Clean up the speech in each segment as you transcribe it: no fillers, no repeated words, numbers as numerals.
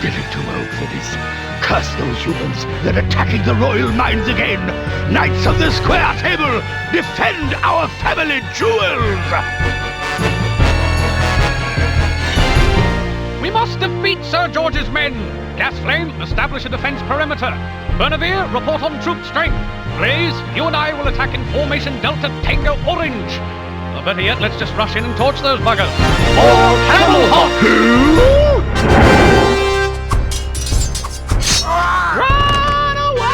skeletal outfits. Curse those humans! They're attacking the royal mines again! Knights of the square table! Defend our family jewels! We must defeat Sir George's men! Gasflame, establish a defense perimeter. Bernavir, report on troop strength. Blaze, you and I will attack in formation Delta Tango Orange. Or better yet, let's just rush in and torch those buggers. For Camelot! Run away!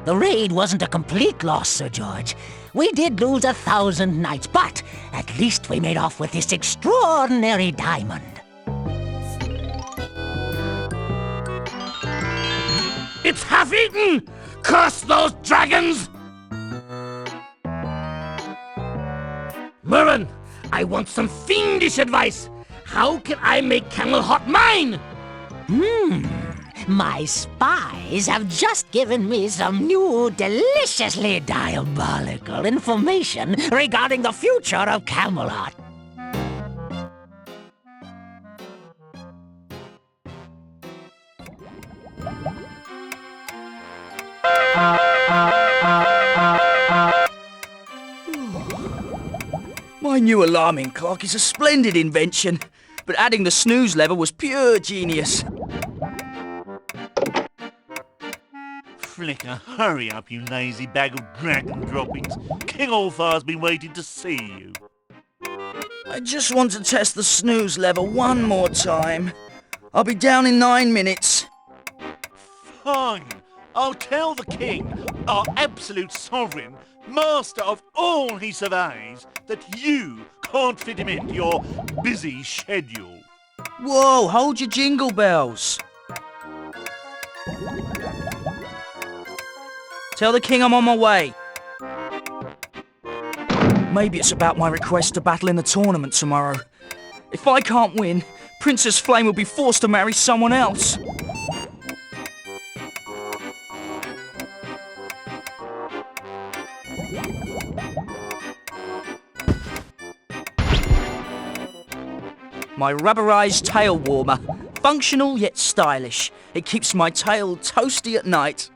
The raid wasn't a complete loss, Sir George. We did lose 1,000 knights, but at least we made off with this extraordinary diamond. It's half-eaten! Curse those dragons! Merlin, I want some fiendish advice. How can I make Camelot mine? My spies have just given me some new, deliciously diabolical information regarding the future of Camelot. My new alarming clock is a splendid invention, but adding the snooze lever was pure genius. Flicker, hurry up, you lazy bag of dragon droppings. King Allfar's been waiting to see you. I just want to test the snooze lever one more time. I'll be down in 9 minutes. Fine. I'll tell the king, our absolute sovereign, master of all he surveys, that you can't fit him into your busy schedule. Whoa, hold your jingle bells. Tell the king I'm on my way. Maybe it's about my request to battle in the tournament tomorrow. If I can't win, Princess Flame will be forced to marry someone else. My rubberized tail warmer. Functional yet stylish. It keeps my tail toasty at night.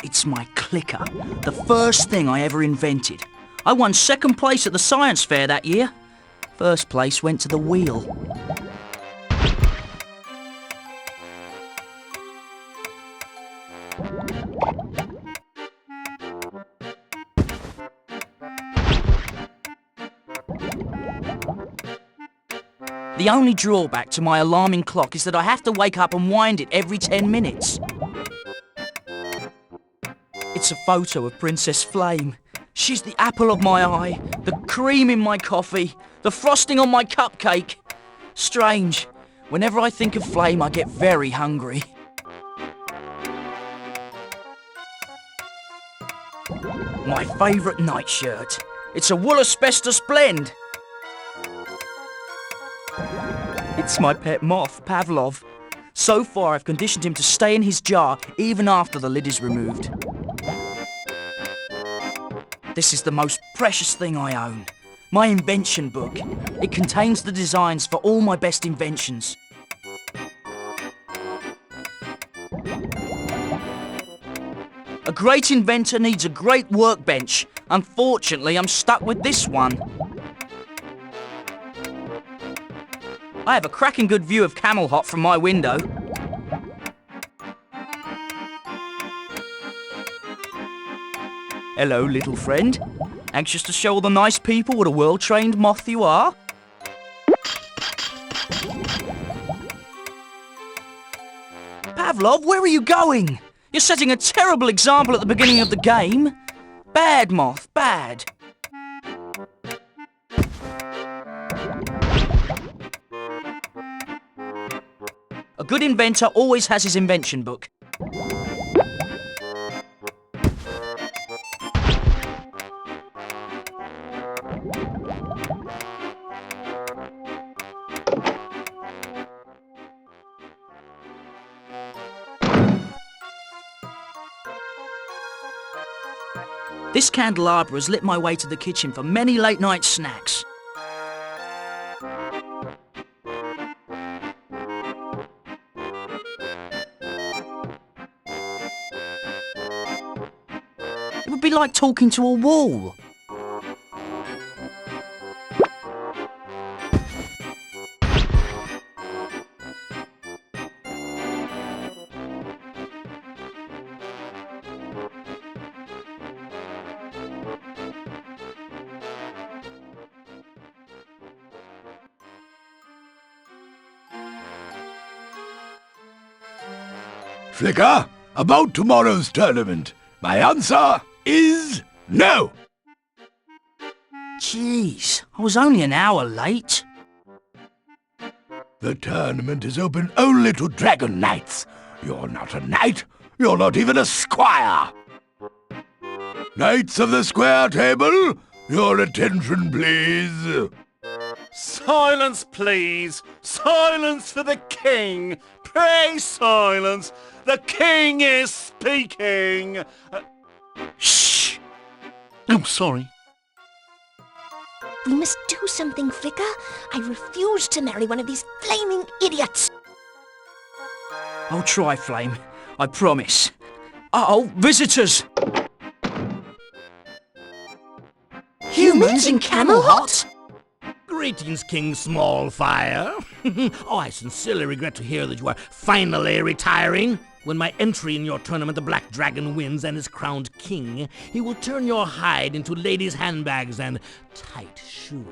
It's my clicker, the first thing I ever invented. I won second place at the science fair that year. First place went to the wheel. The only drawback to my alarming clock is that I have to wake up and wind it every 10 minutes. It's a photo of Princess Flame. She's the apple of my eye, the cream in my coffee, the frosting on my cupcake. Strange. Whenever I think of Flame, I get very hungry. My favourite nightshirt. It's a wool asbestos blend. It's my pet moth, Pavlov. So far, I've conditioned him to stay in his jar even after the lid is removed. This is the most precious thing I own. My invention book. It contains the designs for all my best inventions. A great inventor needs a great workbench. Unfortunately, I'm stuck with this one. I have a cracking good view of Camelot from my window. Hello, little friend. Anxious to show all the nice people what a well-trained moth you are? Pavlov, where are you going? You're setting a terrible example at the beginning of the game. Bad, Moth, bad. A good inventor always has his invention book. This candelabra has lit my way to the kitchen for many late-night snacks. It would be like talking to a wall. Flicker, about tomorrow's tournament, my answer is no! Jeez, I was only an hour late. The tournament is open only to Dragon Knights. You're not a knight, you're not even a squire! Knights of the square table, your attention please! Silence, please! Silence for the king! Pray silence! The king is speaking! Shh! I'm sorry. We must do something, Flicker. I refuse to marry one of these flaming idiots. I'll try, Flame. I promise. Uh-oh, visitors! Humans in Camelot? Greetings, King Smallfire. Oh, I sincerely regret to hear that you are finally retiring. When my entry in your tournament the Black Dragon wins and is crowned king, he will turn your hide into ladies' handbags and tight shoes.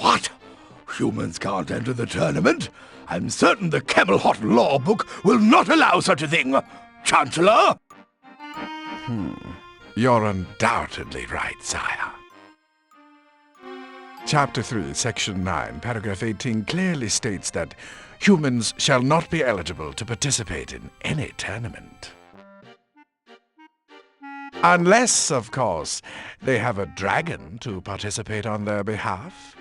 What? Humans can't enter the tournament? I'm certain the Camelot law book will not allow such a thing. Chancellor? You're undoubtedly right, sire. Chapter 3, Section 9, Paragraph 18 clearly states that humans shall not be eligible to participate in any tournament. Unless, of course, they have a dragon to participate on their behalf.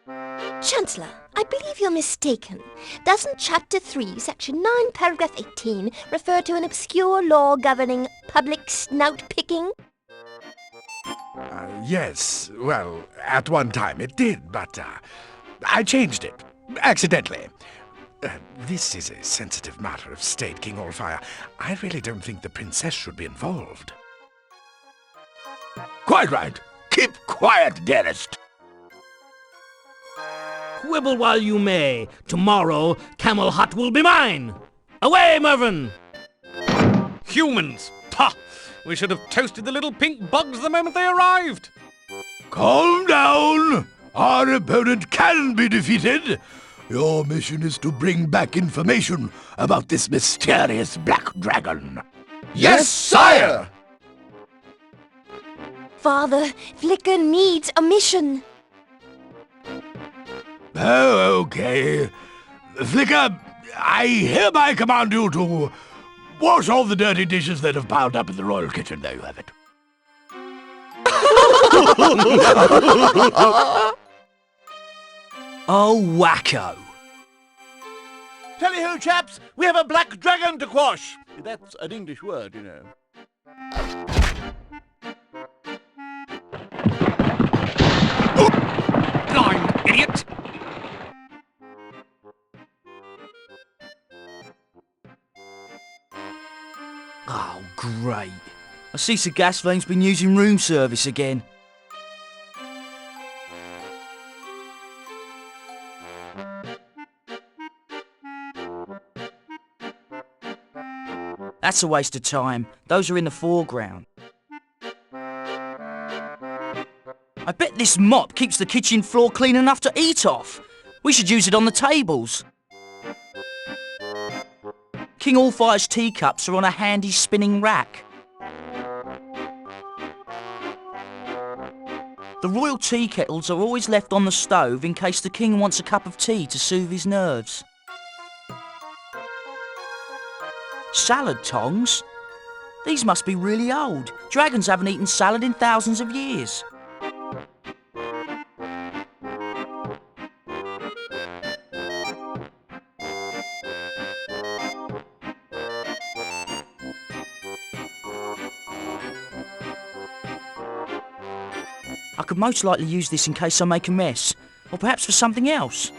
Chancellor, I believe you're mistaken. Doesn't Chapter 3, Section 9, Paragraph 18 refer to an obscure law governing public snout-picking? Yes, well, at one time it did, but I changed it, accidentally. This is a sensitive matter of state, King Allfire. I really don't think the princess should be involved. Quite right. Keep quiet, dearest. Quibble while you may. Tomorrow, Camelot will be mine. Away, Mervyn! Humans! Pah! We should have toasted the little pink bugs the moment they arrived. Calm down. Our opponent can be defeated. Your mission is to bring back information about this mysterious black dragon. Yes, sire! Father, Flicker needs a mission. Oh, okay. Flicker, I hereby command you to wash all the dirty dishes that have piled up in the royal kitchen. There you have it. Oh, wacko. Tally-ho, chaps! We have a black dragon to quash! That's an English word, you know. Blind idiot! Great. I see Sir Gasflame's been using room service again. That's a waste of time. Those are in the foreground. I bet this mop keeps the kitchen floor clean enough to eat off. We should use it on the tables. King Allfire's teacups are on a handy spinning rack. The royal tea kettles are always left on the stove in case the king wants a cup of tea to soothe his nerves. Salad tongs? These must be really old. Dragons haven't eaten salad in thousands of years. I could most likely use this in case I make a mess, or perhaps for something else.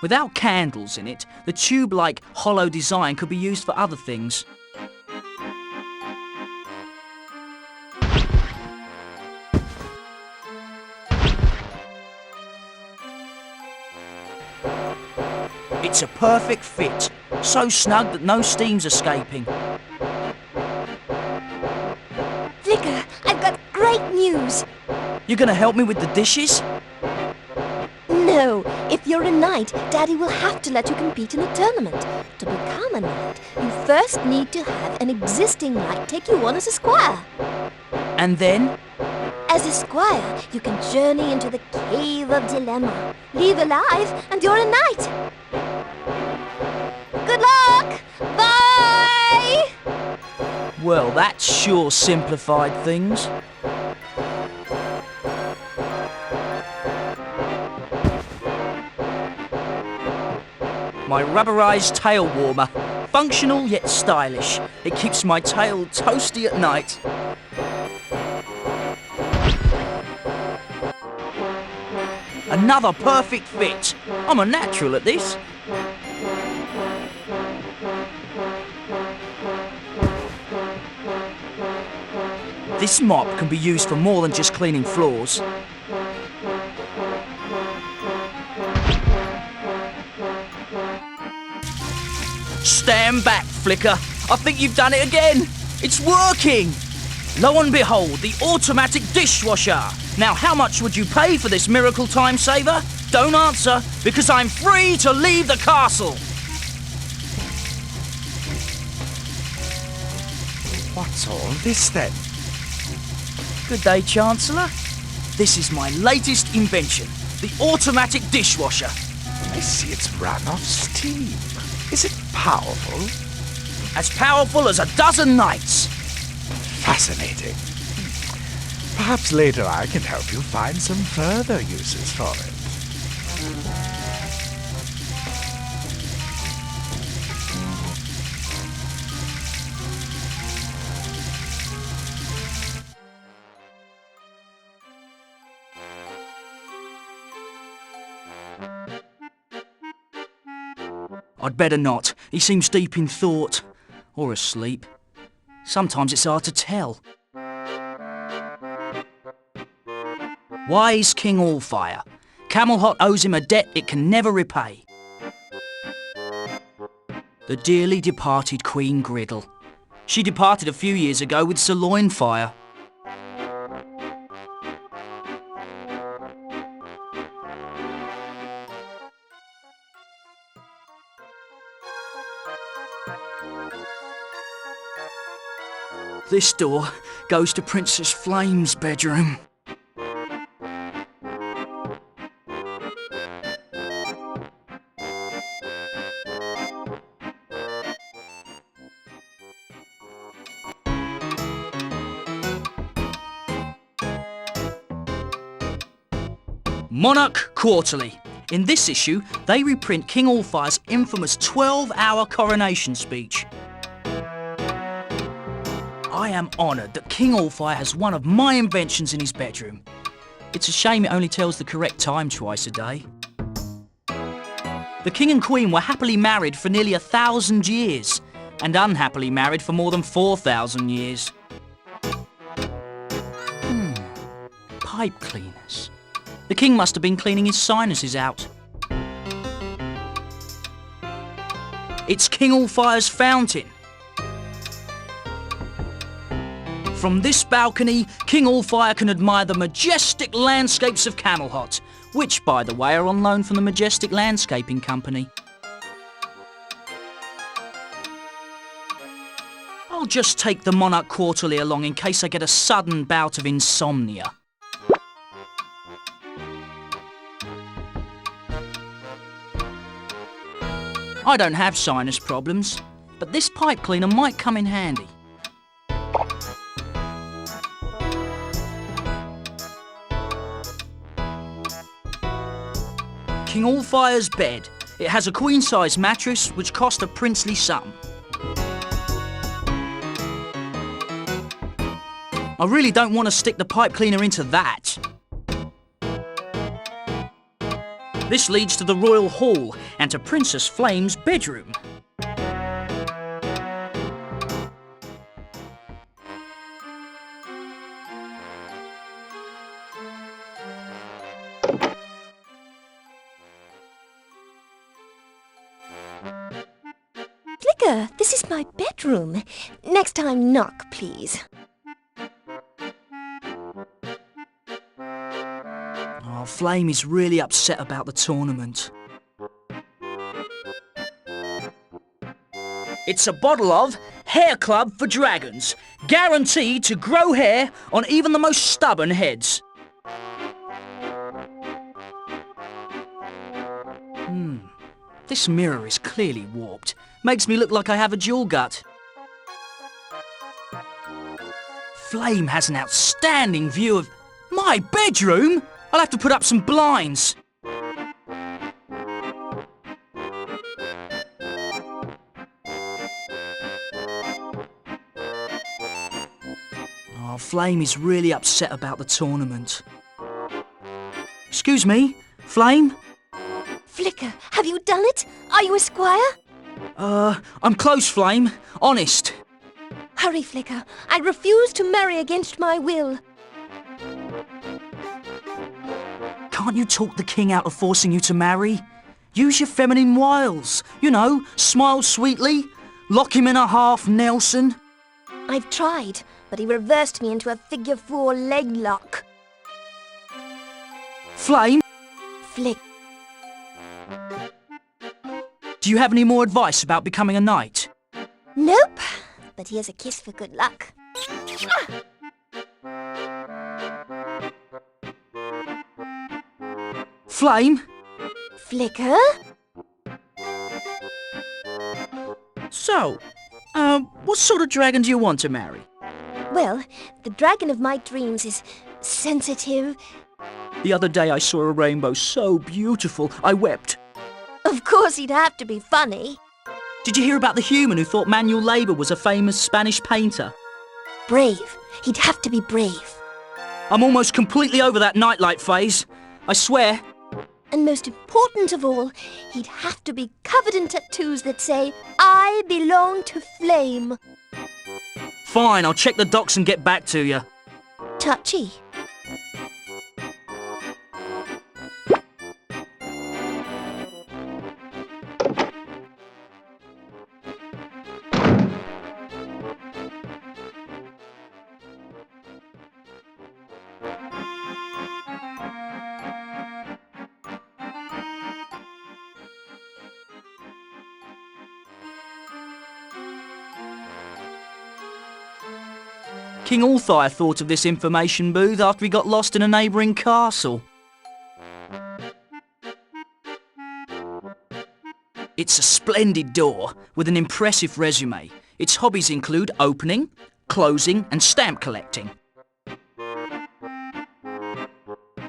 Without candles in it, the tube-like hollow design could be used for other things. It's a perfect fit, so snug that no steam's escaping. Flicker, I've got great news. You're gonna help me with the dishes? No, if you're a knight, Daddy will have to let you compete in a tournament. To become a knight, you first need to have an existing knight take you on as a squire. And then? As a squire, you can journey into the Cave of Dilemma. Leave alive, and you're a knight. Good luck! Bye! Well, that sure simplified things. My rubberized tail warmer. Functional yet stylish. It keeps my tail toasty at night. Another perfect fit. I'm a natural at this. This mop can be used for more than just cleaning floors. Stand back, Flicker. I think you've done it again. It's working. Lo and behold, the automatic dishwasher. Now, how much would you pay for this miracle time saver? Don't answer, because I'm free to leave the castle. What's all this then? Good day, Chancellor. This is my latest invention, the automatic dishwasher. I see it's run off steam. Is it powerful? As powerful as a dozen knights. Fascinating. Perhaps later I can help you find some further uses for it. I'd better not. He seems deep in thought. Or asleep. Sometimes it's hard to tell. Wise King Allfire. Camelot owes him a debt it can never repay. The dearly departed Queen Griddle. She departed a few years ago with Sir Loinfire. This door goes to Princess Flame's bedroom. Monarch Quarterly. In this issue, they reprint King Allfire's infamous 12-hour coronation speech. I am honoured that King Allfire has one of my inventions in his bedroom. It's a shame it only tells the correct time twice a day. The king and queen were happily married for nearly 1,000 years, and unhappily married for more than 4,000 years. Pipe cleaners. The king must have been cleaning his sinuses out. It's King Allfire's fountain. From this balcony, King Allfire can admire the majestic landscapes of Camelot, which, by the way, are on loan from the Majestic Landscaping Company. I'll just take the Monarch Quarterly along in case I get a sudden bout of insomnia. I don't have sinus problems, but this pipe cleaner might come in handy. King Allfire's bed. It has a queen-size mattress which cost a princely sum. I really don't want to stick the pipe cleaner into that. This leads to the royal hall and to Princess Flame's bedroom. Flicker, this is my bedroom. Next time, knock, please. Oh, Flame is really upset about the tournament. It's a bottle of Hair Club for Dragons, guaranteed to grow hair on even the most stubborn heads. This mirror is clearly warped. Makes me look like I have a jewel gut. Flame has an outstanding view of my bedroom. I'll have to put up some blinds. Oh, Flame is really upset about the tournament. Excuse me, Flame? Flicker, have you done it? Are you a squire? I'm close, Flame. Honest. Hurry, Flicker. I refuse to marry against my will. Can't you talk the king out of forcing you to marry? Use your feminine wiles. You know, smile sweetly, lock him in a half Nelson. I've tried, but he reversed me into a figure 4 leg lock. Flame? Flick. Do you have any more advice about becoming a knight? Nope, but here's a kiss for good luck. Flame? Flicker? So, what sort of dragon do you want to marry? Well, the dragon of my dreams is sensitive. The other day I saw a rainbow so beautiful, I wept. Of course he'd have to be funny. Did you hear about the human who thought manual labour was a famous Spanish painter? Brave. He'd have to be brave. I'm almost completely over that nightlight phase. I swear. And most important of all, he'd have to be covered in tattoos that say, I belong to Flame. Fine, I'll check the docs and get back to you. Touchy. King Allfire thought of this information booth after he got lost in a neighbouring castle. It's a splendid door with an impressive resume. Its hobbies include opening, closing and stamp collecting.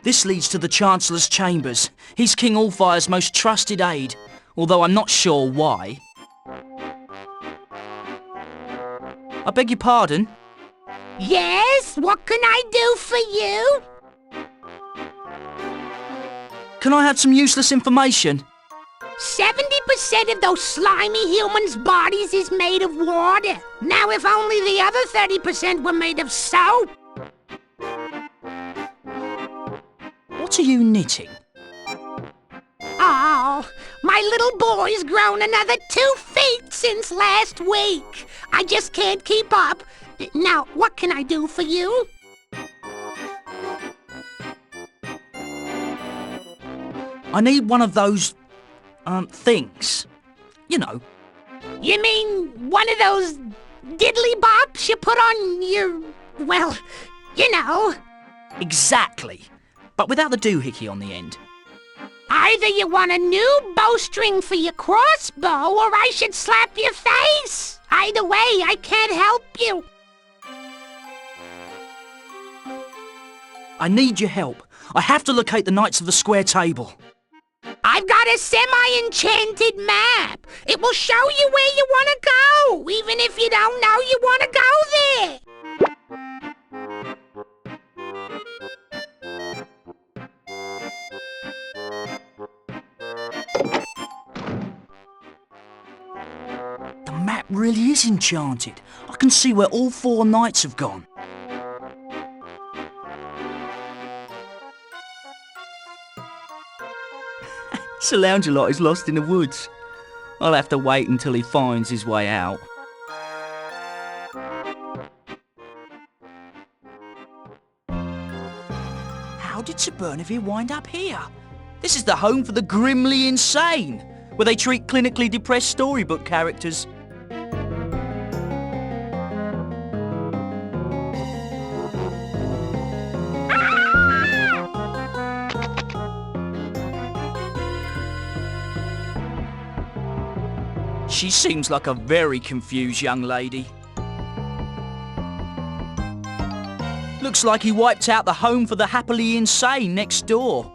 This leads to the Chancellor's chambers. He's King Allfire's most trusted aide, although I'm not sure why. I beg your pardon? Yes, what can I do for you? Can I have some useless information? 70% of those slimy humans' bodies is made of water. Now, if only the other 30% were made of soap. What are you knitting? Oh, my little boy's grown another 2 feet since last week. I just can't keep up. Now, what can I do for you? I need one of those, things. You know. You mean one of those diddly bops you put on your... well, you know. Exactly. But without the doohickey on the end. Either you want a new bowstring for your crossbow, or I should slap your face. Either way, I can't help you. I need your help. I have to locate the Knights of the Square Table. I've got a semi-enchanted map. It will show you where you want to go, even if you don't know you want to go there. The map really is enchanted. I can see where all 4 knights have gone. Sir Loungelot is lost in the woods. I'll have to wait until he finds his way out. How did Sir Bernavir wind up here? This is the home for the grimly insane, where they treat clinically depressed storybook characters. She seems like a very confused young lady. Looks like he wiped out the home for the happily insane next door.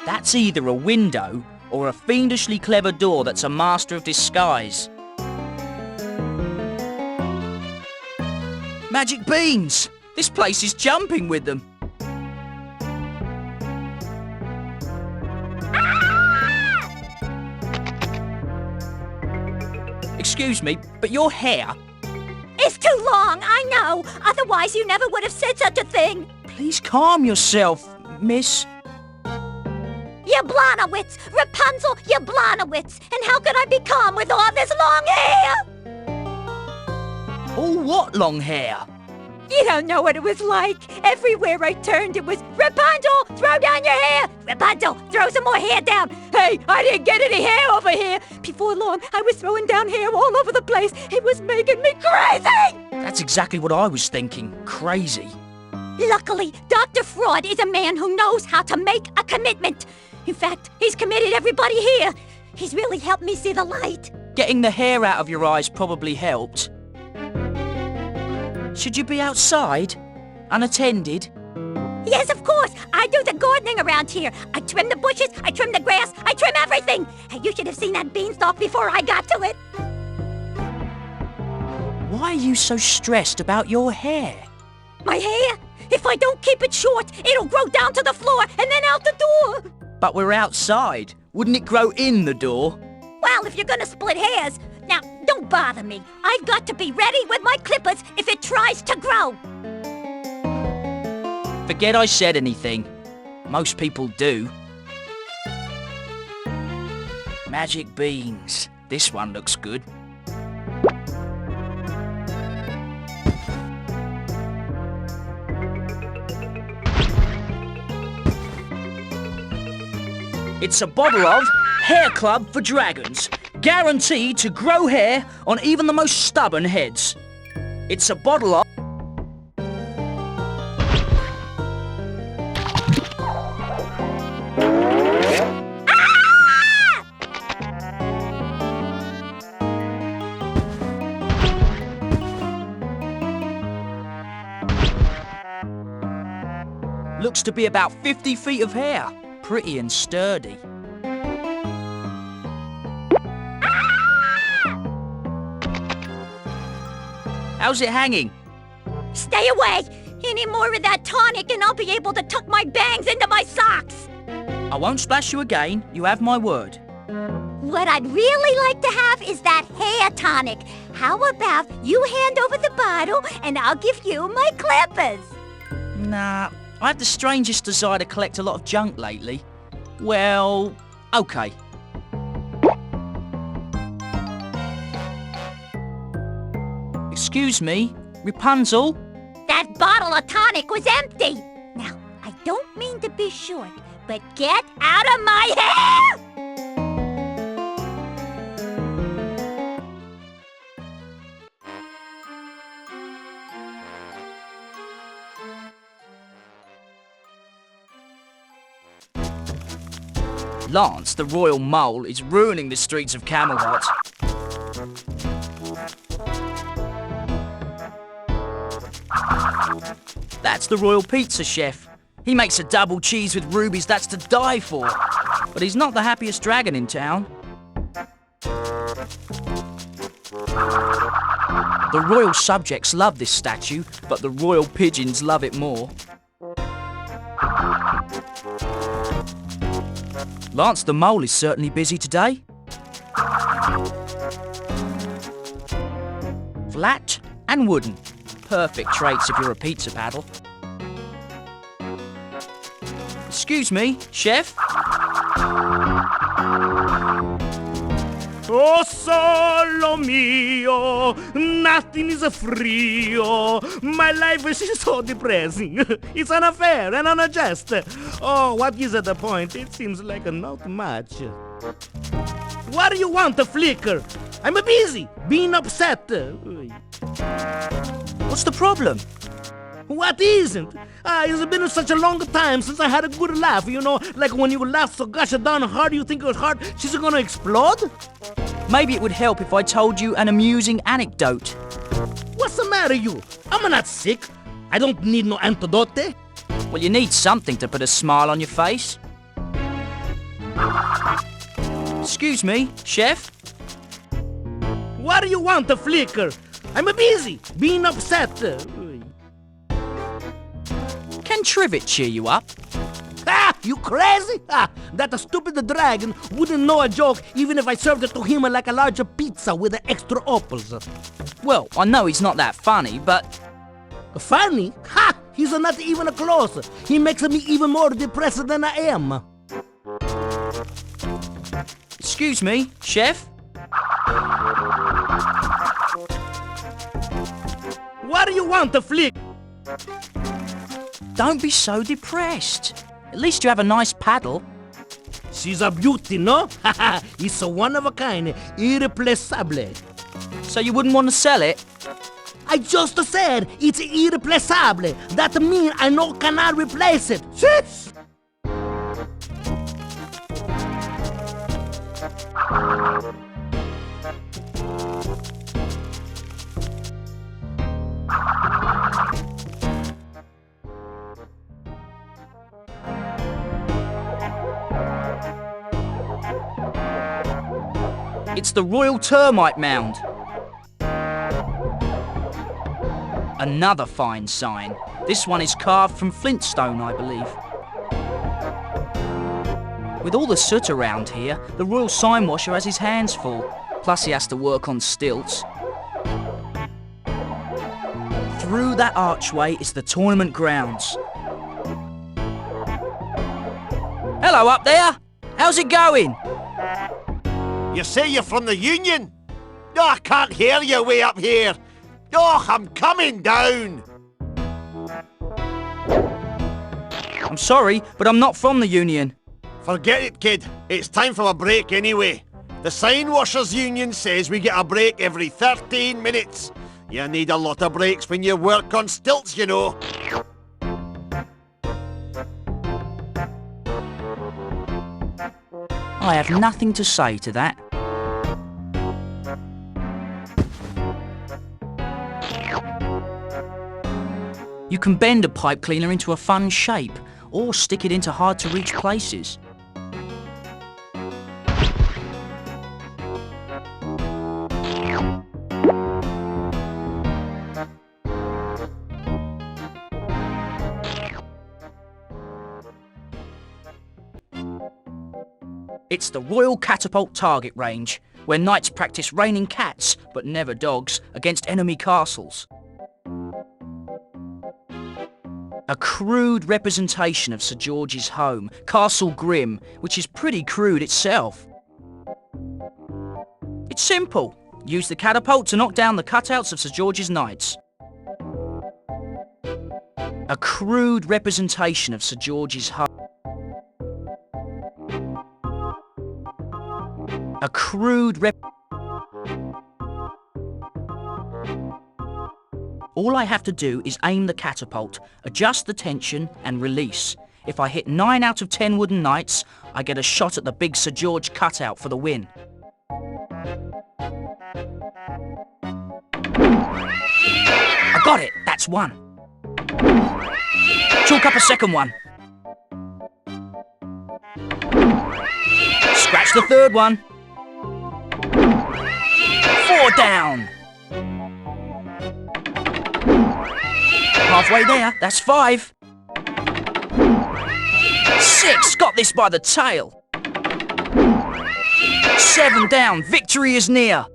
That's either a window or a fiendishly clever door that's a master of disguise. Magic beans! This place is jumping with them. Excuse me, but your hair... It's too long, I know. Otherwise you never would have said such a thing. Please calm yourself, miss. You Blonowitz! Rapunzel, you Blonowitz! And how could I be calm with all this long hair? All what long hair? You don't know what it was like. Everywhere I turned, it was, Rapunzel, throw down your hair! Rapunzel, throw some more hair down! Hey, I didn't get any hair over here! Before long, I was throwing down hair all over the place. It was making me crazy! That's exactly what I was thinking. Crazy. Luckily, Dr. Fraud is a man who knows how to make a commitment. In fact, he's committed everybody here. He's really helped me see the light. Getting the hair out of your eyes probably helped. Should you be outside? Unattended? Yes, of course. I do the gardening around here. I trim the bushes, I trim the grass, I trim everything. Hey, you should have seen that beanstalk before I got to it. Why are you so stressed about your hair? My hair? If I don't keep it short, it'll grow down to the floor and then out the door. But we're outside. Wouldn't it grow in the door? Well, if you're gonna split hairs... Now, don't bother me. I've got to be ready with my clippers if it tries to grow. Forget I said anything. Most people do. Magic beans. This one looks good. It's a bottle of Hair Club for Dragons. Guaranteed to grow hair on even the most stubborn heads. It's a bottle of... Looks to be about 50 feet of hair. Pretty and sturdy. How's it hanging? Stay away! Any more of that tonic and I'll be able to tuck my bangs into my socks. I won't splash you again, you have my word. What I'd really like to have is that hair tonic. How about you hand over the bottle and I'll give you my clippers? Nah, I have the strangest desire to collect a lot of junk lately. Well, okay. Excuse me, Rapunzel? That bottle of tonic was empty. Now, I don't mean to be short, but get out of my hair! Lance, the royal mole, is ruining the streets of Camelot. That's the royal pizza chef. He makes a double cheese with rubies that's to die for. But he's not the happiest dragon in town. The royal subjects love this statue, but the royal pigeons love it more. Lance the mole is certainly busy today. Flat and wooden. Perfect traits if you're a pizza paddle. Excuse me, chef? Oh, solo mio, nothing is frio. My life is so depressing. It's unfair and unjust. Oh, what is the point? It seems like not much. What do you want, Flicker? I'm busy, being upset. What's the problem? What isn't? It's been such a long time since I had a good laugh, you know? Like when you laugh so gosh darn hard you think your heart is gonna explode? Maybe it would help if I told you an amusing anecdote. What's the matter, you? I'm not sick. I don't need no antidote. Well, you need something to put a smile on your face. Excuse me, chef? What do you want, Flicker? I'm busy, being upset. Can Trivet cheer you up? You crazy? That stupid dragon wouldn't know a joke even if I served it to him like a larger pizza with extra opals. Well, I know he's not that funny, but... Funny? Ha! He's not even close. He makes me even more depressed than I am. Excuse me, chef? What do you want, Flick? Don't be so depressed. At least you have a nice paddle. She's a beauty, no? It's a one of a kind, irreplaceable. So you wouldn't want to sell it? I just said it's irreplaceable. That means I no cannot replace it. Shit! It's the Royal Termite Mound. Another fine sign. This one is carved from flintstone, I believe. With all the soot around here, the Royal Sign Washer has his hands full. Plus he has to work on stilts. Through that archway is the tournament grounds. Hello up there! How's it going? You say you're from the Union? No, I can't hear you way up here. Oh, I'm coming down. I'm sorry, but I'm not from the Union. Forget it, kid. It's time for a break anyway. The Sign Washers Union says we get a break every 13 minutes. You need a lot of breaks when you work on stilts, you know. I have nothing to say to that. You can bend a pipe cleaner into a fun shape, or stick it into hard-to-reach places. It's the Royal Catapult Target Range, where knights practice raining cats, but never dogs, against enemy castles. A crude representation of Sir George's home, Castle Grim, which is pretty crude itself. It's simple. Use the catapult to knock down the cutouts of Sir George's knights. A crude representation of Sir George's home. A crude All I have to do is aim the catapult, adjust the tension and release. If I hit 9 out of 10 wooden knights, I get a shot at the big Sir George cutout for the win. I got it! That's one. Chalk up a second one. Scratch the third one. 4 down. Halfway there, that's 5. 6, got this by the tail. 7 down, victory is near.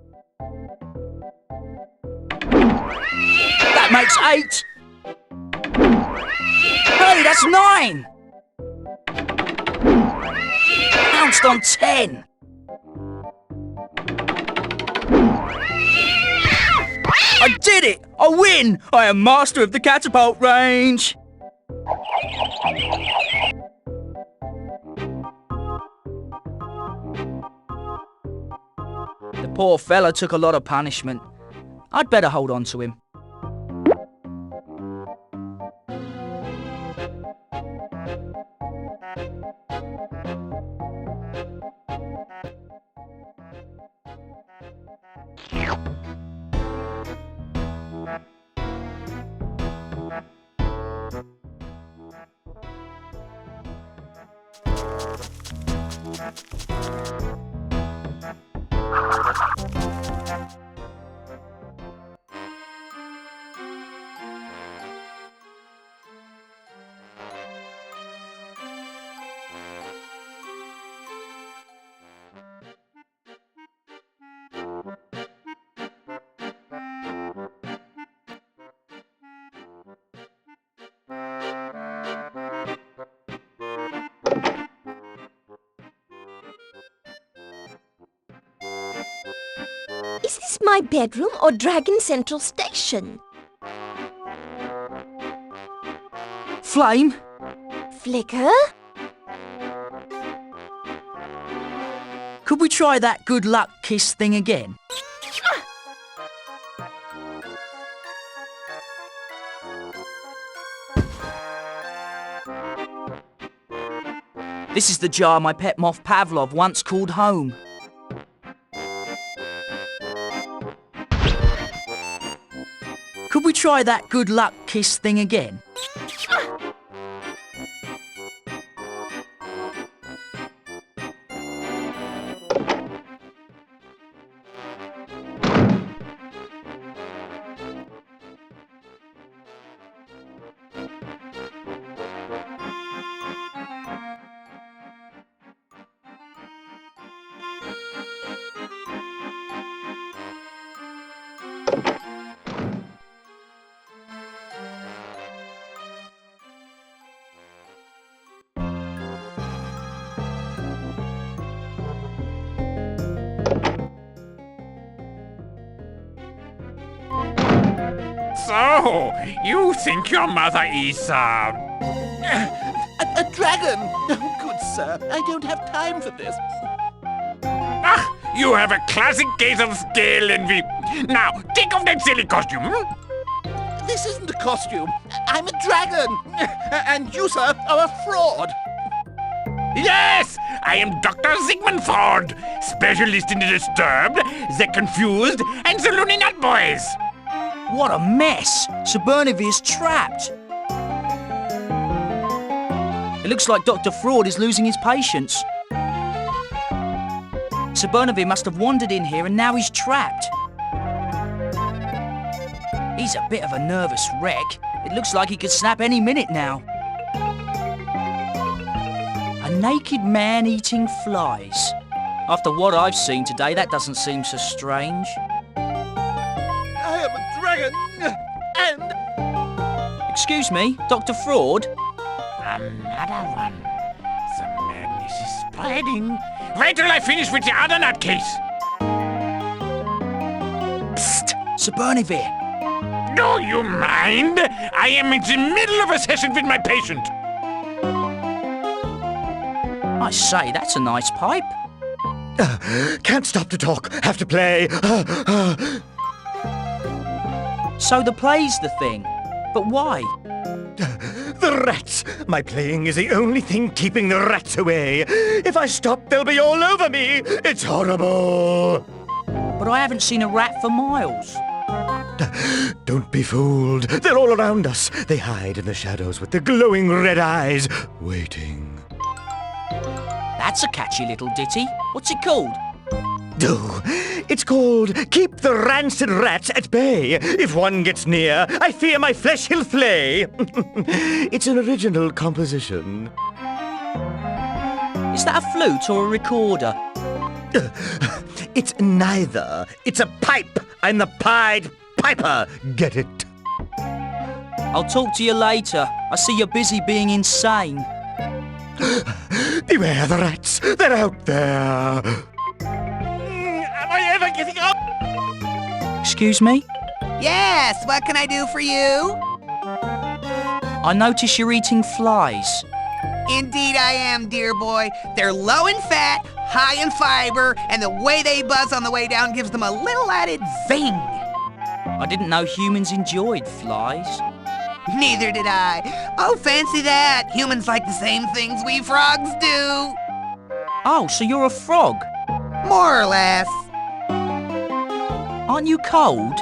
That makes 8. Hey, that's 9. Pounced on 10. I did it! I win! I am master of the catapult range! The poor fella took a lot of punishment. I'd better hold on to him. Is this my bedroom or Dragon Central Station? Flame? Flicker? Could we try that good luck kiss thing again? This is the jar my pet moth Pavlov once called home. Could we try that good luck kiss thing again? So, you think your mother is, A dragon! Oh, good sir, I don't have time for this. Ah, you have a classic case of scale envy. Now, take off that silly costume. This isn't a costume. I'm a dragon. And you, sir, are a fraud. Yes, I am Dr. Sigmund Freud, specialist in the disturbed, the confused, and the loony nut boys. What a mess! Sir Bernavire's trapped. It looks like Dr. Fraud is losing his patience. Sir Bernavire must have wandered in here and now he's trapped. He's a bit of a nervous wreck. It looks like he could snap any minute now. I naked man eating flies. After what I've seen today, that doesn't seem so strange. I am a dragon, and Excuse me, Dr. Fraud? Another one. The madness is spreading. Wait till I finish with the other nutcase. Psst! Sir Bernivere. Do you mind? I am in the middle of a session with my patient. I say, that's a nice pipe. Can't stop to talk. Have to play. So the play's the thing. But why? The rats! My playing is the only thing keeping the rats away. If I stop, they'll be all over me. It's horrible. But I haven't seen a rat for miles. Don't be fooled. They're all around us. They hide in the shadows with their glowing red eyes, waiting. That's a catchy little ditty. What's it called? Oh, it's called Keep the Rancid Rats at Bay. If one gets near, I fear my flesh he'll flay. It's an original composition. Is that a flute or a recorder? It's neither. It's a pipe. I'm the Pied Piper. Get it? I'll talk to you later. I see you're busy being insane. Beware the rats. They're out there. am I ever getting up? Excuse me? Yes, what can I do for you? I notice you're eating flies. Indeed I am, dear boy. They're low in fat, high in fiber, and the way they buzz on the way down gives them a little added zing. I didn't know humans enjoyed flies. Neither did I. Oh, fancy that. Humans like the same things we frogs do. Oh, so you're a frog? More or less. Aren't you cold?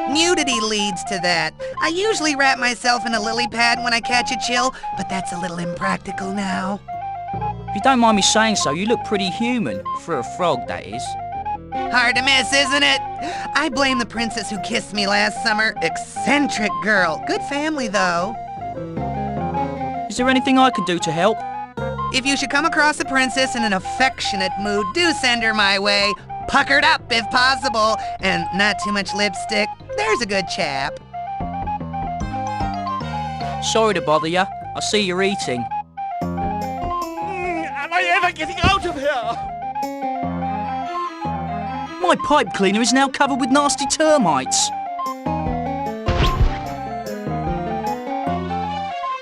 Nudity leads to that. I usually wrap myself in a lily pad when I catch a chill, but that's a little impractical now. If you don't mind me saying so, you look pretty human. For a frog, that is. Hard to miss, isn't it? I blame the princess who kissed me last summer. Eccentric girl. Good family, though. Is there anything I could do to help? If you should come across a princess in an affectionate mood, do send her my way. Puckered up, if possible, and not too much lipstick. There's a good chap. Sorry to bother you. I see you're eating. Am I ever getting out of here? My pipe cleaner is now covered with nasty termites.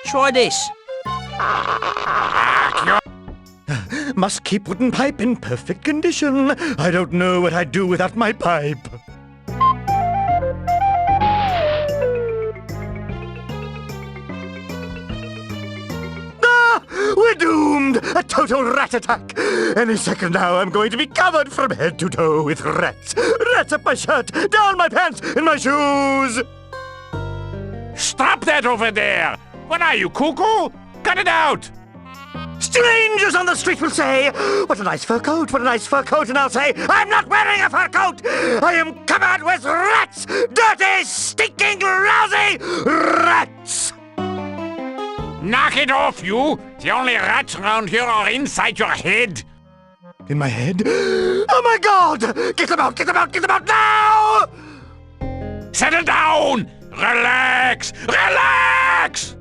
Try this. Must keep wooden pipe in perfect condition. I don't know what I'd do without my pipe. We're doomed! A total rat attack! Any second now, I'm going to be covered from head to toe with rats. Rats up my shirt, down my pants, in my shoes! Stop that over there! What are you, cuckoo? Cut it out! Strangers on the street will say, what a nice fur coat, what a nice fur coat, and I'll say, I'm not wearing a fur coat! I am covered with rats! Dirty, stinking, lousy rats! Knock it off, you! The only rats around here are inside your head! In my head? Oh my God! Get them out, get them out, get them out now! Settle down! Relax! Relax!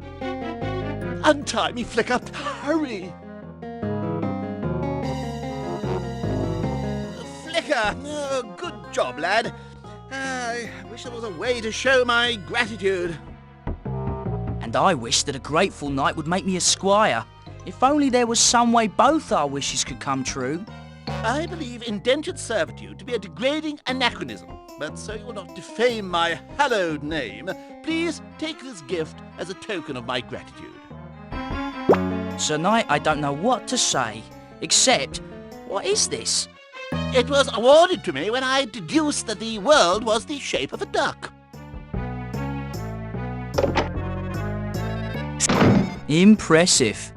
Untie me, Flicker. Hurry! Flicker! Oh, good job, lad. I wish there was a way to show my gratitude. And I wish that a grateful knight would make me a squire. If only there was some way both our wishes could come true. I believe indentured servitude to be a degrading anachronism, but so you will not defame my hallowed name, please take this gift as a token of my gratitude. Sir Knight, I don't know what to say, except, what is this? It was awarded to me when I deduced that the world was the shape of a duck. Impressive.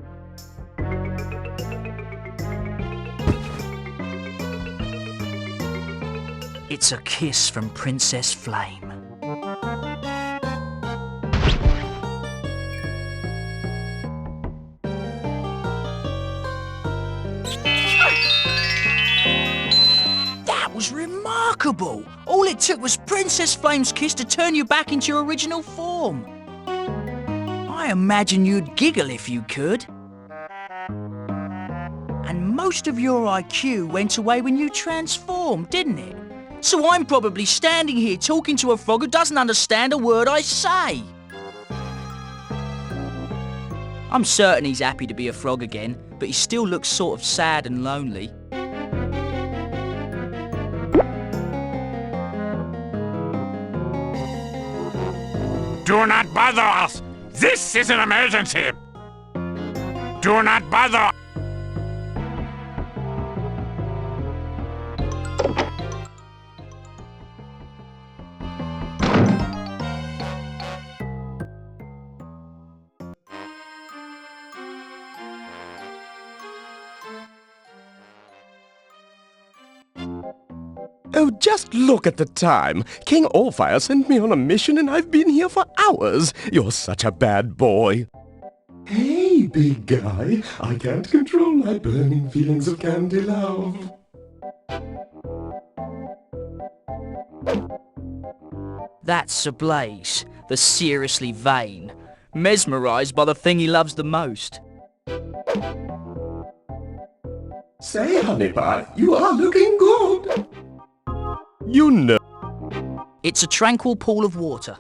It's a kiss from Princess Flame. was remarkable. All it took was Princess Flame's kiss to turn you back into your original form. I imagine you'd giggle if you could. And most of your IQ went away when you transformed, didn't it? So I'm probably standing here talking to a frog who doesn't understand a word I say. I'm certain he's happy to be a frog again, but he still looks sort of sad and lonely. Do not bother us! This is an emergency! Do not bother! Oh, just look at the time. King Allfire sent me on a mission and I've been here for hours. You're such a bad boy. Hey, big guy. I can't control my burning feelings of candy love. That's Sir Blaze, the seriously vain, mesmerised by the thing he loves the most. Say, honey pie, you are looking good. You know. It's a tranquil pool of water.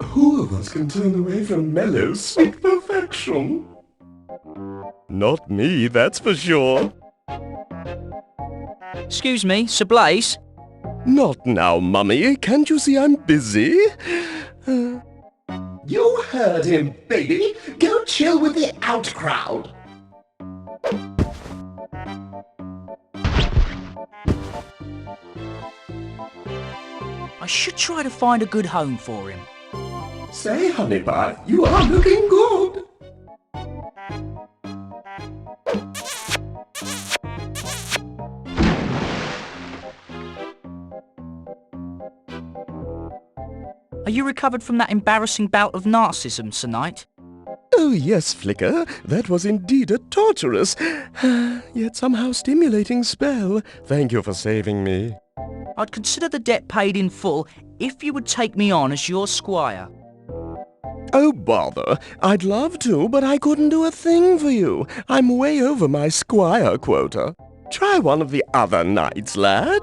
Who of us can turn away from mellow, sweet perfection? Not me, that's for sure. Excuse me, Sir Blaze? Not now, Mummy. Can't you see I'm busy? You heard him, baby. Go chill with the out crowd. I should try to find a good home for him. Say, honey pie, you are looking good. Are you recovered from that embarrassing bout of narcissism, Sir Knight? Oh yes, Flicker, that was indeed a torturous, yet somehow stimulating spell. Thank you for saving me. I'd consider the debt paid in full if you would take me on as your squire. Oh bother, I'd love to, but I couldn't do a thing for you. I'm way over my squire quota. Try one of the other knights, lad.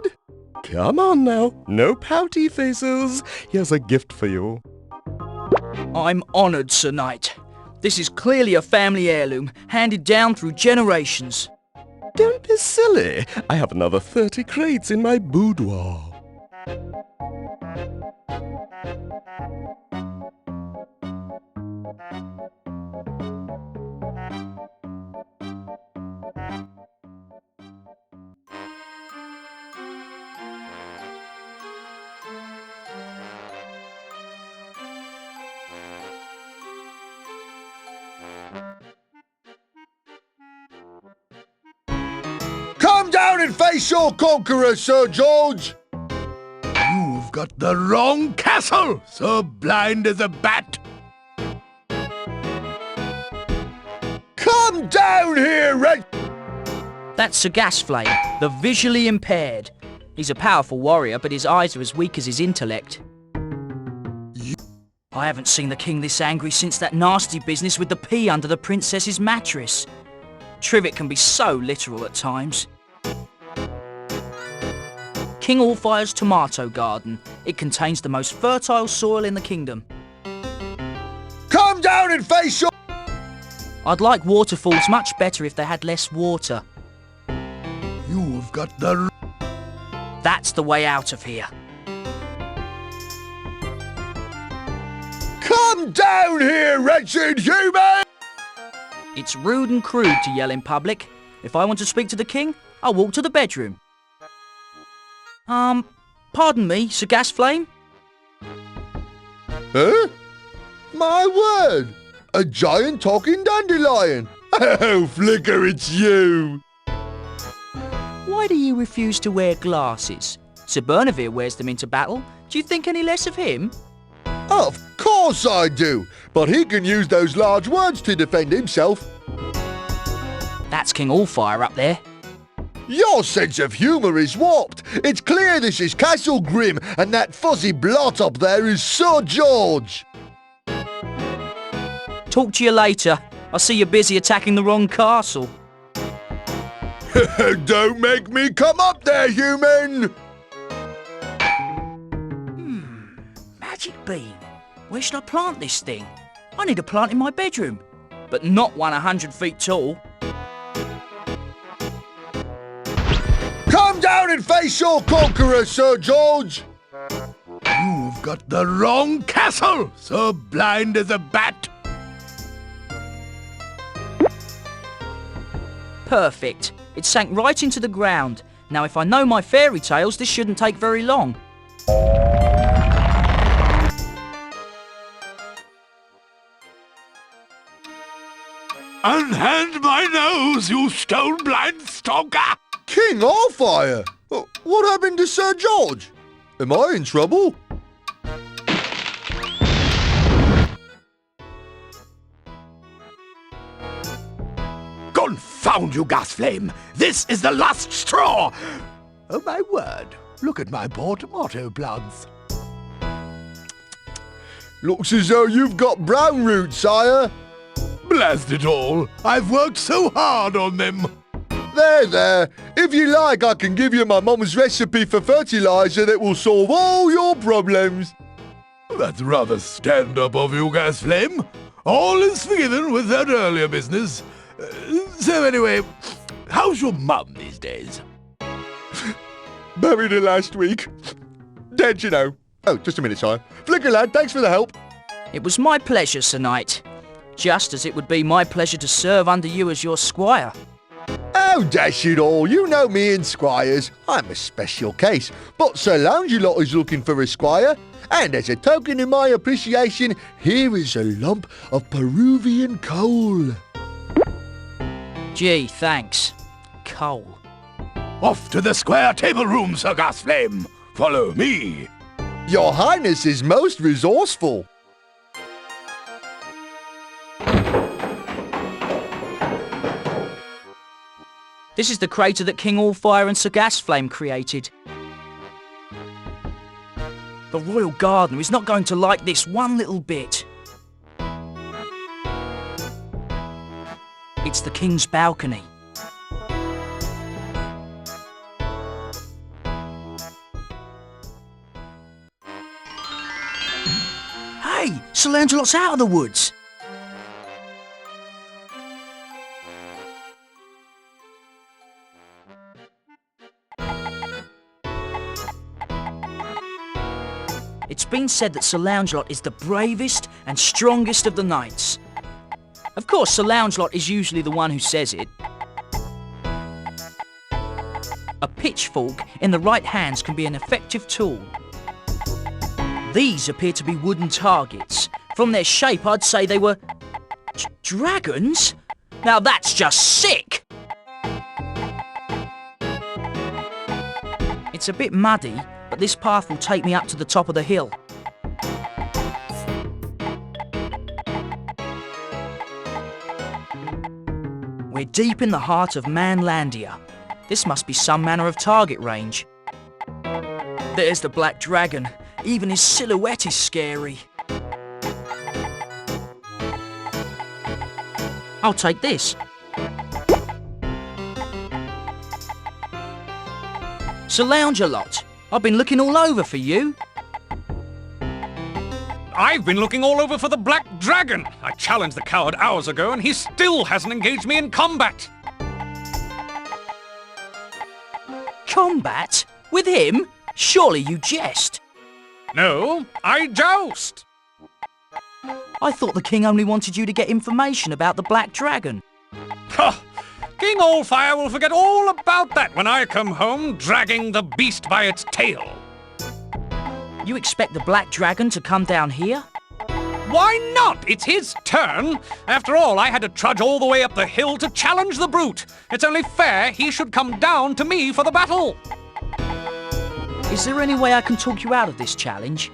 Come on now, no pouty faces. Here's a gift for you. I'm honoured, Sir Knight. This is clearly a family heirloom, handed down through generations. Don't be silly. I have another 30 crates in my boudoir. Come down and face your conqueror, Sir George! You've got the wrong castle, so blind as a bat! Come down here, That's Sir Gasflame, the visually impaired. He's a powerful warrior, but his eyes are as weak as his intellect. I haven't seen the king this angry since that nasty business with the pea under the princess's mattress. Trivet can be so literal at times. King Allfire's tomato garden. It contains the most fertile soil in the kingdom. Come down and face your... I'd like waterfalls much better if they had less water. You've got the... That's the way out of here. Come down here, wretched human! It's rude and crude to yell in public. If I want to speak to the king, I'll walk to the bedroom. Pardon me, Sir Gasflame? Huh? My word! A giant talking dandelion! Oh, Flicker, it's you! Why do you refuse to wear glasses? Sir Bernavere wears them into battle. Do you think any less of him? Of course I do, but he can use those large words to defend himself. That's King Allfire up there. Your sense of humour is warped. It's clear this is Castle Grim, and that fuzzy blot up there is Sir George. Talk to you later. I see you're busy attacking the wrong castle. Don't make me come up there, human! Magic bean. Where should I plant this thing? I need a plant in my bedroom, but not one 100 feet tall. Come down and face your conqueror, Sir George! You've got the wrong castle, so blind as a bat. Perfect. It sank right into the ground. Now, if I know my fairy tales, this shouldn't take very long. Unhand my nose, you stone-blind stalker! King Allfire! What happened to Sir George? Am I in trouble? Confound you, Gasflame! This is the last straw! Oh, my word. Look at my poor tomato plants. Looks as though you've got brown roots, sire. Blast it all! I've worked so hard on them! There. If you like, I can give you my mum's recipe for fertilizer that will solve all your problems. That's rather stand-up of you, Gasflame. All is forgiven with that earlier business. So anyway, how's your mum these days? Buried her last week. Dead, you know. Oh, just a minute, sire. Flicker lad, thanks for the help. It was my pleasure, Sir Knight. Just as it would be my pleasure to serve under you as your squire. Oh, dash it all, you know me and squires. I'm a special case, but Sir Lancelot is looking for a squire, and as a token of my appreciation, here is a lump of Peruvian coal. Gee, thanks. Coal. Off to the square table room, Sir Gasflame. Follow me. Your Highness is most resourceful. This is the crater that King Allfire and Sir Gasflame created. The royal gardener is not going to like this one little bit. It's the king's balcony. Hey, Sir Lancelot's out of the woods. It's been said that Sir Lancelot is the bravest and strongest of the knights. Of course, Sir Lancelot is usually the one who says it. A pitchfork in the right hands can be an effective tool. These appear to be wooden targets. From their shape, I'd say they were... dragons? Now that's just sick! It's a bit muddy, but this path will take me up to the top of the hill. We're deep in the heart of Manlandia. This must be some manner of target range. There's the black dragon. Even his silhouette is scary. I'll take this. Sir Lancelot, I've been looking all over for you. I've been looking all over for the Black Dragon. I challenged the coward hours ago and he still hasn't engaged me in combat. Combat? With him? Surely you jest. No, I joust. I thought the king only wanted you to get information about the Black Dragon. Ha! King Allfire will forget all about that when I come home dragging the beast by its tail. You expect the Black Dragon to come down here? Why not? It's his turn. After all, I had to trudge all the way up the hill to challenge the brute. It's only fair he should come down to me for the battle. Is there any way I can talk you out of this challenge?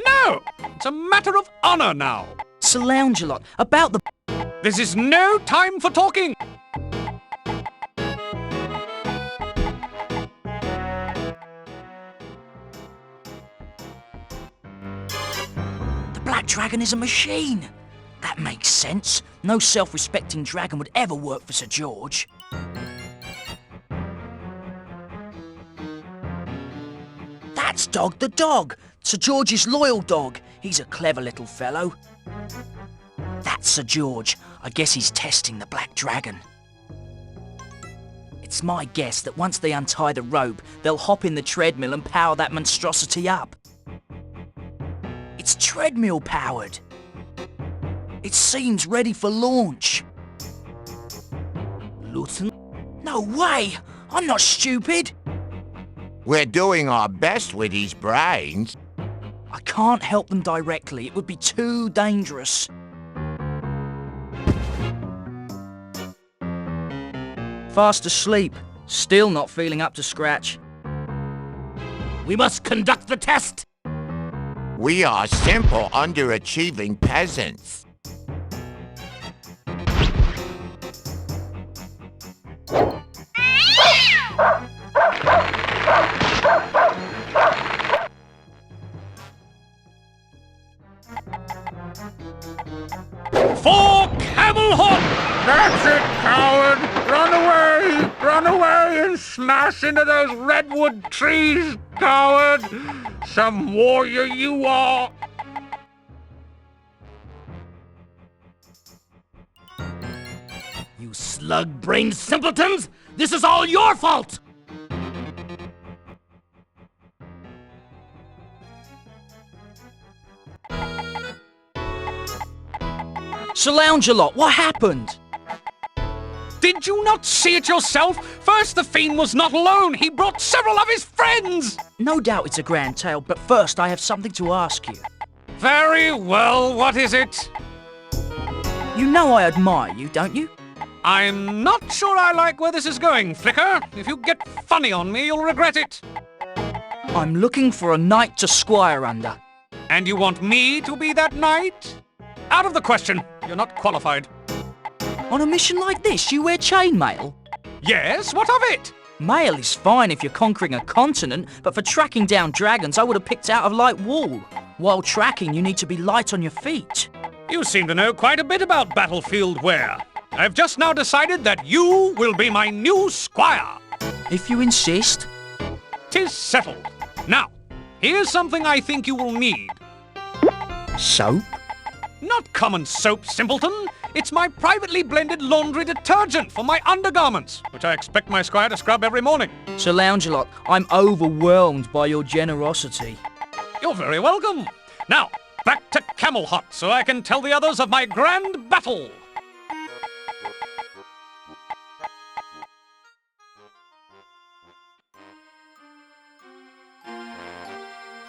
No! It's a matter of honor now. Sir Lancelot, about the... This is no time for talking. Dragon is a machine. That makes sense. No self-respecting dragon would ever work for Sir George. That's Dog the dog, Sir George's loyal dog. He's a clever little fellow. That's Sir George. I guess he's testing the Black Dragon. It's my guess that once they untie the rope, they'll hop in the treadmill and power that monstrosity up. It's treadmill powered. It seems ready for launch. Luton? No way! I'm not stupid! We're doing our best with his brains. I can't help them directly. It would be too dangerous. Fast asleep. Still not feeling up to scratch. We must conduct the test. We are simple, underachieving peasants. For Camelot! That's it, coward! Run away! Run away and smash into those redwood trees, coward! Some warrior you are! You slug-brained simpletons! This is all your fault! Sir Lounge-a-Lot, what happened? Did you not see it yourself? First, the fiend was not alone. He brought several of his friends. No doubt it's a grand tale, but first I have something to ask you. Very well, what is it? You know I admire you, don't you? I'm not sure I like where this is going, Flicker. If you get funny on me, you'll regret it. I'm looking for a knight to squire under. And you want me to be that knight? Out of the question. You're not qualified. On a mission like this, you wear chainmail? Yes, what of it? Mail is fine if you're conquering a continent, but for tracking down dragons, I would have picked out a light wool. While tracking, you need to be light on your feet. You seem to know quite a bit about battlefield wear. I've just now decided that you will be my new squire. If you insist. 'Tis settled. Now, here's something I think you will need. Soap? Not common soap, simpleton. It's my privately blended laundry detergent for my undergarments, which I expect my squire to scrub every morning. Sir Lounge-a-Lot, I'm overwhelmed by your generosity. You're very welcome. Now, back to Camelot so I can tell the others of my grand battle.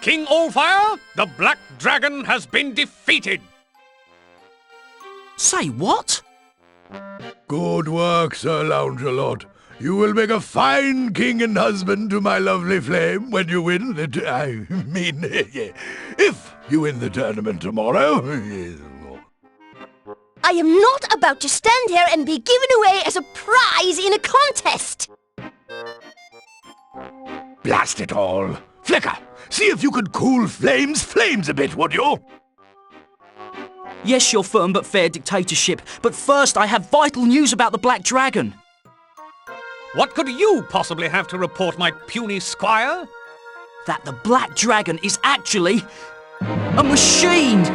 King Allfire, the Black Dragon has been defeated. Say what? Good work, Sir Lounge-a-Lot. You will make a fine king and husband to my lovely Flame when you win the... if you win the tournament tomorrow. I am not about to stand here and be given away as a prize in a contest! Blast it all. Flicker, see if you could cool Flames a bit, would you? Yes, your firm but fair dictatorship, but first I have vital news about the Black Dragon. What could you possibly have to report, my puny squire? That the Black Dragon is actually a machine!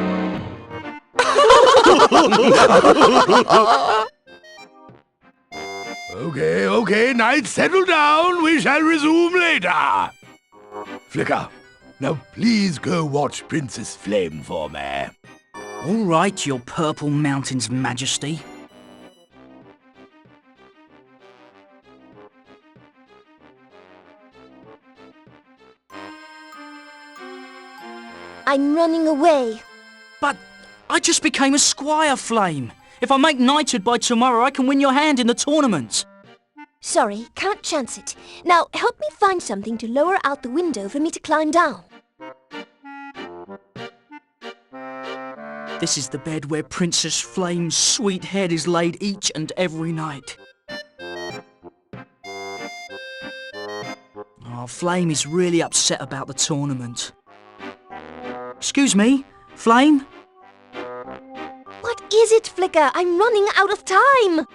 Okay, knights, settle down. We shall resume later. Flicker, now please go watch Princess Flame for me. All right, your Purple Mountain's Majesty. I'm running away. But I just became a squire, Flame. If I make knighthood by tomorrow, I can win your hand in the tournament. Sorry, can't chance it. Now, help me find something to lower out the window for me to climb down. This is the bed where Princess Flame's sweet head is laid each and every night. Oh, Flame is really upset about the tournament. Excuse me, Flame? is it, Flicker? I'm running out of time.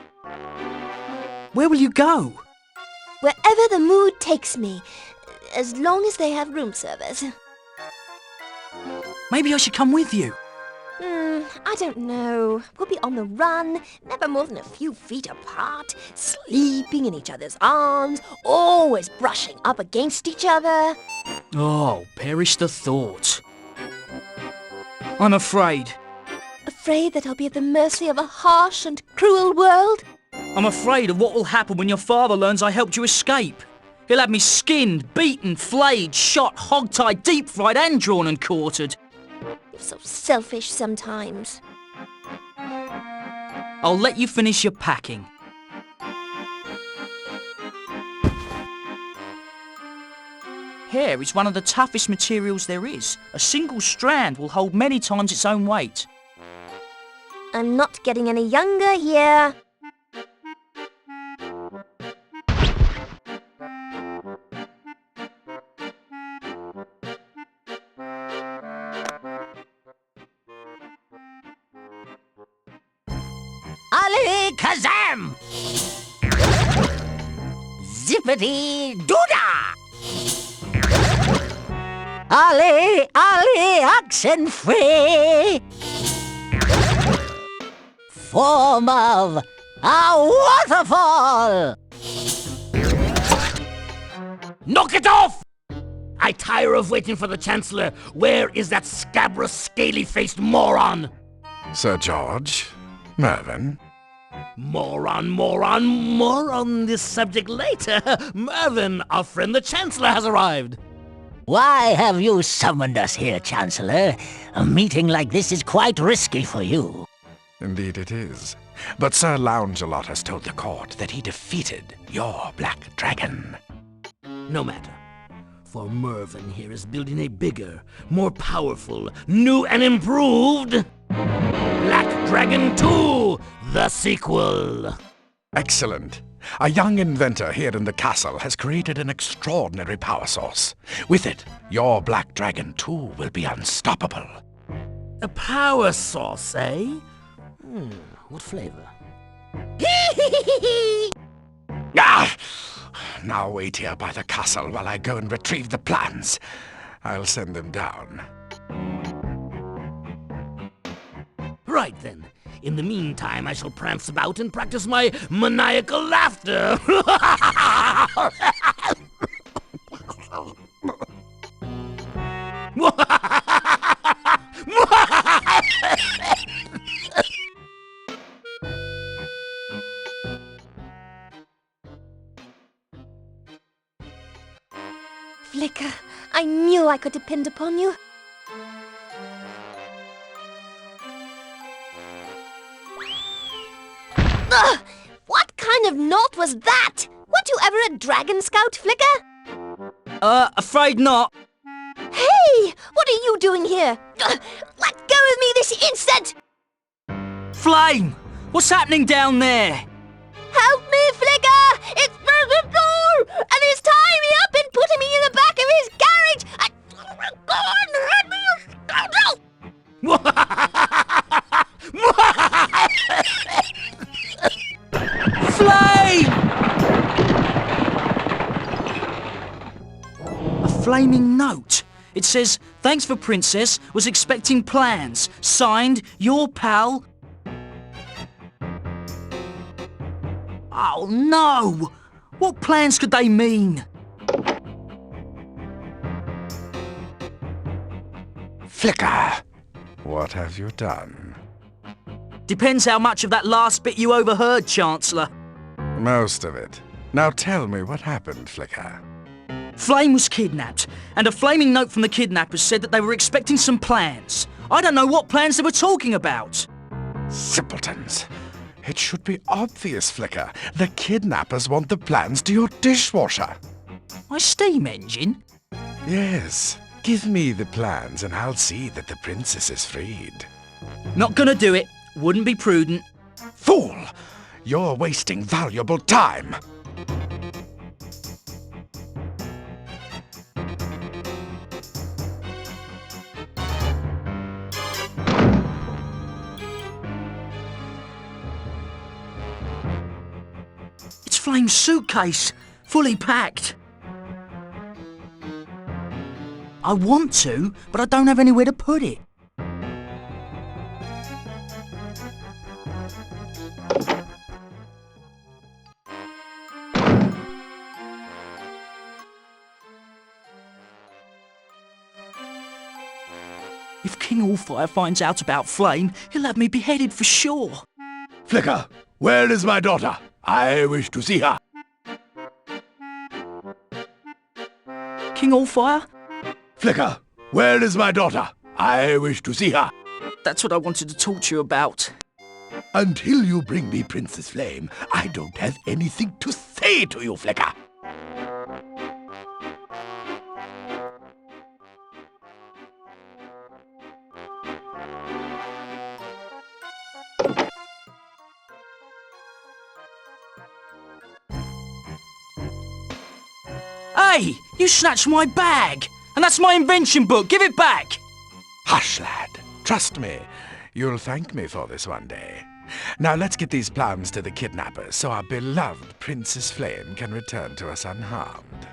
Where will you go? Wherever the mood takes me, as long as they have room service. Maybe I should come with you. I don't know. We'll be on the run, never more than a few feet apart, sleeping in each other's arms, always brushing up against each other. Oh, perish the thought. I'm afraid. Afraid that I'll be at the mercy of a harsh and cruel world? I'm afraid of what will happen when your father learns I helped you escape. He'll have me skinned, beaten, flayed, shot, hog-tied, deep-fried and drawn and quartered. You're so selfish sometimes. I'll let you finish your packing. Hair is one of the toughest materials there is. A single strand will hold many times its own weight. I'm not getting any younger here. Ali Kazam! Zippity doodah! Ali, oxen free! Form of a waterfall! Knock it off! I tire of waiting for the Chancellor. Where is that scabrous, scaly-faced moron? Sir George? Mervyn? More on this subject later. Mervyn, our friend the Chancellor has arrived. Why have you summoned us here, Chancellor? A meeting like this is quite risky for you. Indeed it is. But Sir Loungelot has told the court that he defeated your Black Dragon. No matter. For Mervyn here is building a bigger, more powerful, new and improved Black Dragon 2, the sequel. Excellent. A young inventor here in the castle has created an extraordinary power source. With it, your Black Dragon 2 will be unstoppable. A power source, eh? What flavor? Ah! Now wait here by the castle while I go and retrieve the plans. I'll send them down. Right then. In the meantime, I shall prance about and practice my maniacal laughter. Flicker, I knew I could depend upon you. Ugh! What kind of knot was that? Weren't you ever a Dragon Scout, Flicker? Afraid not. Hey! What are you doing here? Ugh! Let go of me this instant! Flame! What's happening down there? Help me, Flicker! It's President Door! And he's tying me up and putting me in the back of his carriage! Go on, let me Flame! A flaming note. It says, "Thanks for Princess, was expecting plans. Signed, your pal..." Oh no! What plans could they mean? Flicker, what have you done? Depends how much of that last bit you overheard, Chancellor. Most of it. Now tell me what happened, Flicker. Flame was kidnapped, and a flaming note from the kidnappers said that they were expecting some plans. I don't know what plans they were talking about. Simpletons. It should be obvious, Flicker. The kidnappers want the plans to your dishwasher. My steam engine? Yes. Give me the plans and I'll see that the princess is freed. Not gonna do it. Wouldn't be prudent. Fool! You're wasting valuable time. Flame's suitcase, fully packed. I want to, but I don't have anywhere to put it. If King Allfire finds out about Flame, he'll have me beheaded for sure. Flicker, where is my daughter? I wish to see her. King Allfire? Flicker, where is my daughter? I wish to see her. That's what I wanted to talk to you about. Until you bring me Princess Flame, I don't have anything to say to you, Flicker. Hey, you snatched my bag! And that's my invention book! Give it back! Hush, lad. Trust me. You'll thank me for this one day. Now let's get these plans to the kidnappers so our beloved Princess Flame can return to us unharmed.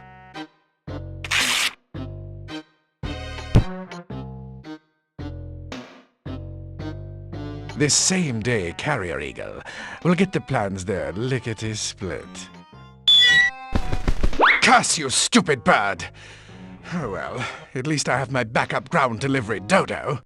This same day, Carrier Eagle. We'll get the plans there lickety-split. Curse you, stupid bird! Oh well, at least I have my backup ground delivery dodo.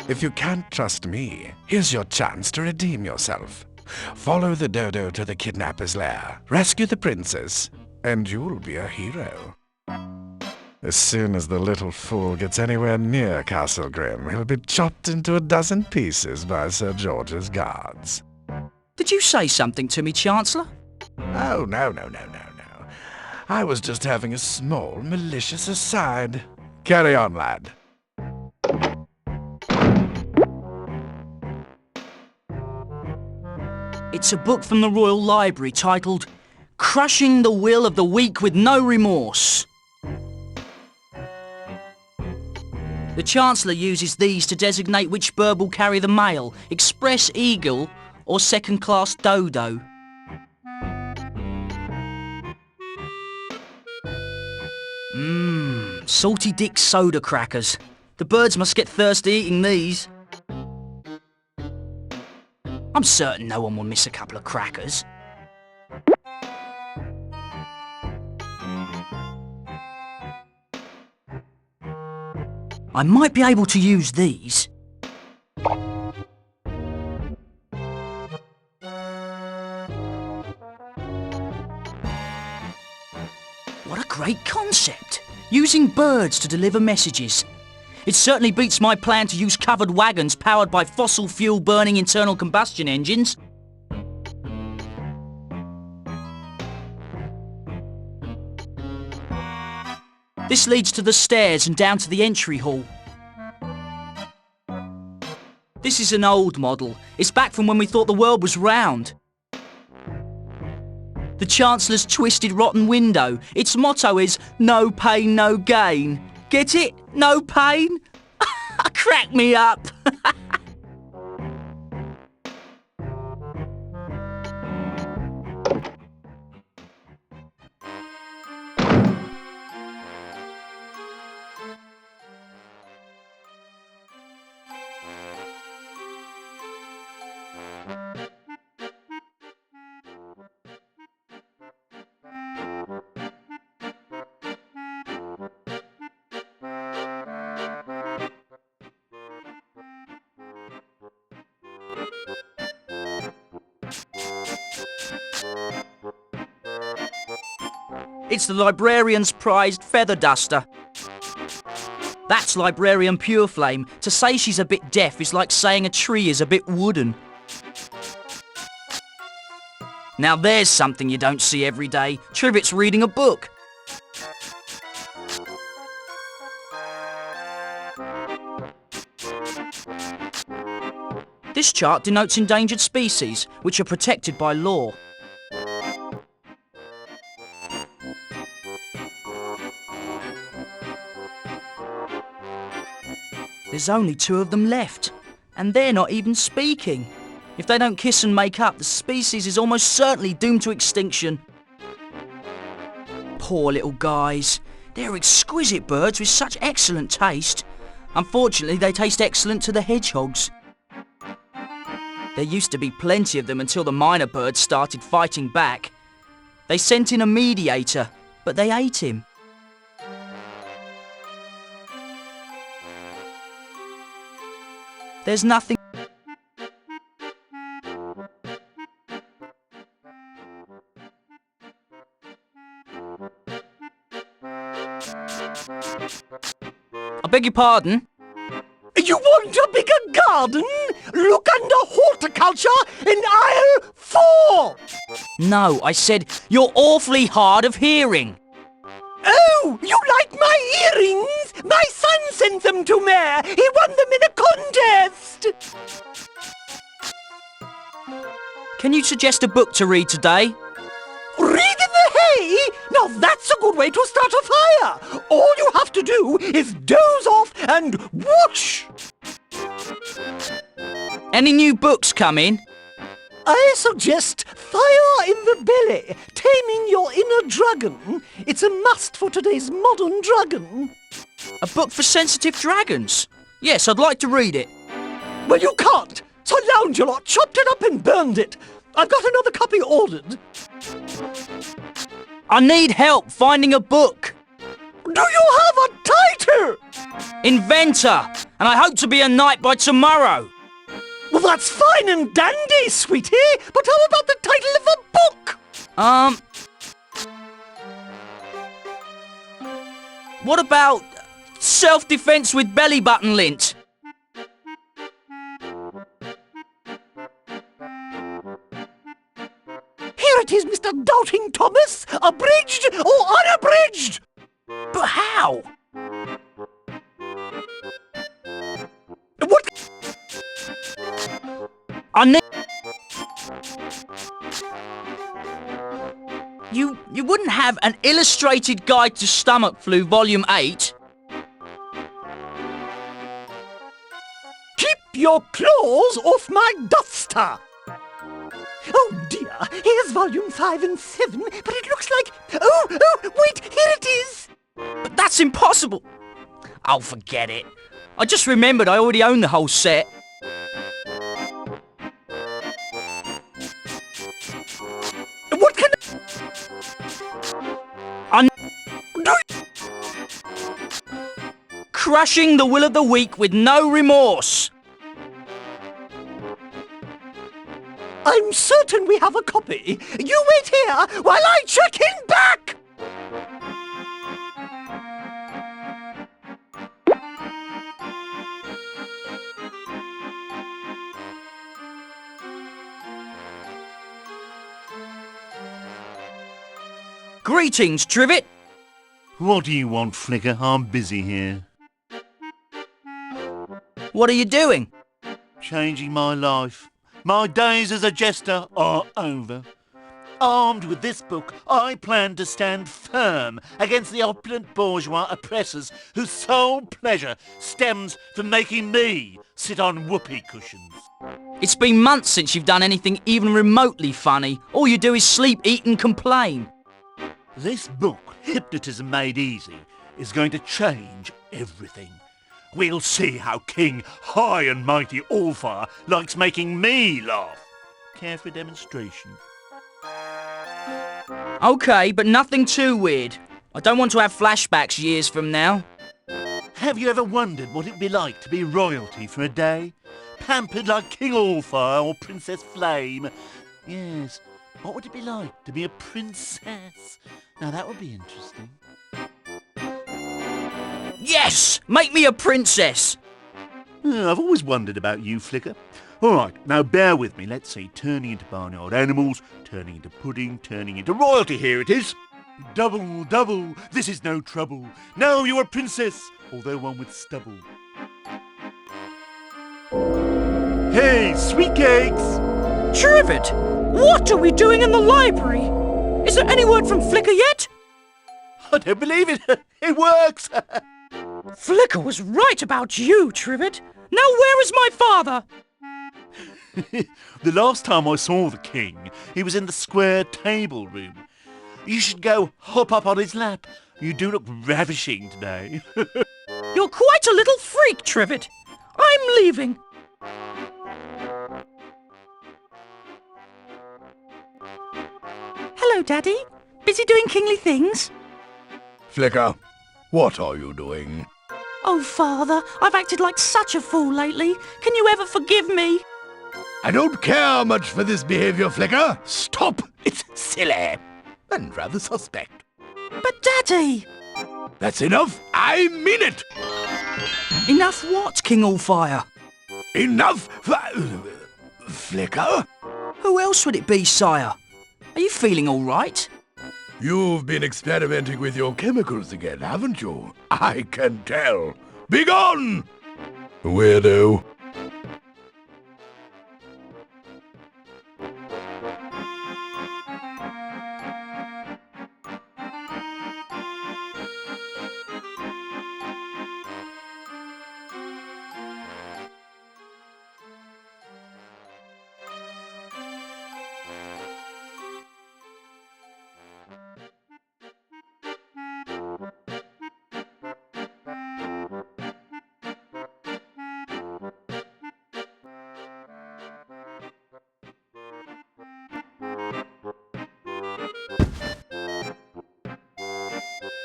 If you can't trust me, here's your chance to redeem yourself. Follow the dodo to the kidnapper's lair, rescue the princess, and you'll be a hero. As soon as the little fool gets anywhere near Castle Grim, he'll be chopped into a dozen pieces by Sir George's guards. Did you say something to me, Chancellor? Oh, no. I was just having a small, malicious aside. Carry on, lad. It's a book from the Royal Library titled Crushing the Will of the Weak with No Remorse. The Chancellor uses these to designate which bird will carry the mail, Express Eagle or second-class Dodo. Salty Dick soda crackers. The birds must get thirsty eating these. I'm certain no one will miss a couple of crackers. I might be able to use these. What a great concept! Using birds to deliver messages. It certainly beats my plan to use covered wagons powered by fossil fuel burning internal combustion engines. This leads to the stairs and down to the entry hall. This is an old model. It's back from when we thought the world was round. The Chancellor's twisted rotten window. Its motto is, no pain, no gain. Get it? No pain? Crack me up. It's the librarian's prized feather duster. That's Librarian Pureflame. To say she's a bit deaf is like saying a tree is a bit wooden. Now there's something you don't see every day. Trivets reading a book. This chart denotes endangered species, which are protected by law. There's only 2 of them left, and they're not even speaking. If they don't kiss and make up, the species is almost certainly doomed to extinction. Poor little guys. They're exquisite birds with such excellent taste. Unfortunately, they taste excellent to the hedgehogs. There used to be plenty of them until the minor birds started fighting back. They sent in a mediator, but they ate him. There's nothing... I beg your pardon? You want a bigger garden? Look under horticulture in aisle 4! No, I said you're awfully hard of hearing. Oh, you like my earrings? My son sent them to me. He won them in a contest. Can you suggest a book to read today? Read in the hay? Now that's a good way to start a fire. All you have to do is doze off and whoosh. Any new books coming? I suggest Fire in the Belly, Taming Your Inner Dragon. It's a must for today's modern dragon. A book for sensitive dragons? Yes, I'd like to read it. Well, you can't. So Loungelot chopped it up and burned it. I've got another copy ordered. I need help finding a book. Do you have a title? Inventor, and I hope to be a knight by tomorrow. Well, that's fine and dandy, sweetie, but how about the title of a book? What about Self-Defense with Belly Button Lint? Here it is, Mr. Doubting Thomas, abridged or unabridged? But how? What? I need... You wouldn't have an illustrated guide to stomach flu, volume 8? Keep your claws off my duster! Oh dear, here's volume 5 and 7, but it looks like... Oh, wait, here it is! But that's impossible! Oh, forget it. I just remembered I already own the whole set. What can Crushing the will of the weak with no remorse. I'm certain we have a copy. You wait here while I check in back! Greetings, Trivet. What do you want, Flicker? I'm busy here. What are you doing? Changing my life. My days as a jester are over. Armed with this book, I plan to stand firm against the opulent bourgeois oppressors whose sole pleasure stems from making me sit on whoopee cushions. It's been months since you've done anything even remotely funny. All you do is sleep, eat and complain. This book, Hypnotism Made Easy, is going to change everything. We'll see how King High and Mighty Allfire likes making me laugh. Care for a demonstration? Okay, but nothing too weird. I don't want to have flashbacks years from now. Have you ever wondered what it'd be like to be royalty for a day? Pampered like King Allfire or Princess Flame? Yes, what would it be like to be a princess? Now that would be interesting. Yes! Make me a princess! I've always wondered about you, Flicker. All right, now bear with me. Let's see. Turning into barnyard animals, turning into pudding, turning into royalty. Here it is. Double, double, this is no trouble. Now you're a princess, although one with stubble. Hey, sweet cakes! Trivet, what are we doing in the library? Is there any word from Flicker yet? I don't believe it. It works. Flicker was right about you, Trivet. Now where is my father? The last time I saw the king, he was in the square table room. You should go hop up on his lap. You do look ravishing today. You're quite a little freak, Trivet. I'm leaving. Hello, Daddy. Busy doing kingly things? Flicker, what are you doing? Oh, Father, I've acted like such a fool lately. Can you ever forgive me? I don't care much for this behavior, Flicker. Stop! It's silly. And rather suspect. But, Daddy! That's enough. I mean it. Enough what, King Allfire? Enough Flicker? Who else would it be, sire? Are you feeling all right? You've been experimenting with your chemicals again, haven't you? I can tell. Begone! Weirdo.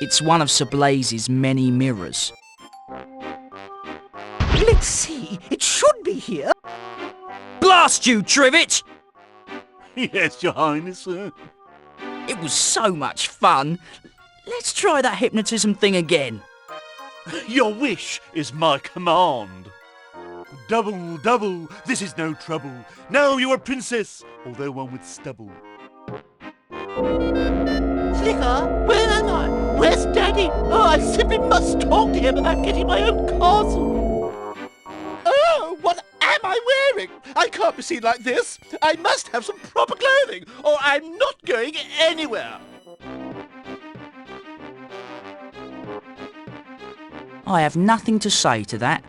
It's one of Sir Blaze's many mirrors. Let's see. It should be here. Blast you, Trivet! Yes, Your Highness, sir. It was so much fun. Let's try that hypnotism thing again. Your wish is my command. Double, double, this is no trouble. Now you are princess, although one with stubble. Flicker, where am I? Where's Daddy? Oh, I simply must talk to him about getting my own castle. Oh, what am I wearing? I can't be seen like this. I must have some proper clothing, or I'm not going anywhere. I have nothing to say to that.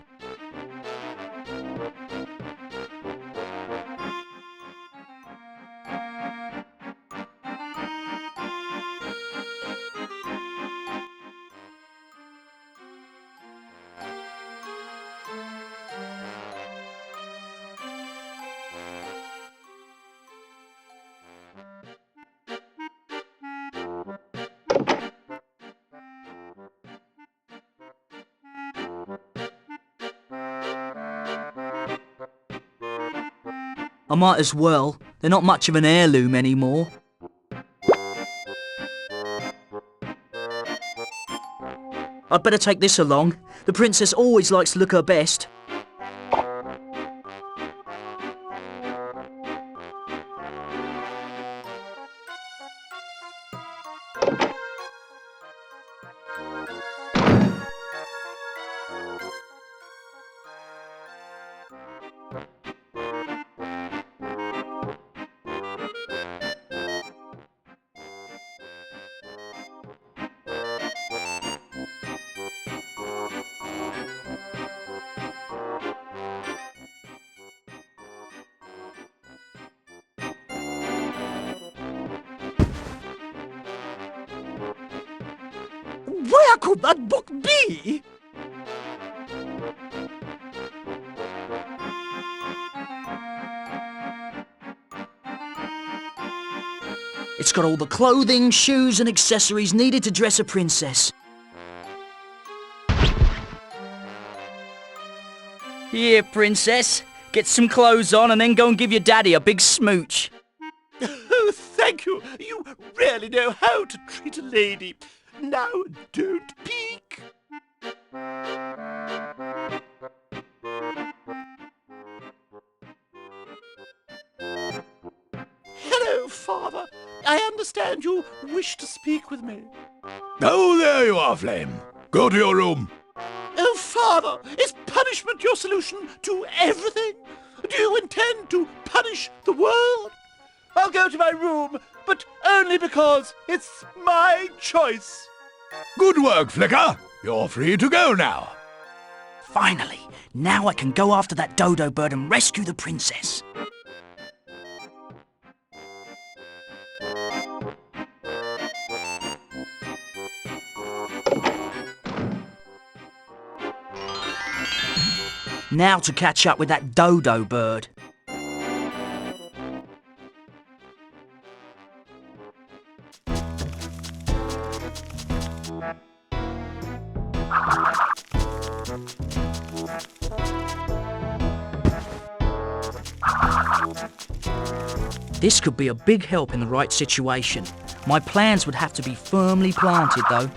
I might as well. They're not much of an heirloom anymore. I'd better take this along. The princess always likes to look her best. Where could that book be? It's got all the clothing, shoes and accessories needed to dress a princess. Here, princess. Get some clothes on and then go and give your daddy a big smooch. Oh, thank you. You really know how to treat a lady. Now, don't peek. Hello, Father. I understand you wish to speak with me. Oh, there you are, Flame. Go to your room. Oh, Father, is punishment your solution to everything? Do you intend to punish the world? I'll go to my room, but only because it's my choice. Good work, Flicker. You're free to go now. Finally, now I can go after that dodo bird and rescue the princess. Now to catch up with that dodo bird. This could be a big help in the right situation. My plans would have to be firmly planted, though.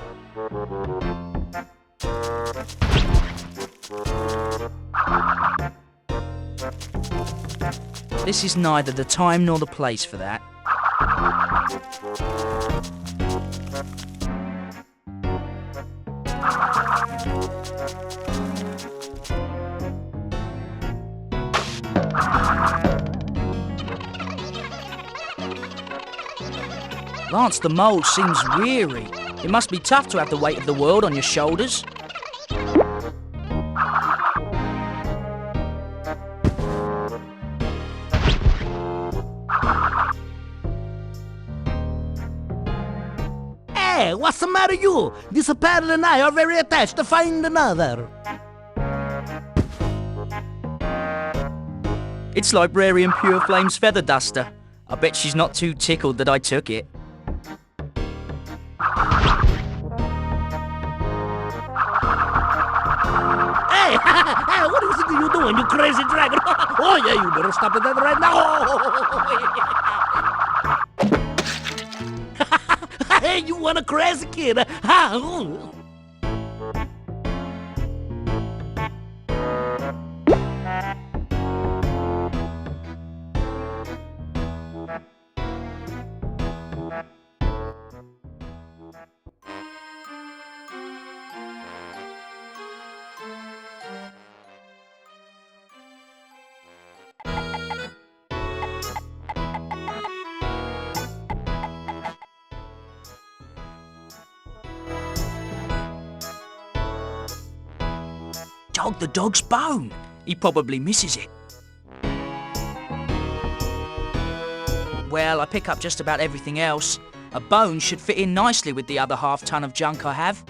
This is neither the time nor the place for that. Lance the Mole seems weary. It must be tough to have the weight of the world on your shoulders. Hey, what's the matter you? This paddle and I are very attached to find another. It's Librarian Pure Flame's feather duster. I bet she's not too tickled that I took it. Hey, what do you think you're doing, you crazy dragon? Oh yeah, you better stop that right now. Hey, you want a crazy kid? Dog the dog's bone. He probably misses it. Well, I pick up just about everything else. A bone should fit in nicely with the other half-ton of junk I have.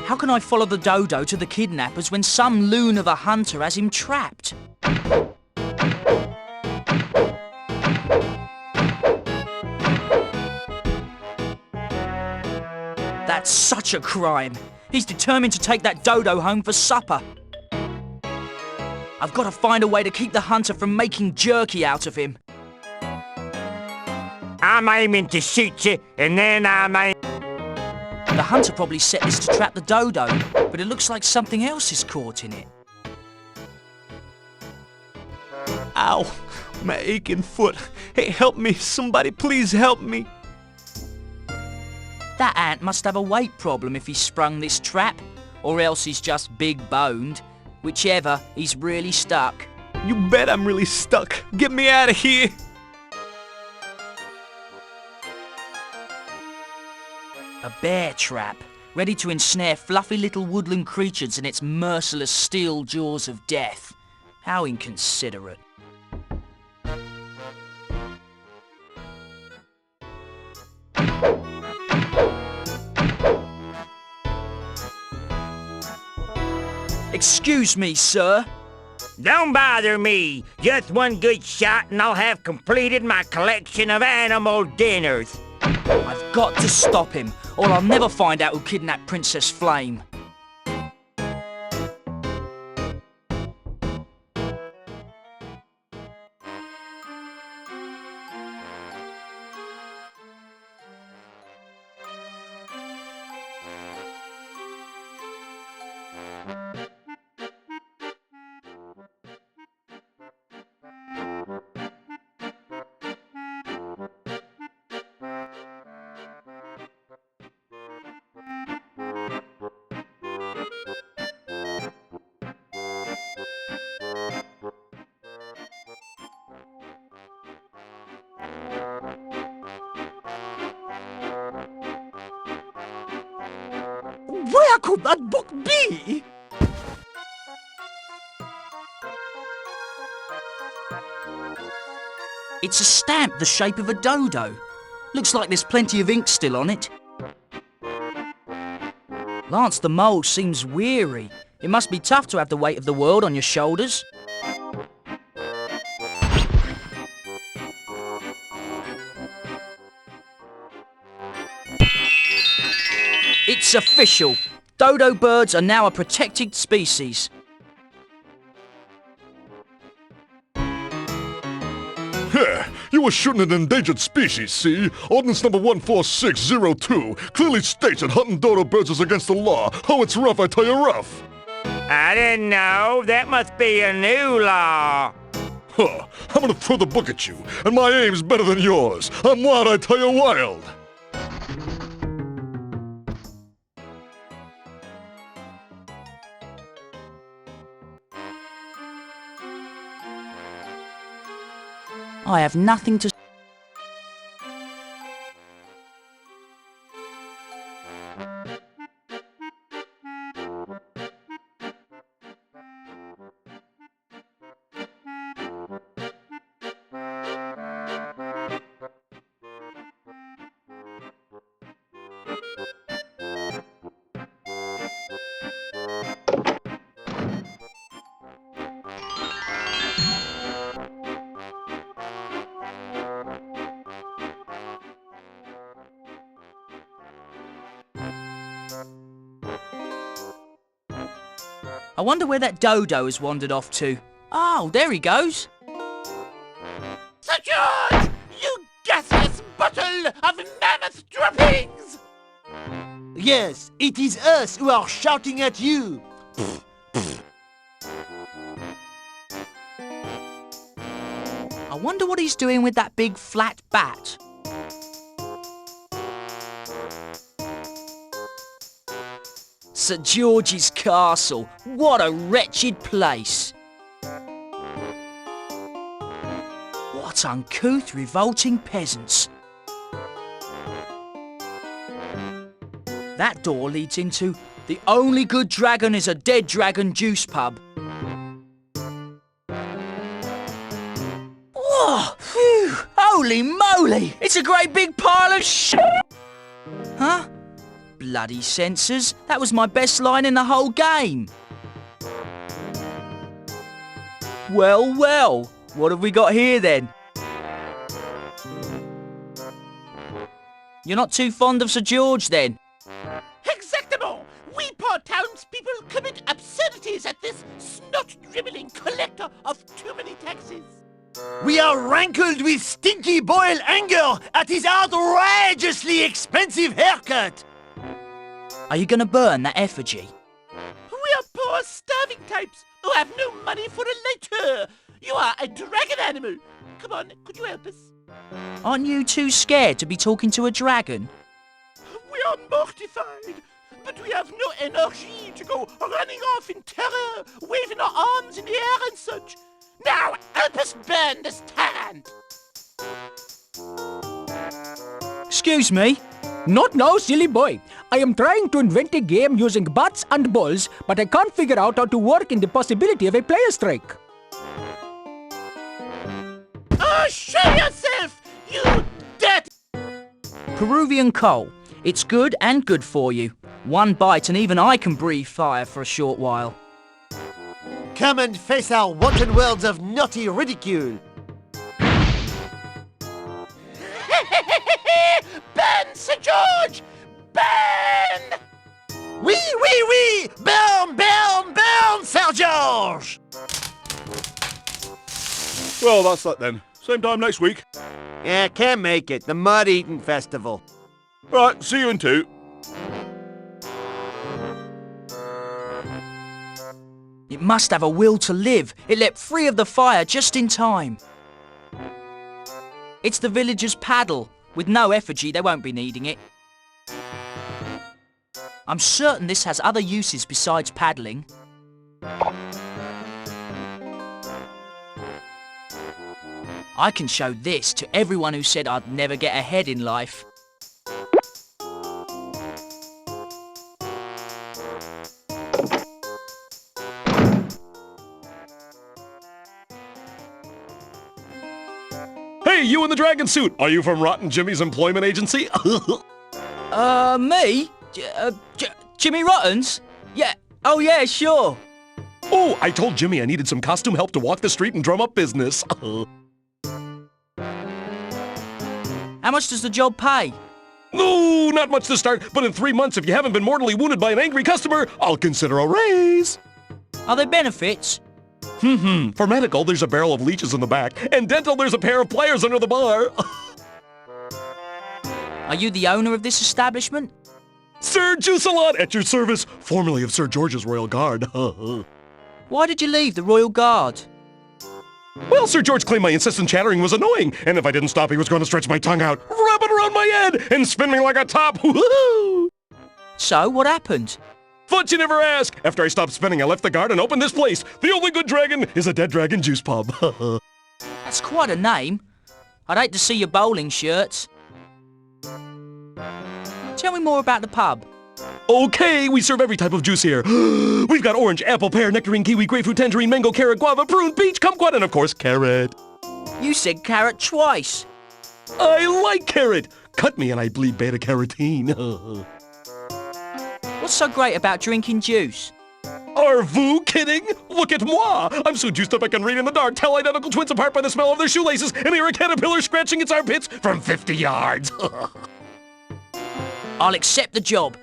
How can I follow the dodo to the kidnappers when some loon of a hunter has him trapped? That's such a crime. He's determined to take that dodo home for supper. I've got to find a way to keep the hunter from making jerky out of him. I'm aiming to shoot you, and then I'm aiming... The hunter probably set this to trap the dodo, but it looks like something else is caught in it. Ow! My aching foot. Hey, help me! Somebody please help me! That ant must have a weight problem if he sprung this trap, or else he's just big-boned. Whichever, he's really stuck. You bet I'm really stuck. Get me out of here! A bear trap, ready to ensnare fluffy little woodland creatures in its merciless steel jaws of death. How inconsiderate. Excuse me, sir. Don't bother me. Just one good shot and I'll have completed my collection of animal dinners. I've got to stop him, or I'll never find out who kidnapped Princess Flame. Where could that book be? It's a stamp the shape of a dodo. Looks like there's plenty of ink still on it. Lance the Mole seems weary. It must be tough to have the weight of the world on your shoulders. It's official. Dodo birds are now a protected species. You were shooting an endangered species, see? Ordinance number 14602 clearly states that hunting dodo birds is against the law. Oh, it's rough, I tell you, rough. I didn't know. That must be a new law. Huh. I'm gonna throw the book at you, and my aim's better than yours. I'm wild, I tell you, wild. I have nothing to... I wonder where that dodo has wandered off to. Oh, there he goes. Sir George! You gaseous bottle of mammoth droppings! Yes, it is us who are shouting at you. I wonder what he's doing with that big flat bat. St. George's Castle. What a wretched place. What uncouth, revolting peasants. That door leads into the only good dragon is a dead dragon juice pub. Oh, phew, holy moly! It's a great big pile of shit! Huh? Bloody censors. That was my best line in the whole game. Well, well. What have we got here then? You're not too fond of Sir George then? Exactement! We poor townspeople commit absurdities at this snot-dribbling collector of too many taxes. We are rankled with stinky boiled anger at his outrageously expensive haircut. Are you going to burn that effigy? We are poor starving types who have no money for a lighter. You are a dragon animal. Come on, could you help us? Aren't you too scared to be talking to a dragon? We are mortified, but we have no energy to go running off in terror, waving our arms in the air and such. Now, help us burn the stand! Excuse me? Not now, silly boy. I am trying to invent a game using bats and balls, but I can't figure out how to work in the possibility of a player strike. Oh, show yourself, you dirty... Peruvian coal. It's good and good for you. One bite and even I can breathe fire for a short while. Come and face our wanton worlds of naughty ridicule. Burn, Sir George! Burn! Oui! Burn, burn, burn, Sir George! Well, that's that then. Same time next week. Yeah, can't make it. The Mud Eating Festival. Right, see you in 2. It must have a will to live. It leapt free of the fire just in time. It's the villagers' paddle. With no effigy, they won't be needing it. I'm certain this has other uses besides paddling. I can show this to everyone who said I'd never get ahead in life. Hey, you in the dragon suit! Are you from Rotten Jimmy's employment agency? Me? Jimmy Rotten's? Yeah, oh yeah, sure. Oh, I told Jimmy I needed some costume help to walk the street and drum up business. How much does the job pay? No, not much to start, but in 3 months, if you haven't been mortally wounded by an angry customer, I'll consider a raise. Are there benefits? For medical, there's a barrel of leeches in the back, and dental, there's a pair of pliers under the bar. Are you the owner of this establishment? Sir Juice-a-Lot at your service, formerly of Sir George's Royal Guard. Why did you leave the Royal Guard? Well, Sir George claimed my incessant chattering was annoying, and if I didn't stop, he was going to stretch my tongue out, wrap it around my head, and spin me like a top. Woohoo! So, what happened? Thought you never ask. After I stopped spinning, I left the guard and opened this place. The only good dragon is a dead dragon juice pub. That's quite a name. I'd hate to see your bowling shirts. Tell me more about the pub. Okay, we serve every type of juice here. We've got orange, apple, pear, nectarine, kiwi, grapefruit, tangerine, mango, carrot, guava, prune, peach, kumquat, and of course, carrot. You said carrot twice. I like carrot. Cut me and I bleed beta-carotene. What's so great about drinking juice? Are vous kidding? Look at moi! I'm so juiced up I can read in the dark, tell identical twins apart by the smell of their shoelaces, and hear a caterpillar scratching its armpits from 50 yards. I'll accept the job.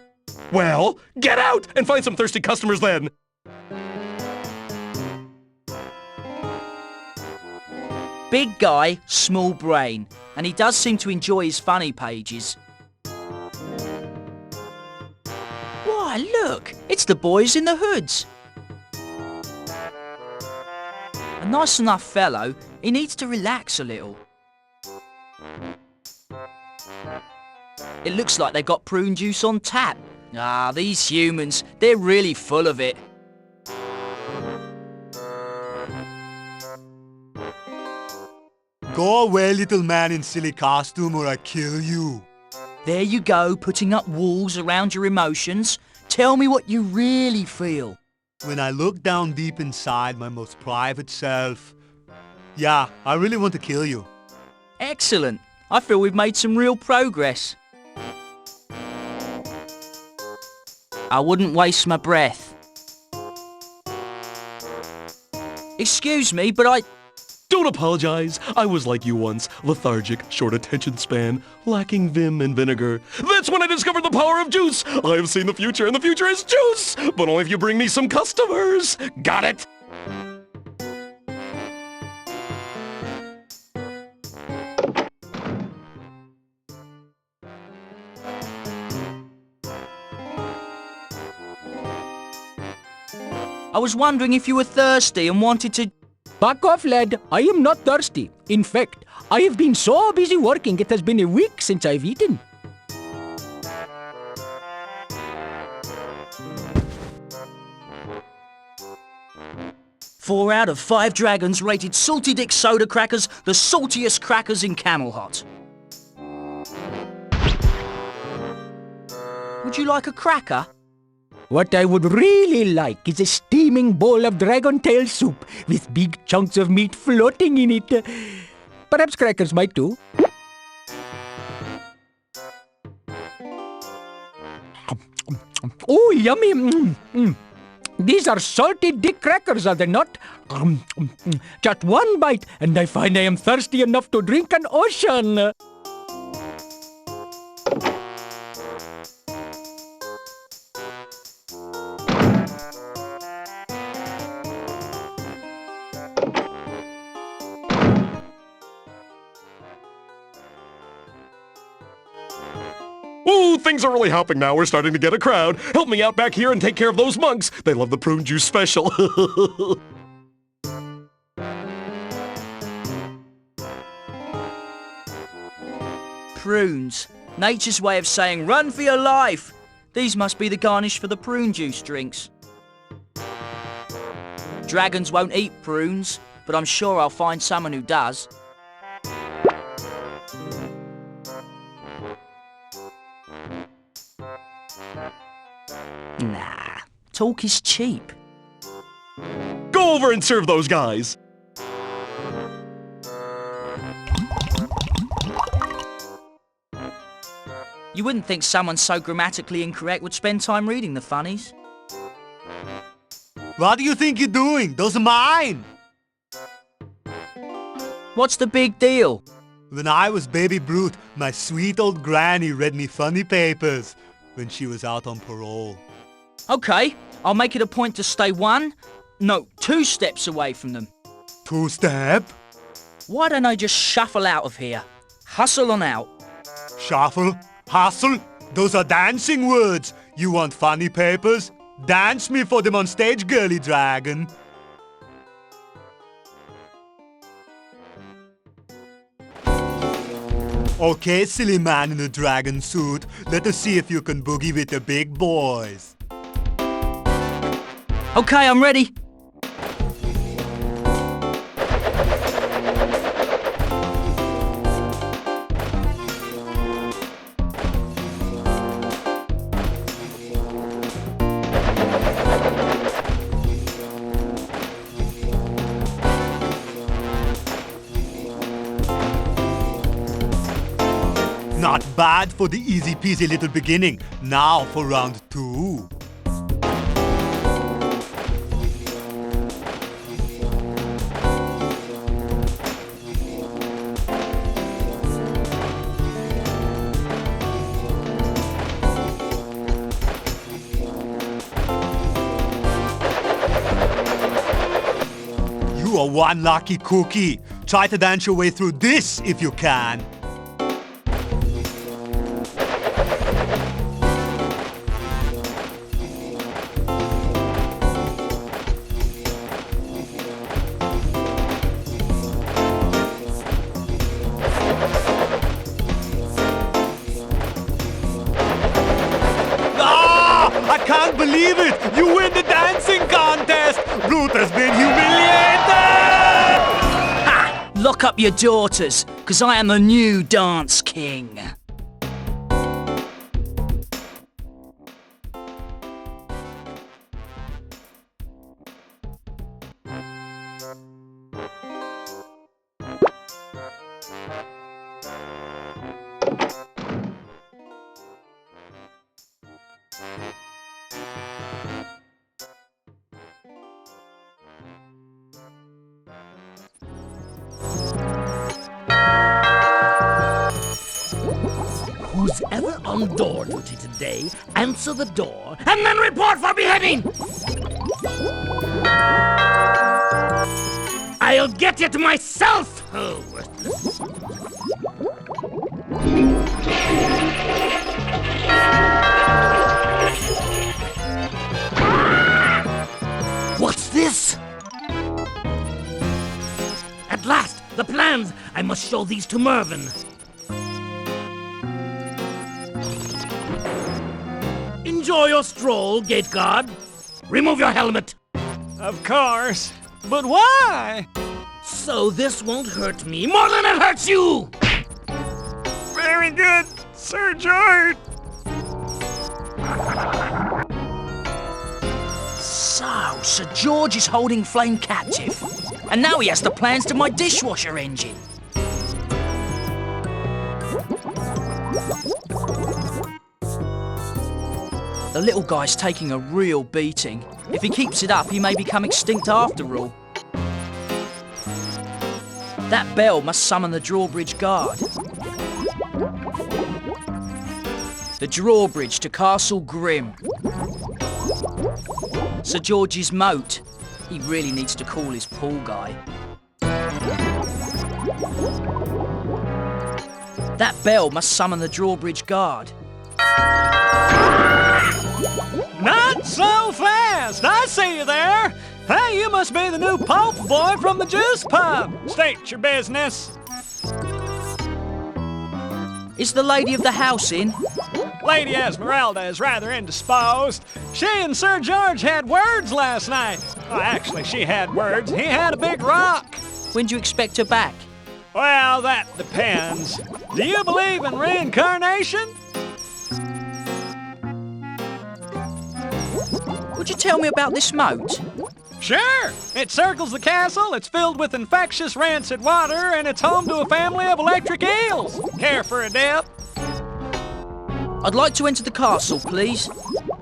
Well, get out and find some thirsty customers then. Big guy, small brain, and he does seem to enjoy his funny pages. Why, look, it's the boys in the hoods. A nice enough fellow, he needs to relax a little. It looks like they've got prune juice on tap. Ah, these humans, they're really full of it. Go away, little man in silly costume, or I kill you. There you go, putting up walls around your emotions. Tell me what you really feel. When I look down deep inside my most private self, yeah, I really want to kill you. Excellent. I feel we've made some real progress. I wouldn't waste my breath. Excuse me, but I... Don't apologize. I was like you once, lethargic, short attention span, lacking vim and vinegar. That's when I discovered the power of juice. I have seen the future, and the future is juice. But only if you bring me some customers. Got it? I was wondering if you were thirsty and wanted to... Back off, lad. I am not thirsty. In fact, I have been so busy working it has been a week since I've eaten. Four out of 5 dragons rated Salty Dick Soda Crackers the saltiest crackers in Camelot. Would you like a cracker? What I would really like is a steaming bowl of dragon tail soup with big chunks of meat floating in it. Perhaps crackers might too. Oh, yummy! These are Salty Dick crackers, are they not? Just one bite, and I find I am thirsty enough to drink an ocean. things are really hopping now. We're starting to get a crowd. Help me out back here and take care of those monks. They love the prune juice special. Prunes. Nature's way of saying run for your life. These must be the garnish for the prune juice drinks. Dragons won't eat prunes, but I'm sure I'll find someone who does. Nah, talk is cheap. Go over and serve those guys. You wouldn't think someone so grammatically incorrect would spend time reading the funnies. What do you think you're doing? Those are mine! What's the big deal? When I was baby brute, my sweet old granny read me funny papers when she was out on parole. Okay, I'll make it a point to stay 2 steps away from them. 2 step? Why don't I just shuffle out of here? Hustle on out. Shuffle? Hustle? Those are dancing words. You want funny papers? Dance me for them on stage, girly dragon. Okay, silly man in a dragon suit. Let us see if you can boogie with the big boys. Okay, I'm ready. Not bad for the easy peasy little beginning. Now for round 2. You are one lucky cookie. Try to dance your way through this if you can. I can't believe it! You win the dancing contest! Brute has been humiliated! Ha! Lock up your daughters, because I am the new dance king. Who's ever on door duty today, answer the door, and then report for beheading! I'll get it myself! Oh, worthless. What's this? At last, the plans! I must show these to Mervyn. Enjoy your stroll, gate guard. Remove your helmet. Of course. But why? So this won't hurt me more than it hurts you! Very good, Sir George. So, Sir George is holding Flame captive. And now he has the plans to my dishwasher engine. The little guy's taking a real beating. If he keeps it up, he may become extinct after all. That bell must summon the drawbridge guard. The drawbridge to Castle Grim. Sir George's moat. He really needs to call his pool guy. That bell must summon the drawbridge guard. Not so fast! I see you there! Hey, you must be the new Pope boy from the juice pub! State your business! Is the lady of the house in? Lady Esmeralda is rather indisposed. She and Sir George had words last night. Well, actually, she had words. He had a big rock. When do you expect her back? Well, that depends. Do you believe in reincarnation? Would you tell me about this moat? Sure! It circles the castle, it's filled with infectious rancid water, and it's home to a family of electric eels. Care for a dip? I'd like to enter the castle, please.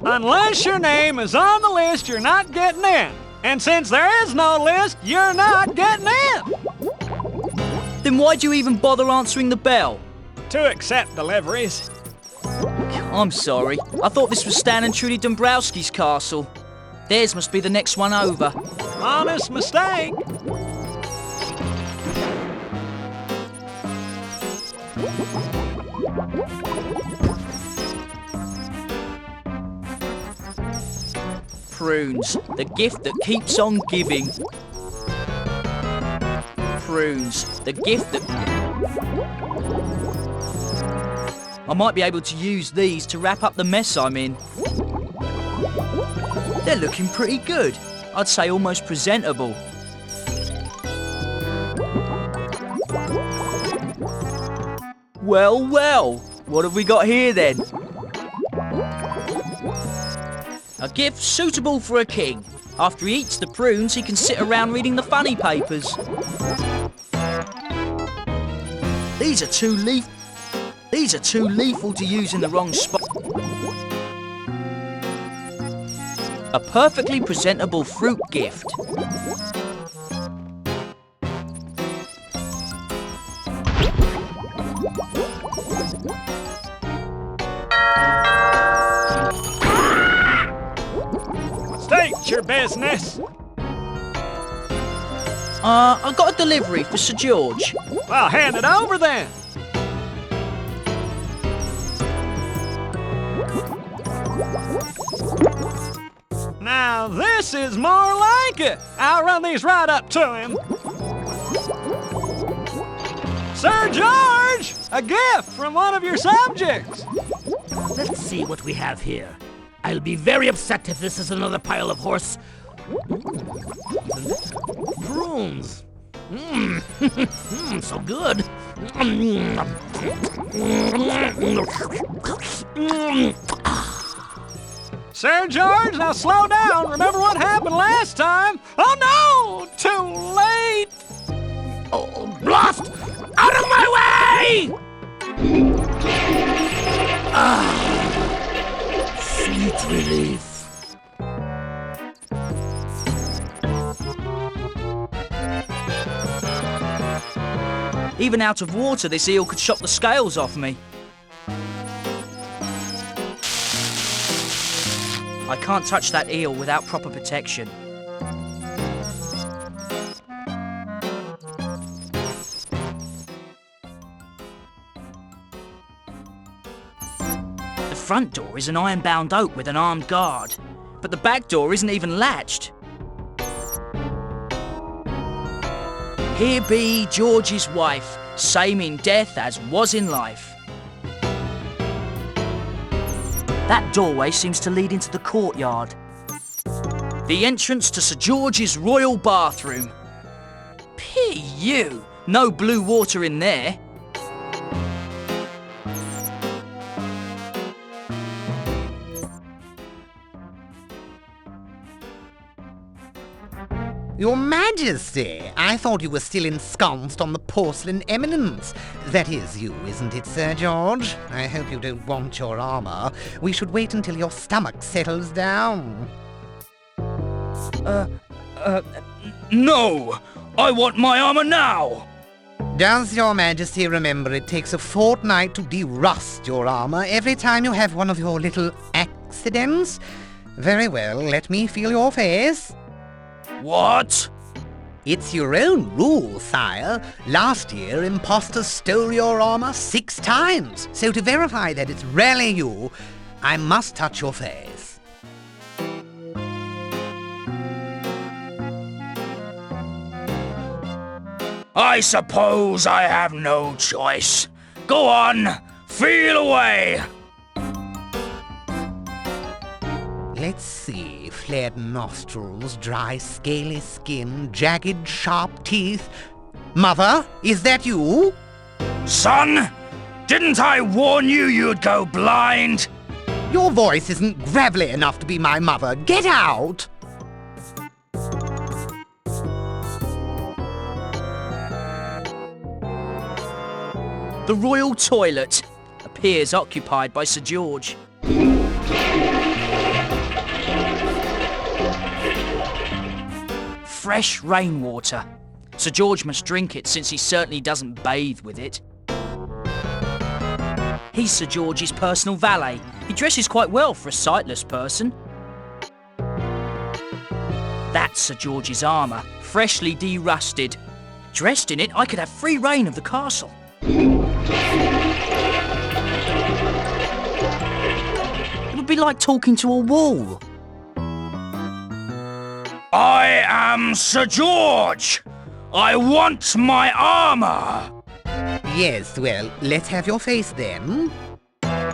Unless your name is on the list, you're not getting in. And since there is no list, you're not getting in. Then why do you even bother answering the bell? To accept deliveries. I'm sorry. I thought this was Stan and Trudy Dombrowski's castle. Theirs must be the next one over. Honest mistake. Prunes, the gift that keeps on giving. Prunes, the gift that... I might be able to use these to wrap up the mess I'm in. They're looking pretty good. I'd say almost presentable. Well, well, what have we got here then? A gift suitable for a king. After he eats the prunes, he can sit around reading the funny papers. These are too lethal to use in the wrong spot. A perfectly presentable fruit gift. State your business. I got a delivery for Sir George. Well, hand it over then. Now, this is more like it. I'll run these right up to him. Sir George! A gift from one of your subjects. Let's see what we have here. I'll be very upset if this is another pile of horse... prunes. So good. Sir George, now slow down. Remember what happened last time? Oh no! Too late! Oh, blast! Out of my way! Sweet relief. Even out of water, this eel could shock the scales off me. I can't touch that eel without proper protection. The front door is an iron-bound oak with an armed guard, but the back door isn't even latched. Here be George's wife, same in death as was in life. That doorway seems to lead into the courtyard. The entrance to Sir George's royal bathroom. P.U. No blue water in there. Your Majesty, I thought you were still ensconced on the porcelain eminence. That is you, isn't it, Sir George? I hope you don't want your armor. We should wait until your stomach settles down. No! I want my armor now! Does your Majesty remember it takes a fortnight to de-rust your armor every time you have one of your little accidents? Very well, let me feel your face. What? It's your own rule, sire. Last year, imposters stole your armor 6 times. So to verify that it's really you, I must touch your face. I suppose I have no choice. Go on, feel away. Let's see. Flared nostrils, dry scaly skin, jagged sharp teeth. Mother, is that you? Son, didn't I warn you you'd go blind? Your voice isn't gravelly enough to be my mother. Get out! The royal toilet appears occupied by Sir George. Fresh rainwater. Sir George must drink it since he certainly doesn't bathe with it. He's Sir George's personal valet. He dresses quite well for a sightless person. That's Sir George's armour, freshly de-rusted. Dressed in it, I could have free reign of the castle. It would be like talking to a wall. I am Sir George. I want my armour. Yes, well, let's have your face then. A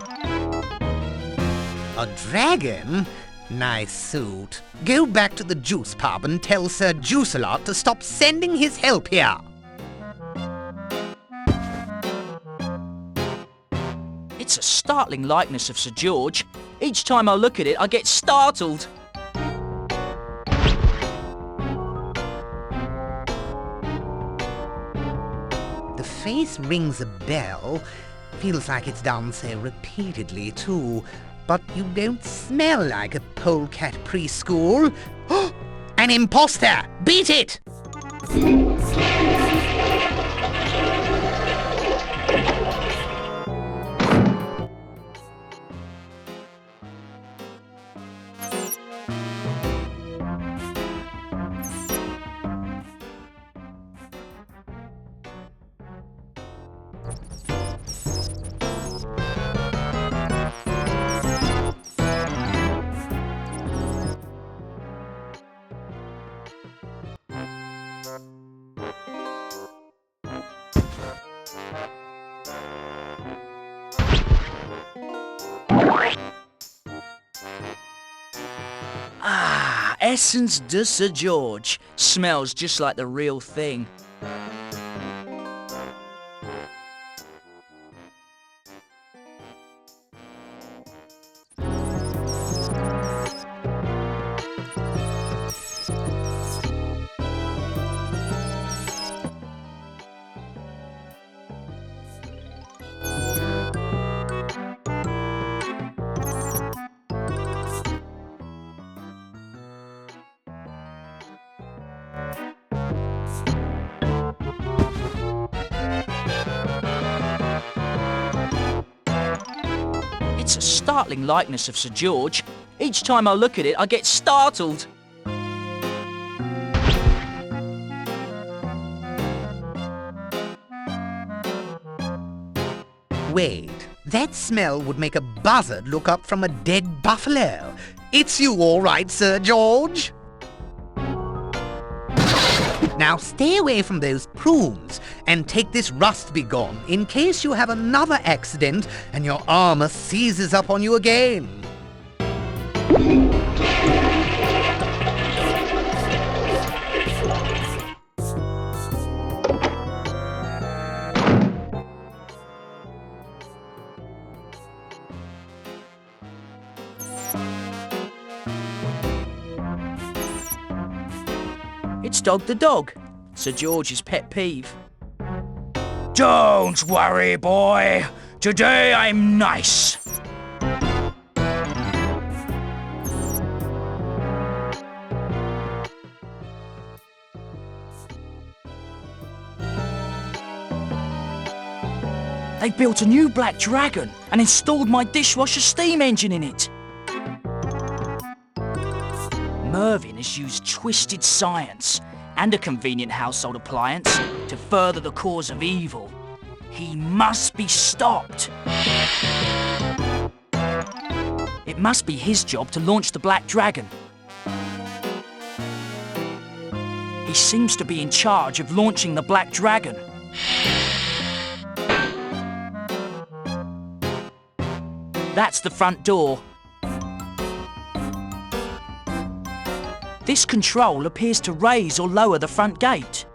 dragon? Nice suit. Go back to the juice pub and tell Sir Juicelot to stop sending his help here. It's a startling likeness of Sir George. Each time I look at it, I get startled. The face rings a bell. Feels like it's done so repeatedly, too. But you don't smell like a polecat preschool. An imposter! Beat it! Ah, Essence de Sir George. Smells just like the real thing. It's a startling likeness of Sir George. Each time I look at it, I get startled. Wait, that smell would make a buzzard look up from a dead buffalo. It's you all right, Sir George. Now stay away from those prunes and take this rust begone in case you have another accident and your armor seizes up on you again. It's Dog the dog, Sir George's pet peeve. Don't worry, boy. Today I'm nice. They built a new black dragon and installed my dishwasher steam engine in it. Mervyn has used twisted science and a convenient household appliance to further the cause of evil. He must be stopped. It must be his job to launch the Black Dragon. He seems to be in charge of launching the Black Dragon. That's the front door. This control appears to raise or lower the front gate.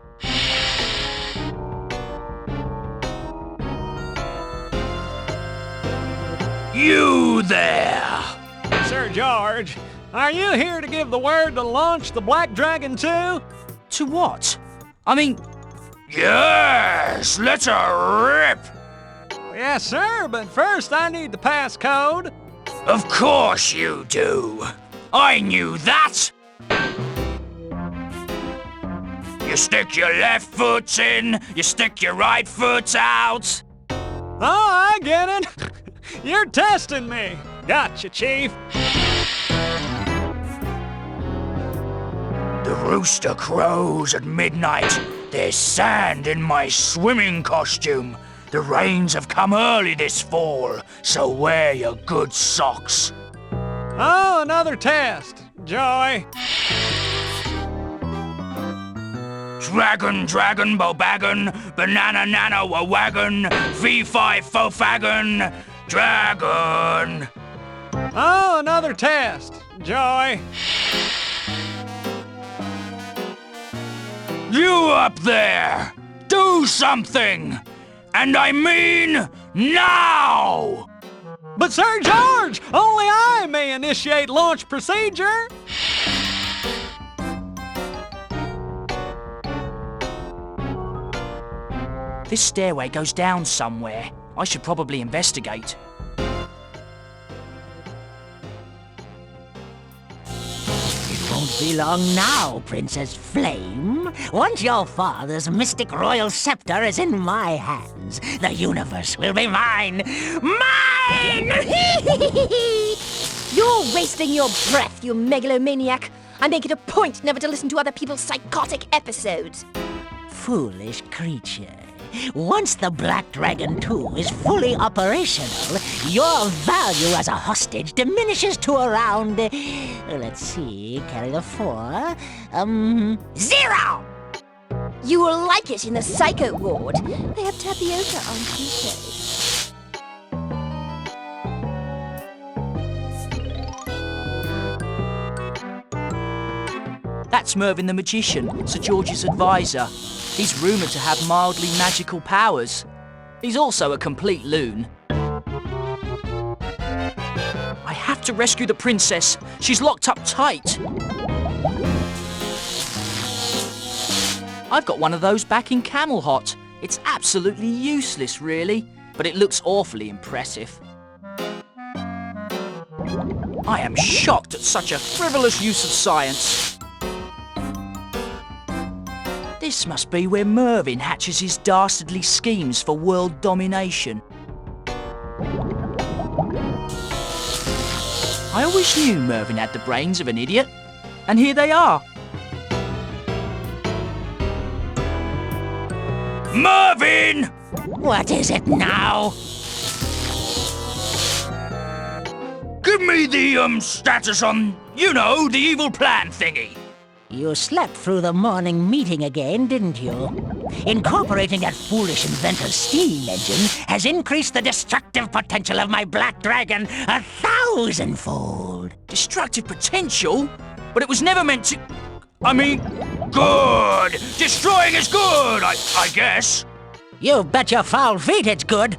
You there! Sir George, are you here to give the word to launch the Black Dragon too? To what? I mean... Yes, let's rip! Yes, sir, but first I need the passcode. Of course you do. I knew that. You stick your left foot in, you stick your right foot out. Oh, I get it. You're testing me. Gotcha, Chief. The rooster crows at midnight. There's sand in my swimming costume. The rains have come early this fall, so wear your good socks. Oh, another test. Joy. Dragon, bobagon, banana, nana, wagon, V5, fofagon, dragon. Oh, another test. Joy. You up there! Do something! And I mean now! But Sir George, only I may initiate launch procedure. This stairway goes down somewhere. I should probably investigate. It won't be long now, Princess Flame. Once your father's mystic royal scepter is in my hands, the universe will be mine. Mine! You're wasting your breath, you megalomaniac. I make it a point never to listen to other people's psychotic episodes. Foolish creature. Once the Black Dragon 2 is fully operational, your value as a hostage diminishes to around, let's see, carry the 4, 0! You will like it in the psycho ward. They have tapioca on Tuesdays. That's Mervyn the Magician, Sir George's advisor. He's rumoured to have mildly magical powers. He's also a complete loon. I have to rescue the princess. She's locked up tight. I've got one of those back in Camelot. It's absolutely useless, really, but it looks awfully impressive. I am shocked at such a frivolous use of science. This must be where Mervyn hatches his dastardly schemes for world domination. I always knew Mervyn had the brains of an idiot, and here they are. Mervyn! What is it now? Give me the, status on, you know, the evil plan thingy. You slept through the morning meeting again, didn't you? Incorporating that foolish inventor's steam engine has increased the destructive potential of my Black Dragon 1,000-fold. Destructive potential? But it was never meant to... I mean... Good! Destroying is good, I guess. You bet your foul feet it's good.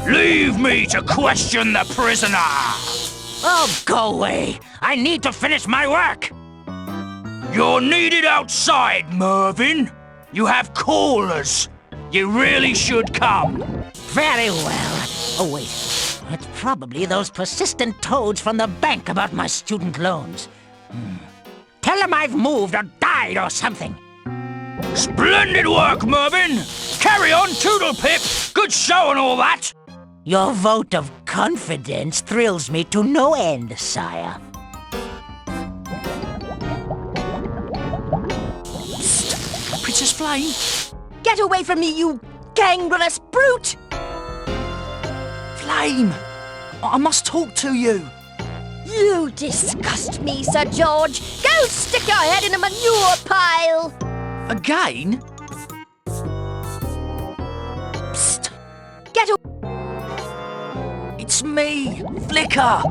Leave me to question the prisoner! Oh, go away! I need to finish my work! You're needed outside, Mervyn. You have callers. You really should come. Very well. Oh, wait. It's probably those persistent toads from the bank about my student loans. Tell them I've moved or died or something. Splendid work, Mervyn! Carry on, Toodlepip! Good show and all that! Your vote of confidence thrills me to no end, sire. Psst! Princess Flame? Get away from me, you gangrenous brute! Flame! I must talk to you. You disgust me, Sir George. Go stick your head in a manure pile. Again? Psst! Get away. It's me, Flicker.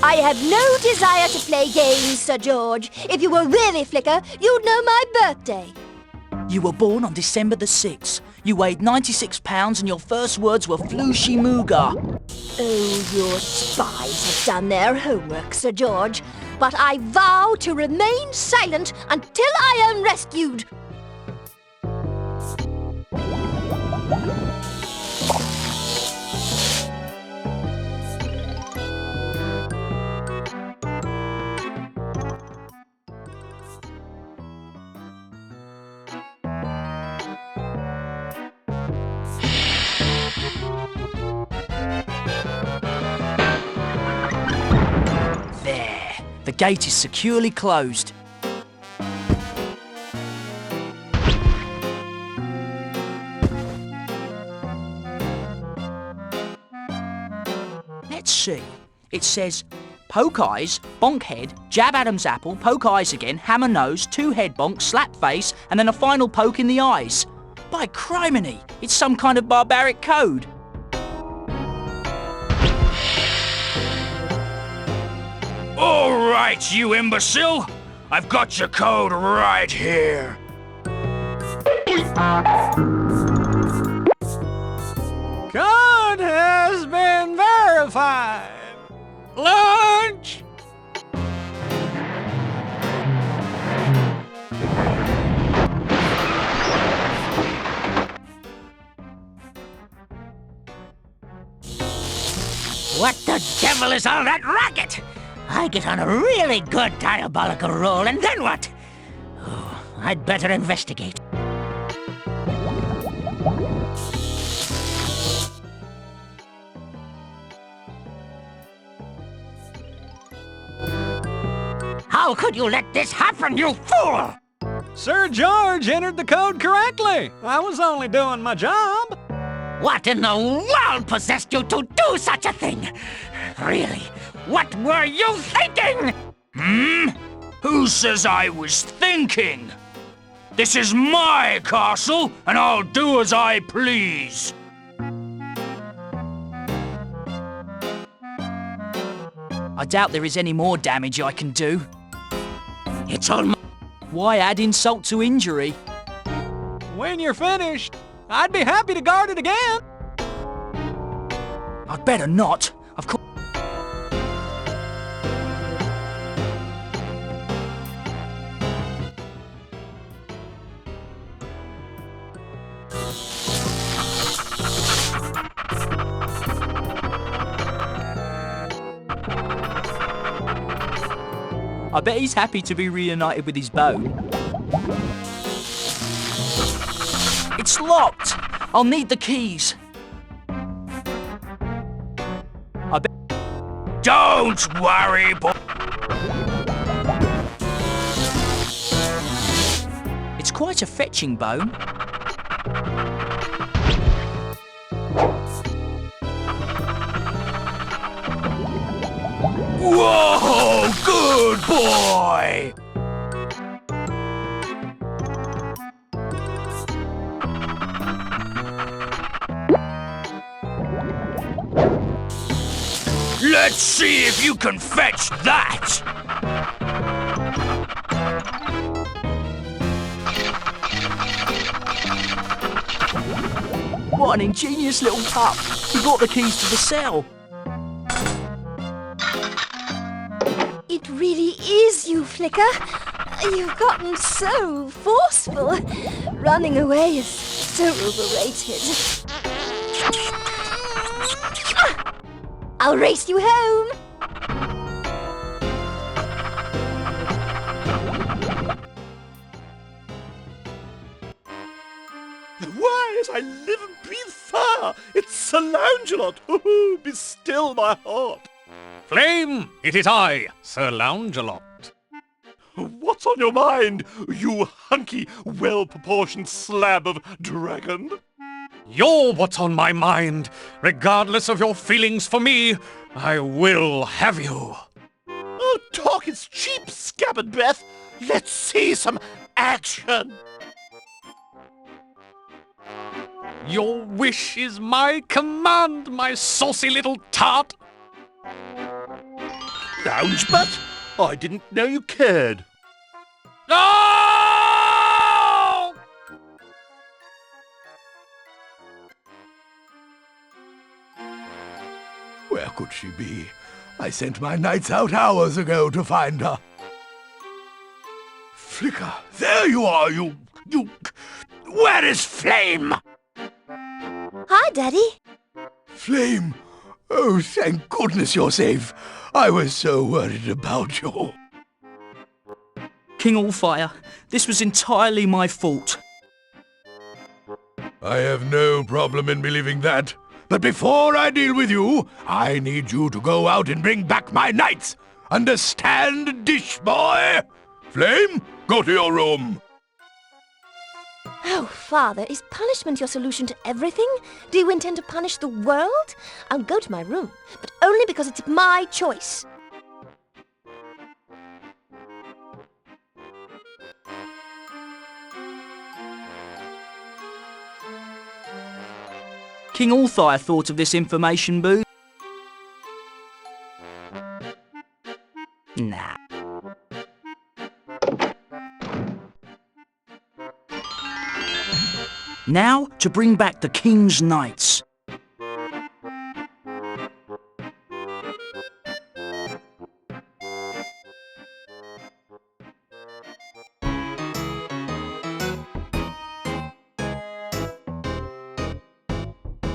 I have no desire to play games, Sir George. If you were really Flicker, you'd know my birthday. You were born on December the 6th. You weighed 96 pounds and your first words were Flooshy Mooga. Oh, your spies have done their homework, Sir George. But I vow to remain silent until I am rescued. There. The gate is securely closed. Let's see. It says, poke eyes, bonk head, jab Adam's apple, poke eyes again, hammer nose, two head bonks, slap face, and then a final poke in the eyes. By criminy, it's some kind of barbaric code. All right, you imbecile! I've got your code right here. Code has been verified. Launch! What the devil is all that racket? I get on a really good diabolical roll, and then what? Oh, I'd better investigate. How could you let this happen, you fool? Sir George entered the code correctly. I was only doing my job. What in the world possessed you to do such a thing? Really, what were you thinking? Who says I was thinking? This is my castle, and I'll do as I please. I doubt there is any more damage I can do. It's all Why add insult to injury? When you're finished, I'd be happy to guard it again. I'd better not. Of course. I bet he's happy to be reunited with his bone. It's locked! I'll need the keys. I bet... Don't worry, boy. It's quite a fetching bone. Whoa, good boy! Let's see if you can fetch that! What an ingenious little pup. He got the keys to the cell. It really is you, Flicker. You've gotten so forceful. Running away is so overrated. I'll race you home. Why, as I live and breathe fire, it's Sir Lancelot! Be still my heart! Flame, it is I, Sir Lancelot. What's on your mind, you hunky, well-proportioned slab of dragon? You're what's on my mind. Regardless of your feelings for me, I will have you. Oh, talk is cheap, scabbard breath. Let's see some action. Your wish is my command, my saucy little tart. Loungebutt? I didn't know you cared. No! Where could she be? I sent my knights out hours ago to find her. Flicker, there you are, you... Where is Flame? Hi, Daddy. Flame? Oh, thank goodness you're safe. I was so worried about you. King Allfire, this was entirely my fault. I have no problem in believing that. But before I deal with you, I need you to go out and bring back my knights. Understand, dish boy? Flame, go to your room. Oh, Father, is punishment your solution to everything? Do you intend to punish the world? I'll go to my room, but only because it's my choice. King Allfire thought of this information booth. Nah. Now to bring back the King's Knights.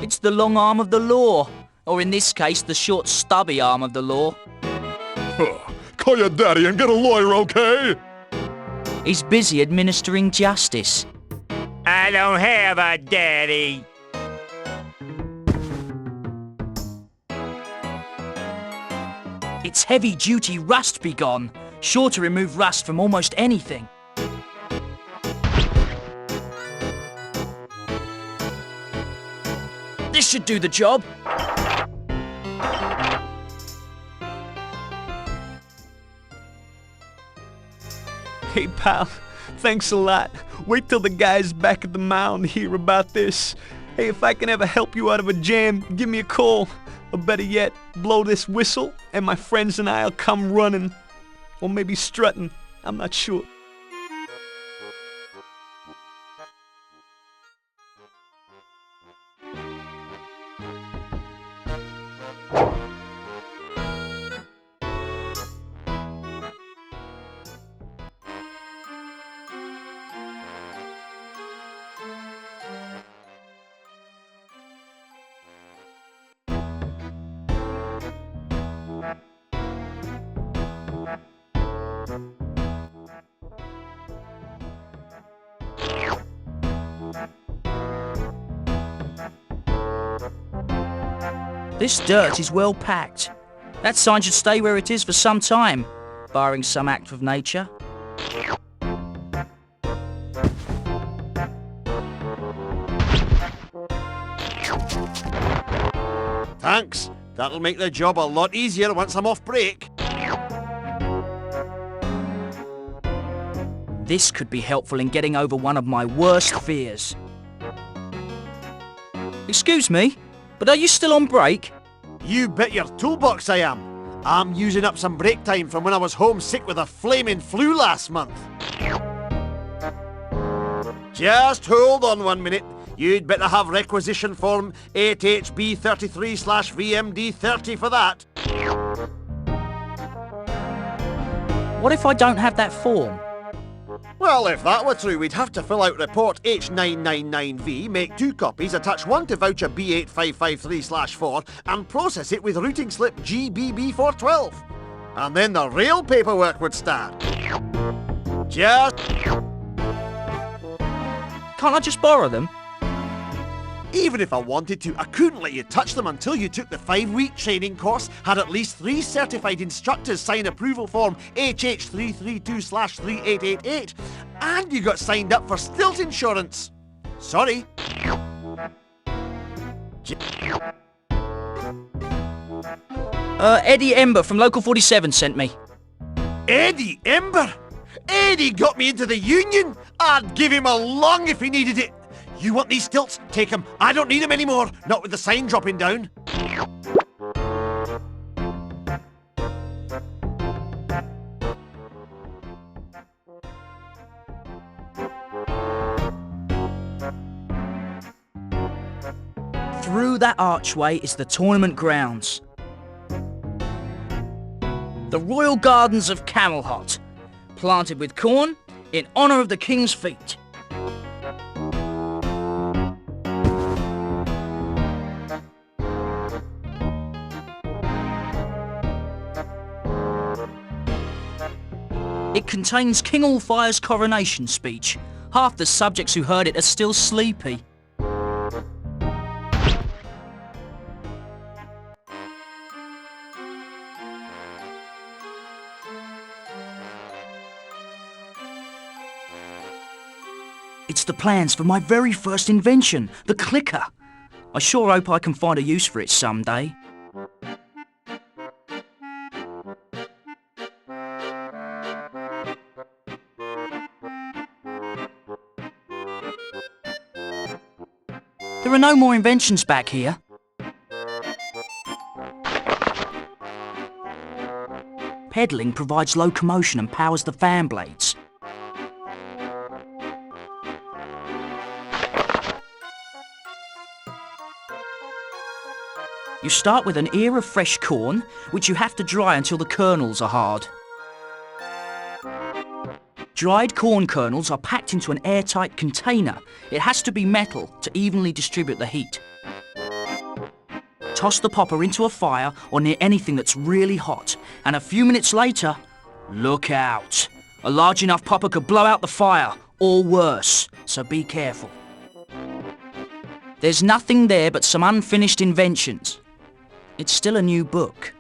It's the long arm of the law, or in this case, the short stubby arm of the law. Call your daddy and get a lawyer, okay? He's busy administering justice. I don't have a daddy. It's heavy-duty rust begone, sure to remove rust from almost anything. This should do the job. Hey, pal. Thanks a lot. Wait till the guys back at the mound hear about this. Hey, if I can ever help you out of a jam, give me a call. Or better yet, blow this whistle, and my friends and I'll come running. Or maybe strutting. I'm not sure. This dirt is well packed. That sign should stay where it is for some time, barring some act of nature. Thanks. That'll make the job a lot easier once I'm off break. This could be helpful in getting over one of my worst fears. Excuse me, but are you still on break? You bet your toolbox I am. I'm using up some break time from when I was homesick with a flaming flu last month. Just hold on 1 minute. You'd better have requisition form 8HB33/VMD30 for that. What if I don't have that form? Well, if that were true, we'd have to fill out report H999V, make 2 copies, attach 1 to voucher B8553/4, and process it with routing slip GBB412. And then the real paperwork would start. Just... Can't I just borrow them? Even if I wanted to, I couldn't let you touch them until you took the 5-week training course, had at least 3 certified instructors sign approval form HH332/3888, and you got signed up for stilt insurance. Sorry. Eddie Ember from Local 47 sent me. Eddie Ember? Eddie got me into the union! I'd give him a lung if he needed it! You want these stilts? Take them. I don't need them anymore. Not with the sign dropping down. Through that archway is the tournament grounds. The Royal Gardens of Camelot, planted with corn in honour of the King's feet. It contains King Allfire's coronation speech. Half the subjects who heard it are still sleepy. It's the plans for my very first invention, the clicker. I sure hope I can find a use for it someday. There are no more inventions back here. Pedaling provides locomotion and powers the fan blades. You start with an ear of fresh corn, which you have to dry until the kernels are hard. Dried corn kernels are packed into an airtight container. It has to be metal to evenly distribute the heat. Toss the popper into a fire or near anything that's really hot, and a few minutes later, look out. A large enough popper could blow out the fire, or worse, so be careful. There's nothing there but some unfinished inventions. It's still a new book.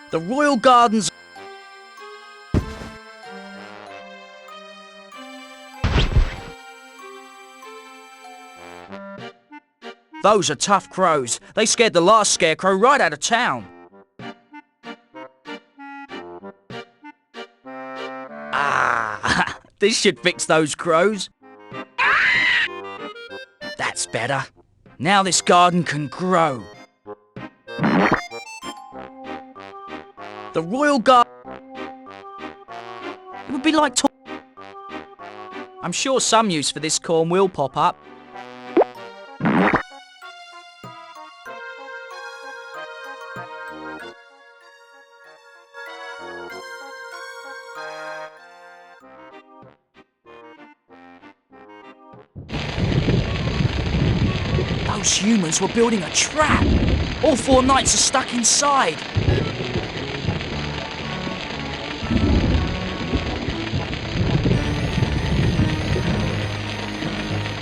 The Royal Gardens. Those are tough crows. They scared the last scarecrow right out of town. Ah, this should fix those crows. That's better. Now this garden can grow. The Royal Guard. It would be like I'm sure some use for this corn will pop up. Those humans were building a trap. All 4 knights are stuck inside.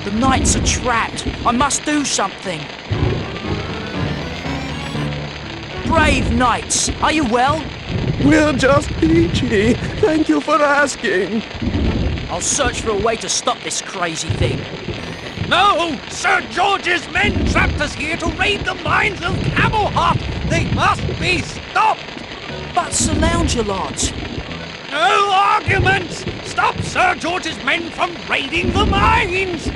The knights are trapped. I must do something. Brave knights, are you well? We're just peachy. Thank you for asking. I'll search for a way to stop this crazy thing. No! Sir George's men trapped us here to raid the mines of Camelot! They must be stopped! But Sir Loungelot... No arguments! Stop Sir George's men from raiding the mines!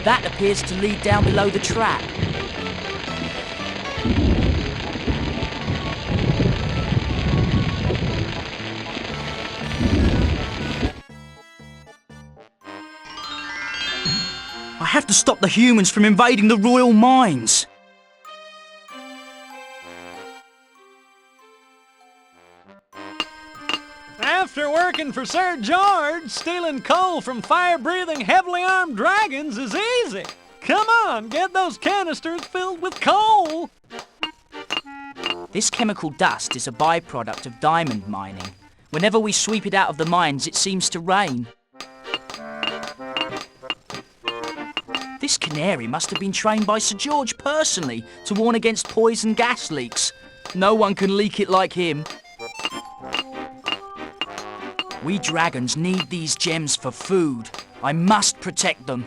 That appears to lead down below the trap. I have to stop the humans from invading the royal mines. After working for Sir George, stealing coal from fire-breathing, heavily armed dragons is easy. Come on, get those canisters filled with coal. This chemical dust is a byproduct of diamond mining. Whenever we sweep it out of the mines, it seems to rain. This canary must have been trained by Sir George personally to warn against poison gas leaks. No one can leak it like him. We dragons need these gems for food. I must protect them.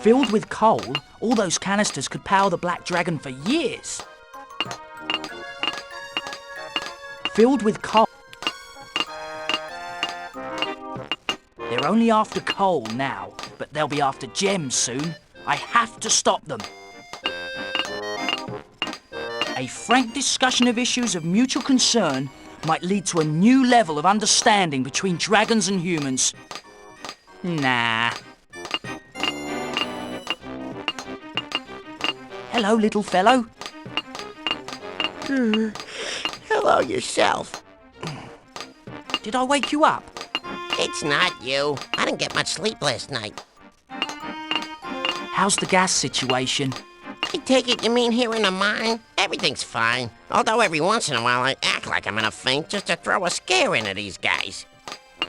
Filled with coal, all those canisters could power the Black Dragon for years. Filled with coal. They're only after coal now, but they'll be after gems soon. I have to stop them. A frank discussion of issues of mutual concern might lead to a new level of understanding between dragons and humans. Nah. Hello, little fellow. Hello yourself. Did I wake you up? It's not you. I didn't get much sleep last night. How's the gas situation? I take it you mean here in the mine? Everything's fine. Although every once in a while I act like I'm in a faint just to throw a scare into these guys.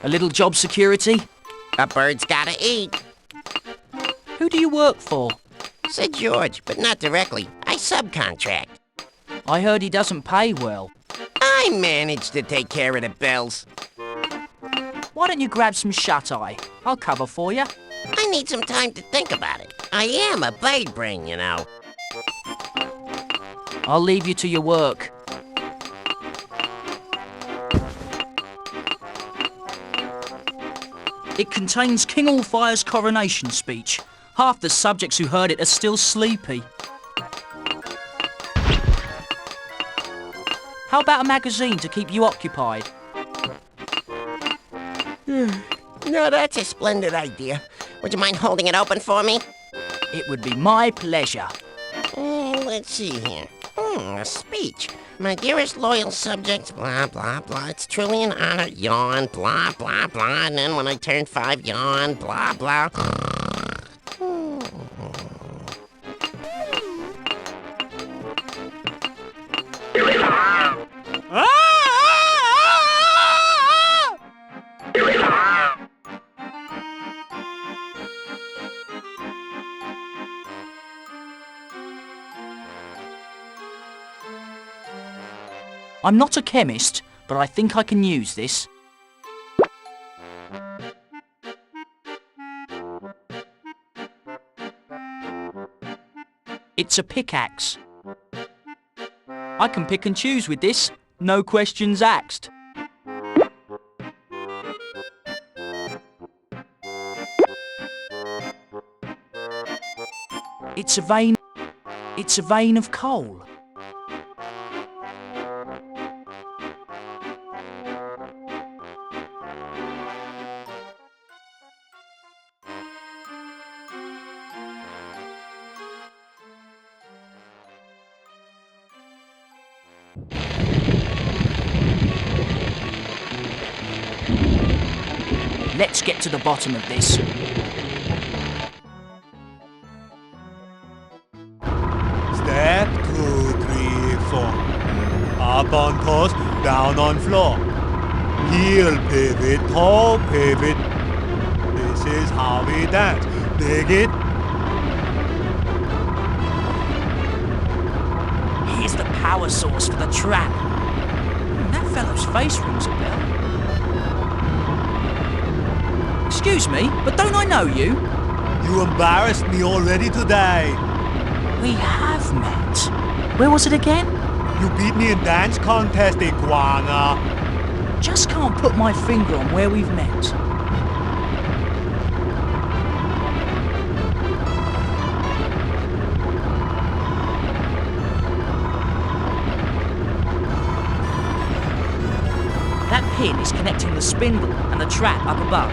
A little job security? A bird's gotta eat. Who do you work for? Sir George, but not directly. I subcontract. I heard he doesn't pay well. I manage to take care of the bills. Why don't you grab some shut-eye? I'll cover for you. I need some time to think about it. I am a bird brain, you know. I'll leave you to your work. It contains King Allfire's coronation speech. Half the subjects who heard it are still sleepy. How about a magazine to keep you occupied? No, that's a splendid idea. Would you mind holding it open for me? It would be my pleasure. Let's see here. A speech. My dearest loyal subjects, blah, blah, blah. It's truly an honor, yawn, blah, blah, blah. And then when I turn 5, yawn, blah, blah. I'm not a chemist, but I think I can use this. It's a pickaxe. I can pick and choose with this, no questions asked. It's a vein of coal. Let's get to the bottom of this. Step 2, 3, 4. Up on toes, down on floor. Heel pivot, toe pivot. This is how we dance. Dig it? Here's the power source for the trap. That fellow's face rings a bell. Excuse me, but don't I know you? You embarrassed me already today. We have met. Where was it again? You beat me in dance contest, iguana. Just can't put my finger on where we've met. That pin is connecting the spindle and the trap up above.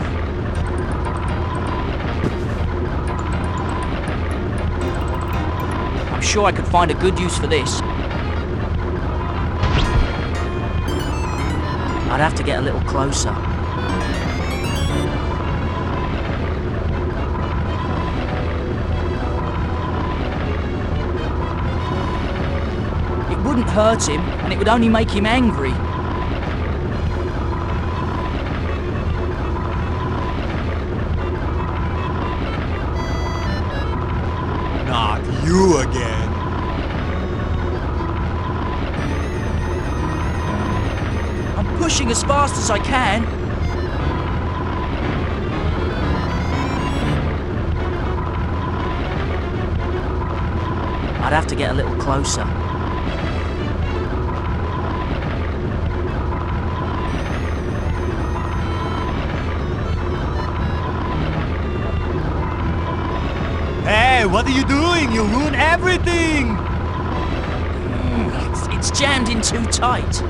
I'm sure I could find a good use for this. I'd have to get a little closer. It wouldn't hurt him, and it would only make him angry. Not you again. I'm pushing as fast as I can. I'd have to get a little closer. Hey, what are you doing? You ruin everything! It's jammed in too tight.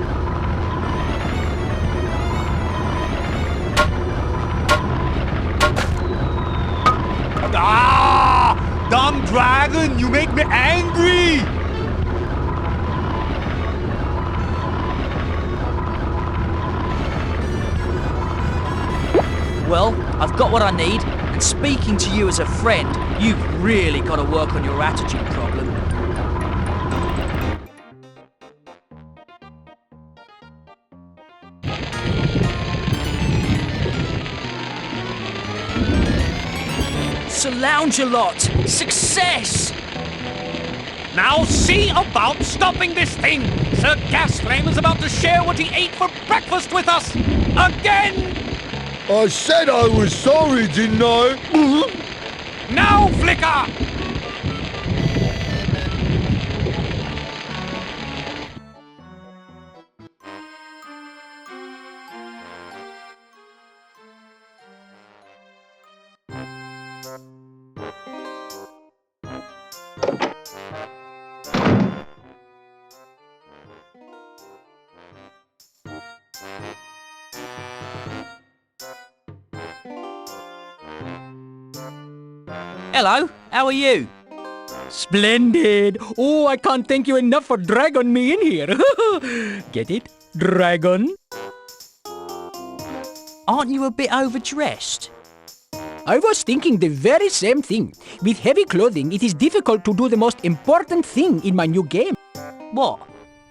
Ah! Dumb dragon, you make me angry! Well, I've got what I need, and speaking to you as a friend, you've really got to work on your attitude problem. Lounge-a-lot! Success! Now see about stopping this thing! Sir Gasflame is about to share what he ate for breakfast with us! Again! I said I was sorry, didn't I? Now, Flicker! Hello, how are you? Splendid! Oh, I can't thank you enough for dragging me in here. Get it? Dragon? Aren't you a bit overdressed? I was thinking the very same thing. With heavy clothing, it is difficult to do the most important thing in my new game. What?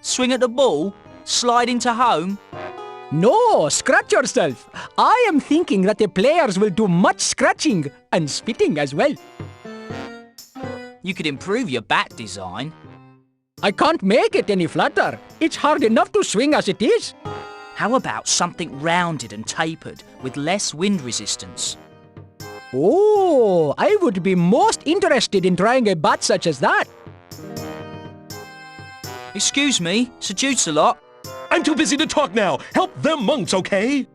Swing at the ball? Slide into home? No, scratch yourself. I am thinking that the players will do much scratching and spitting as well. You could improve your bat design. I can't make it any flatter. It's hard enough to swing as it is. How about something rounded and tapered with less wind resistance? Oh, I would be most interested in trying a bat such as that. Excuse me, Sir Judesalot. I'm too busy to talk now. Help them monks, okay?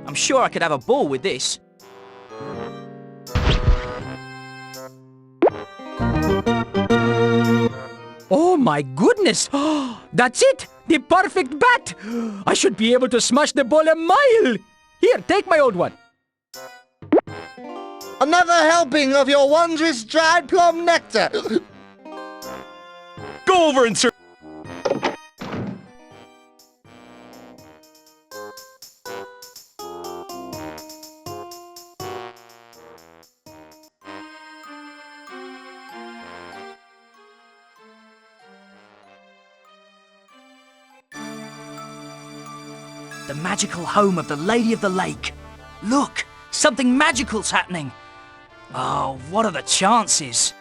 I'm sure I could have a ball with this. Oh my goodness! That's it! The perfect bat! I should be able to smash the ball a mile! Here, take my old one. Another helping of your wondrous dried plum nectar! Go over and serve. The magical home of the Lady of the Lake. Look, something magical's happening. Oh, what are the chances?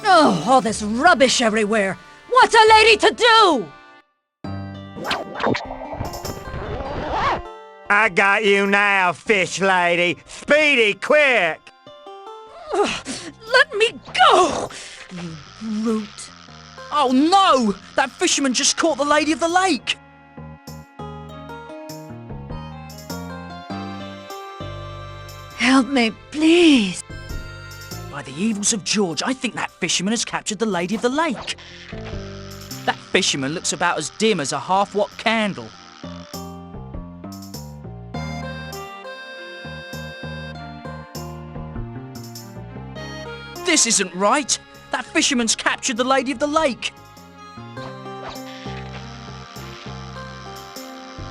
Oh, all this rubbish everywhere. What's a lady to do? I got you now, fish lady. Speedy, quick! Let me go, you brute. Oh no! That fisherman just caught the Lady of the Lake! Help me, please. By the evils of George, I think that fisherman has captured the Lady of the Lake. That fisherman looks about as dim as a half-watt candle. This isn't right. That fisherman's captured the Lady of the Lake.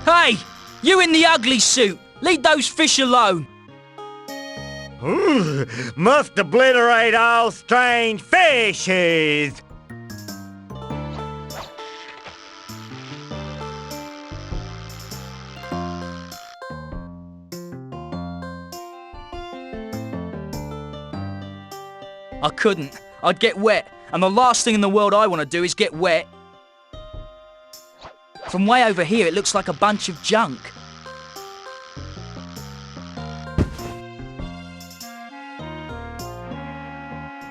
Hey, you in the ugly suit. Leave those fish alone. Must obliterate all strange fishes. I couldn't. I'd get wet, and the last thing in the world I want to do is get wet. From way over here, it looks like a bunch of junk.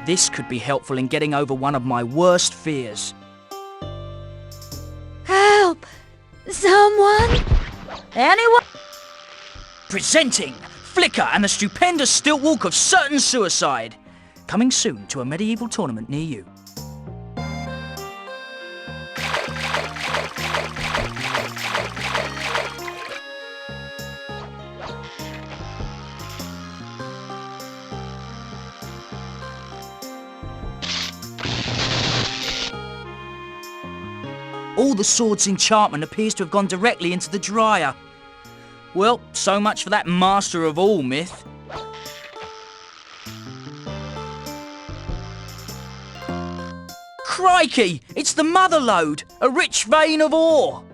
This could be helpful in getting over one of my worst fears. Help! Someone? Anyone? Presenting Flicker and the stupendous stilt walk of certain suicide. Coming soon to a medieval tournament near you. All the sword's enchantment appears to have gone directly into the dryer. Well, so much for that master of all myth. Crikey! It's the mother lode, a rich vein of ore.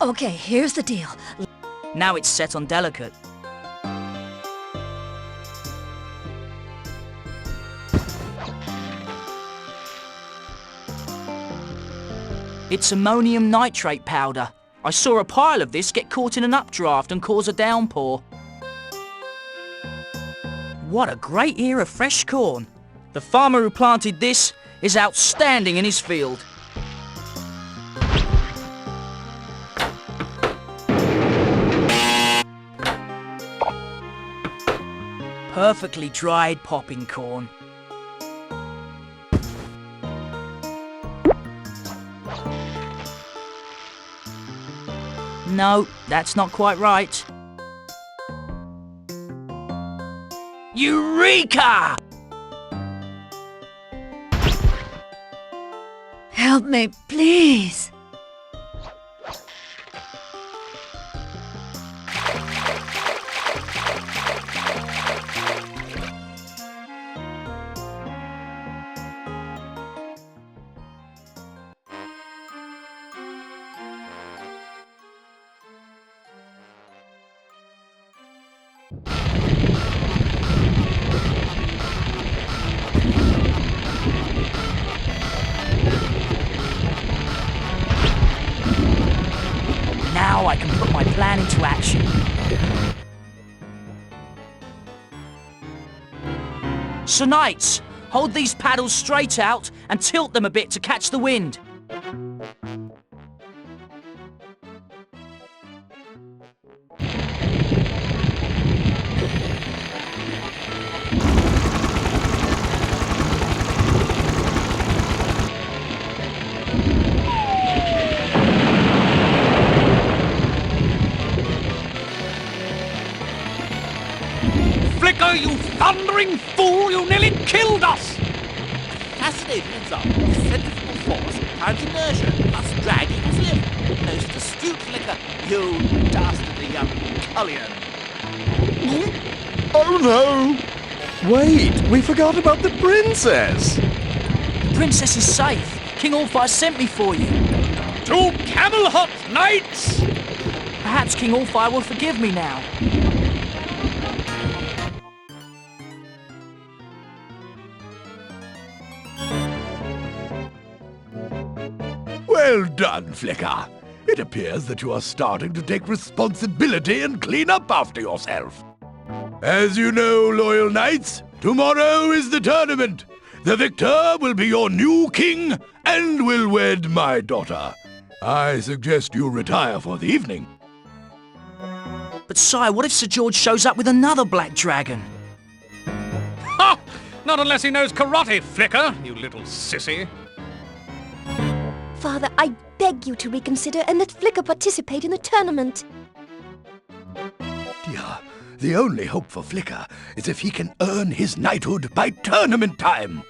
Okay, here's the deal. Now it's set on delicate. It's ammonium nitrate powder. I saw a pile of this get caught in an updraft and cause a downpour. What a great ear of fresh corn. The farmer who planted this is outstanding in his field. Perfectly dried popping corn. No, that's not quite right. Eureka! Help me, please. Now I can put my plan into action. So knights, hold these paddles straight out and tilt them a bit to catch the wind. Flicker, you thundering fool! You nearly killed us! Fascinating example of centrifugal force times inertia plus drag equals lift. Most astute Flicker, you dastardly young cullion. Oh no! Wait, we forgot about the princess! The princess is safe. King Allfire sent me for you. To Camelot, knights! Perhaps King Allfire will forgive me now. Well done, Flicker. It appears that you are starting to take responsibility and clean up after yourself. As you know, loyal knights, tomorrow is the tournament. The victor will be your new king and will wed my daughter. I suggest you retire for the evening. But sire, what if Sir George shows up with another black dragon? Ha! Not unless he knows karate, Flicker, you little sissy. Father, I beg you to reconsider and let Flicker participate in the tournament. Dear, the only hope for Flicker is if he can earn his knighthood by tournament time.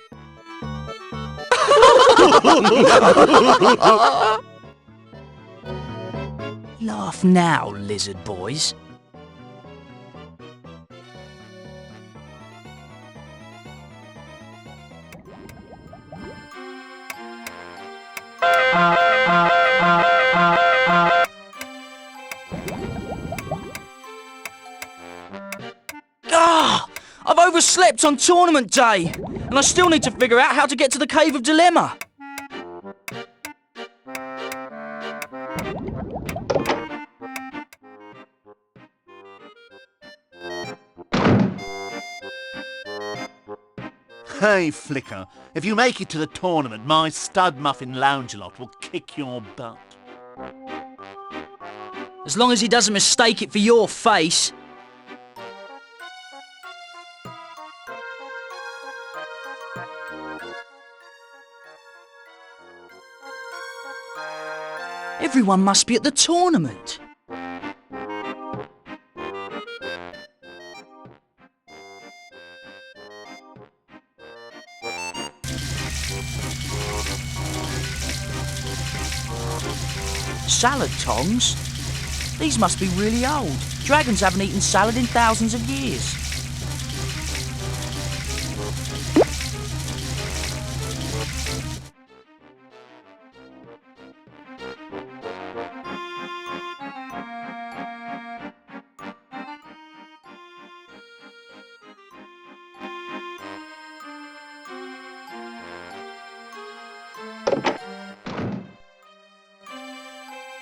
Laugh now, lizard boys. I've overslept on tournament day, and I still need to figure out how to get to the Cave of Dilemma. Hey, Flicker, if you make it to the tournament, my stud muffin Loungelot will kick your butt. As long as he doesn't mistake it for your face. Everyone must be at the tournament. Salad tongs? These must be really old. Dragons haven't eaten salad in thousands of years.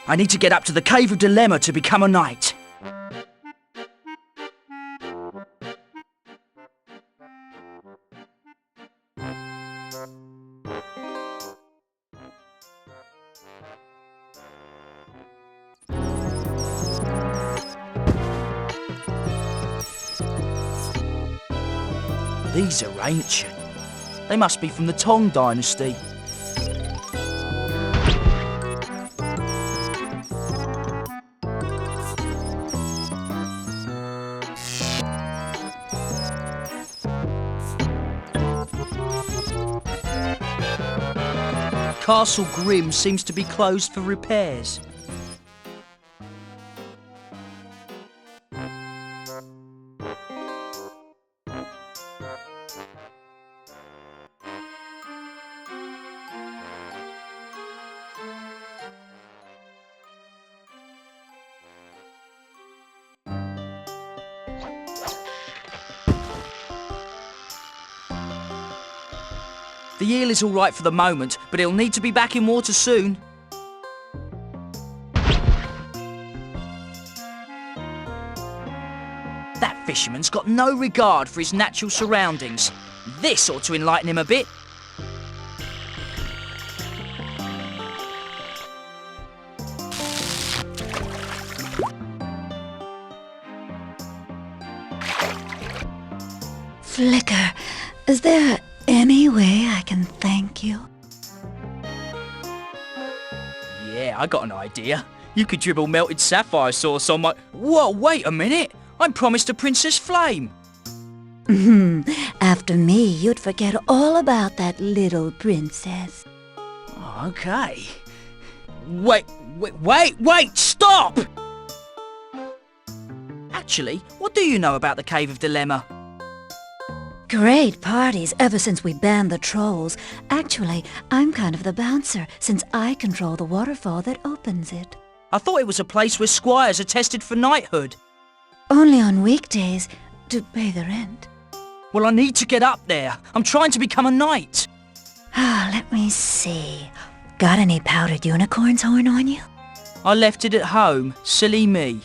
I need to get up to the Cave of Dilemma to become a knight. These are ancient. They must be from the Tong Dynasty. Castle Grim seems to be closed for repairs. The eel is all right for the moment, but he'll need to be back in water soon. That fisherman's got no regard for his natural surroundings. This ought to enlighten him a bit. Flicker, is there any way I can thank you? Yeah, I got an idea. You could dribble melted sapphire sauce on my... Whoa, wait a minute! I'm promised a Princess Flame! After me, you'd forget all about that little princess. Okay. Wait, stop! Actually, what do you know about the Cave of Dilemma? Great parties ever since we banned the trolls. Actually, I'm kind of the bouncer, since I control the waterfall that opens it. I thought it was a place where squires are tested for knighthood. Only on weekdays, to pay the rent. Well, I need to get up there. I'm trying to become a knight. Let me see. Got any powdered unicorn's horn on you? I left it at home. Silly me.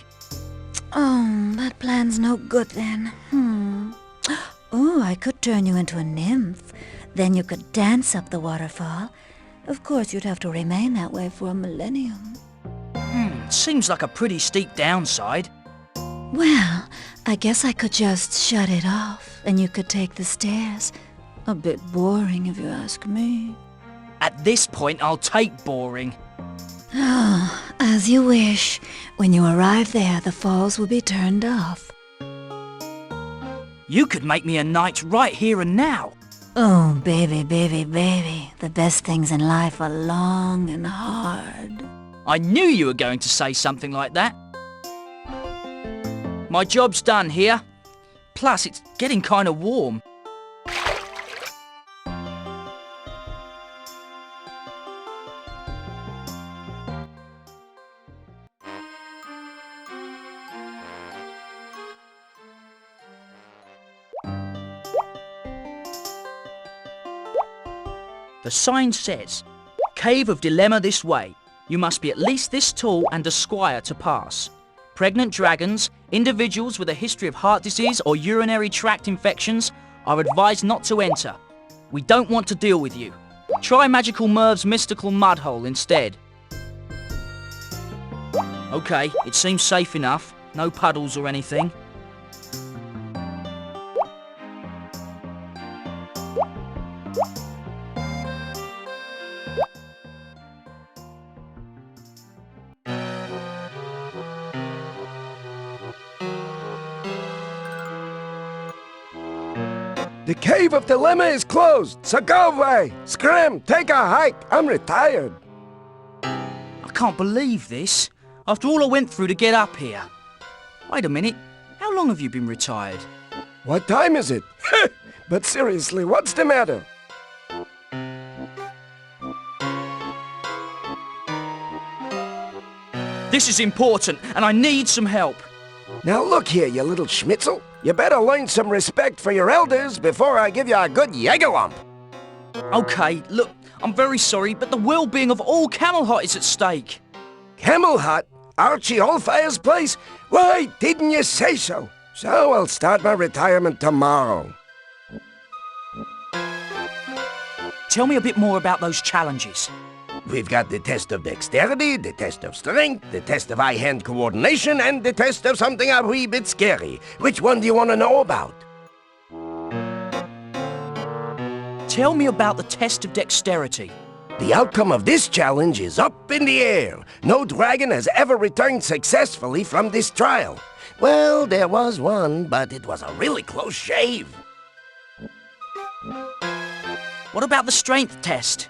Oh, that plan's no good then. Oh, I could turn you into a nymph. Then you could dance up the waterfall. Of course, you'd have to remain that way for a millennium. Seems like a pretty steep downside. Well, I guess I could just shut it off, and you could take the stairs. A bit boring, if you ask me. At this point, I'll take boring. As you wish. When you arrive there, the falls will be turned off. You could make me a knight right here and now. Oh, baby, baby, baby. The best things in life are long and hard. I knew you were going to say something like that. My job's done here. Plus, it's getting kind of warm. The sign says, Cave of Dilemma this way. You must be at least this tall and a squire to pass. Pregnant dragons, individuals with a history of heart disease or urinary tract infections are advised not to enter. We don't want to deal with you. Try Magical Merv's mystical mudhole instead. Okay, it seems safe enough. No puddles or anything. The Cave of Dilemma is closed, so go away! Scram, take a hike, I'm retired. I can't believe this. After all I went through to get up here. Wait a minute, how long have you been retired? What time is it? But seriously, what's the matter? This is important, and I need some help. Now look here, you little schmitzel. You better learn some respect for your elders before I give you a good Jägerlump. Okay, look, I'm very sorry, but the well-being of all Camelot is at stake. Camelot? Archie Allfire's place? Why didn't you say so? So I'll start my retirement tomorrow. Tell me a bit more about those challenges. We've got the test of dexterity, the test of strength, the test of eye-hand coordination, and the test of something a wee bit scary. Which one do you want to know about? Tell me about the test of dexterity. The outcome of this challenge is up in the air. No dragon has ever returned successfully from this trial. Well, there was one, but it was a really close shave. What about the strength test?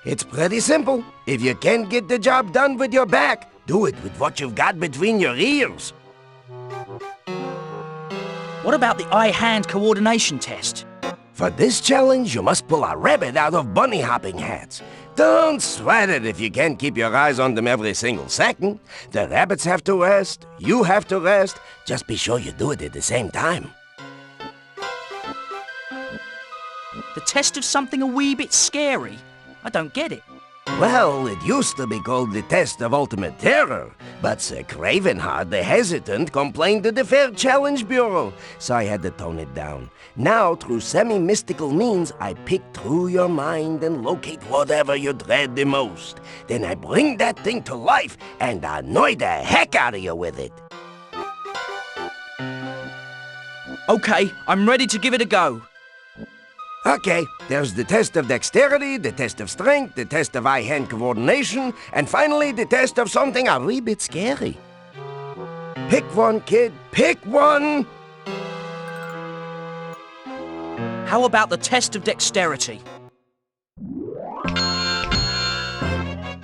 It's pretty simple. If you can't get the job done with your back, do it with what you've got between your ears. What about the eye-hand coordination test? For this challenge, you must pull a rabbit out of bunny hopping hats. Don't sweat it if you can't keep your eyes on them every single second. The rabbits have to rest, you have to rest. Just be sure you do it at the same time. The test of something a wee bit scary? I don't get it. Well, it used to be called the Test of Ultimate Terror, but Sir Cravenheart the Hesitant complained to the Fair Challenge Bureau, so I had to tone it down. Now, through semi-mystical means, I pick through your mind and locate whatever you dread the most. Then I bring that thing to life and annoy the heck out of you with it. Okay, I'm ready to give it a go. Okay, there's the test of dexterity, the test of strength, the test of eye-hand coordination, and finally the test of something a wee bit scary. Pick one, kid, pick one! How about the test of dexterity?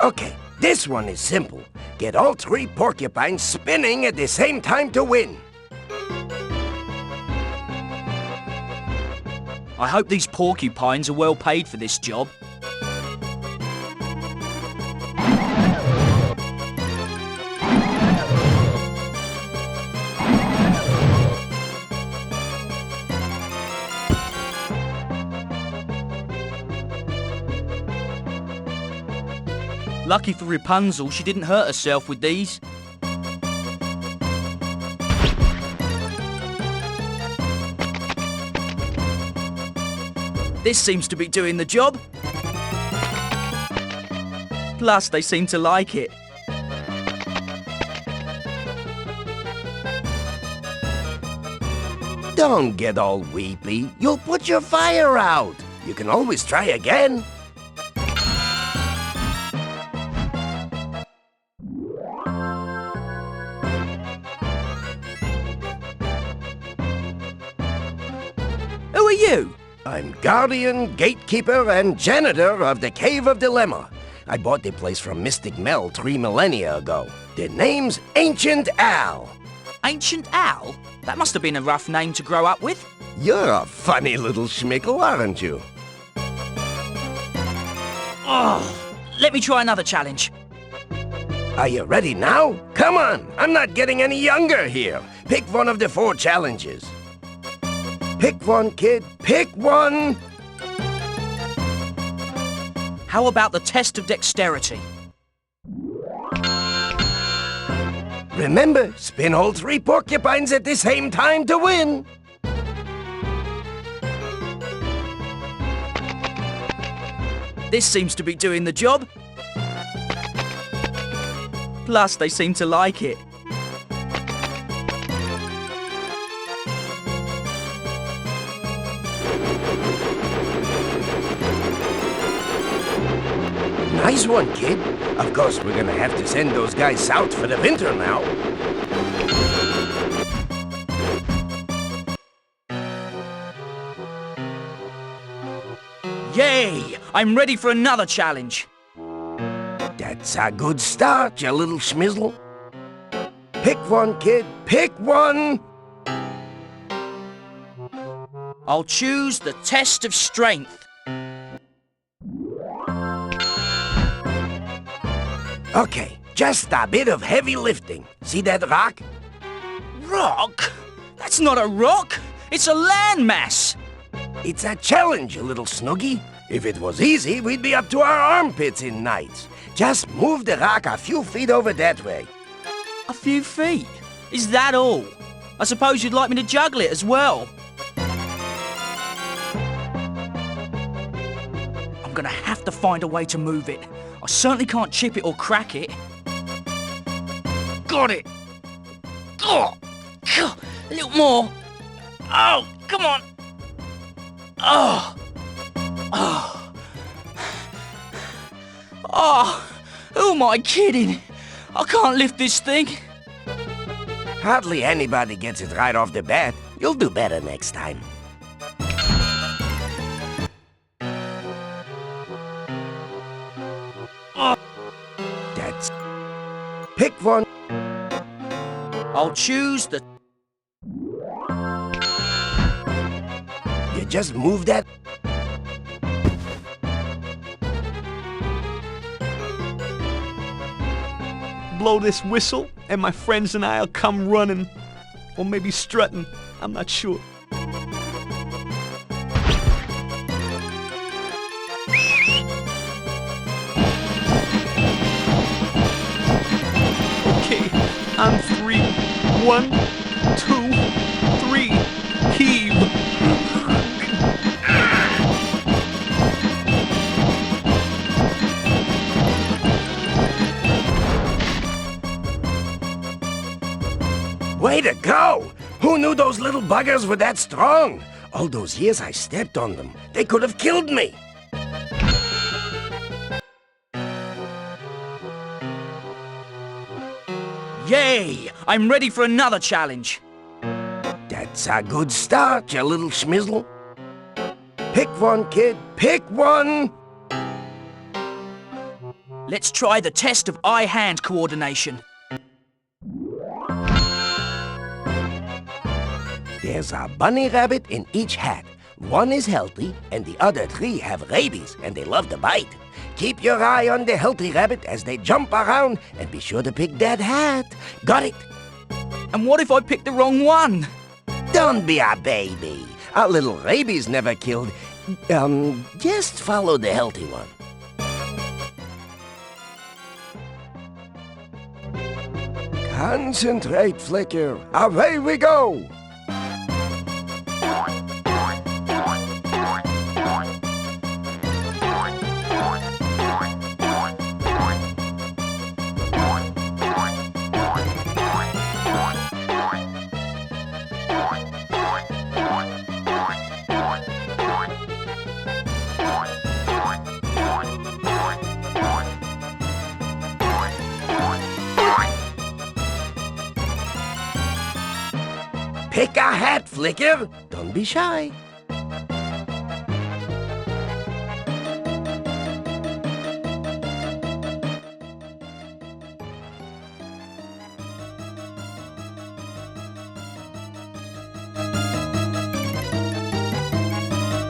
Okay, this one is simple. Get all 3 porcupines spinning at the same time to win. I hope these porcupines are well paid for this job. Lucky for Rapunzel, she didn't hurt herself with these. This seems to be doing the job. Plus, they seem to like it. Don't get all weepy. You'll put your fire out. You can always try again. Who are you? I'm guardian, gatekeeper, and janitor of the Cave of Dilemma. I bought the place from Mystic Mel 3 millennia ago. The name's Ancient Al. Ancient Al? That must have been a rough name to grow up with. You're a funny little schmickle, aren't you? Oh, let me try another challenge. Are you ready now? Come on, I'm not getting any younger here. Pick one of the 4 challenges. Pick one, kid, pick one! How about the test of dexterity? Remember, spin all 3 porcupines at the same time to win! This seems to be doing the job. Plus, they seem to like it. Nice one, kid. Of course, we're gonna have to send those guys south for the winter now. Yay! I'm ready for another challenge. That's a good start, you little schmizzle. Pick one, kid, pick one! I'll choose the test of strength. Okay, just a bit of heavy lifting. See that rock? Rock? That's not a rock! It's a landmass! It's a challenge, you little snoogie. If it was easy, we'd be up to our armpits in nights. Just move the rock a few feet over that way. A few feet? Is that all? I suppose you'd like me to juggle it as well. I'm gonna have to find a way to move it. I certainly can't chip it or crack it. Got it! Oh, a little more. Oh, come on. Oh. Oh. Oh. Who am I kidding? I can't lift this thing. Hardly anybody gets it right off the bat. You'll do better next time. That's... Pick one. I'll choose the... You just move that... Blow this whistle, and my friends and I'll come running. Or maybe strutting. I'm not sure. Okay, on 3. 1, 2, 3. Heave. Way to go! Who knew those little buggers were that strong? All those years I stepped on them. They could have killed me. Yay! I'm ready for another challenge. That's a good start, you little schmizzle. Pick one, kid. Pick one! Let's try the test of eye-hand coordination. There's a bunny rabbit in each hat. One is healthy, and the other 3 have rabies, and they love to bite. Keep your eye on the healthy rabbit as they jump around, and be sure to pick that hat. Got it? And what if I pick the wrong one? Don't be a baby. Our little rabies never killed. Just follow the healthy one. Concentrate, Flicker. Away we go! Pick a hat, Flicker. Don't be shy.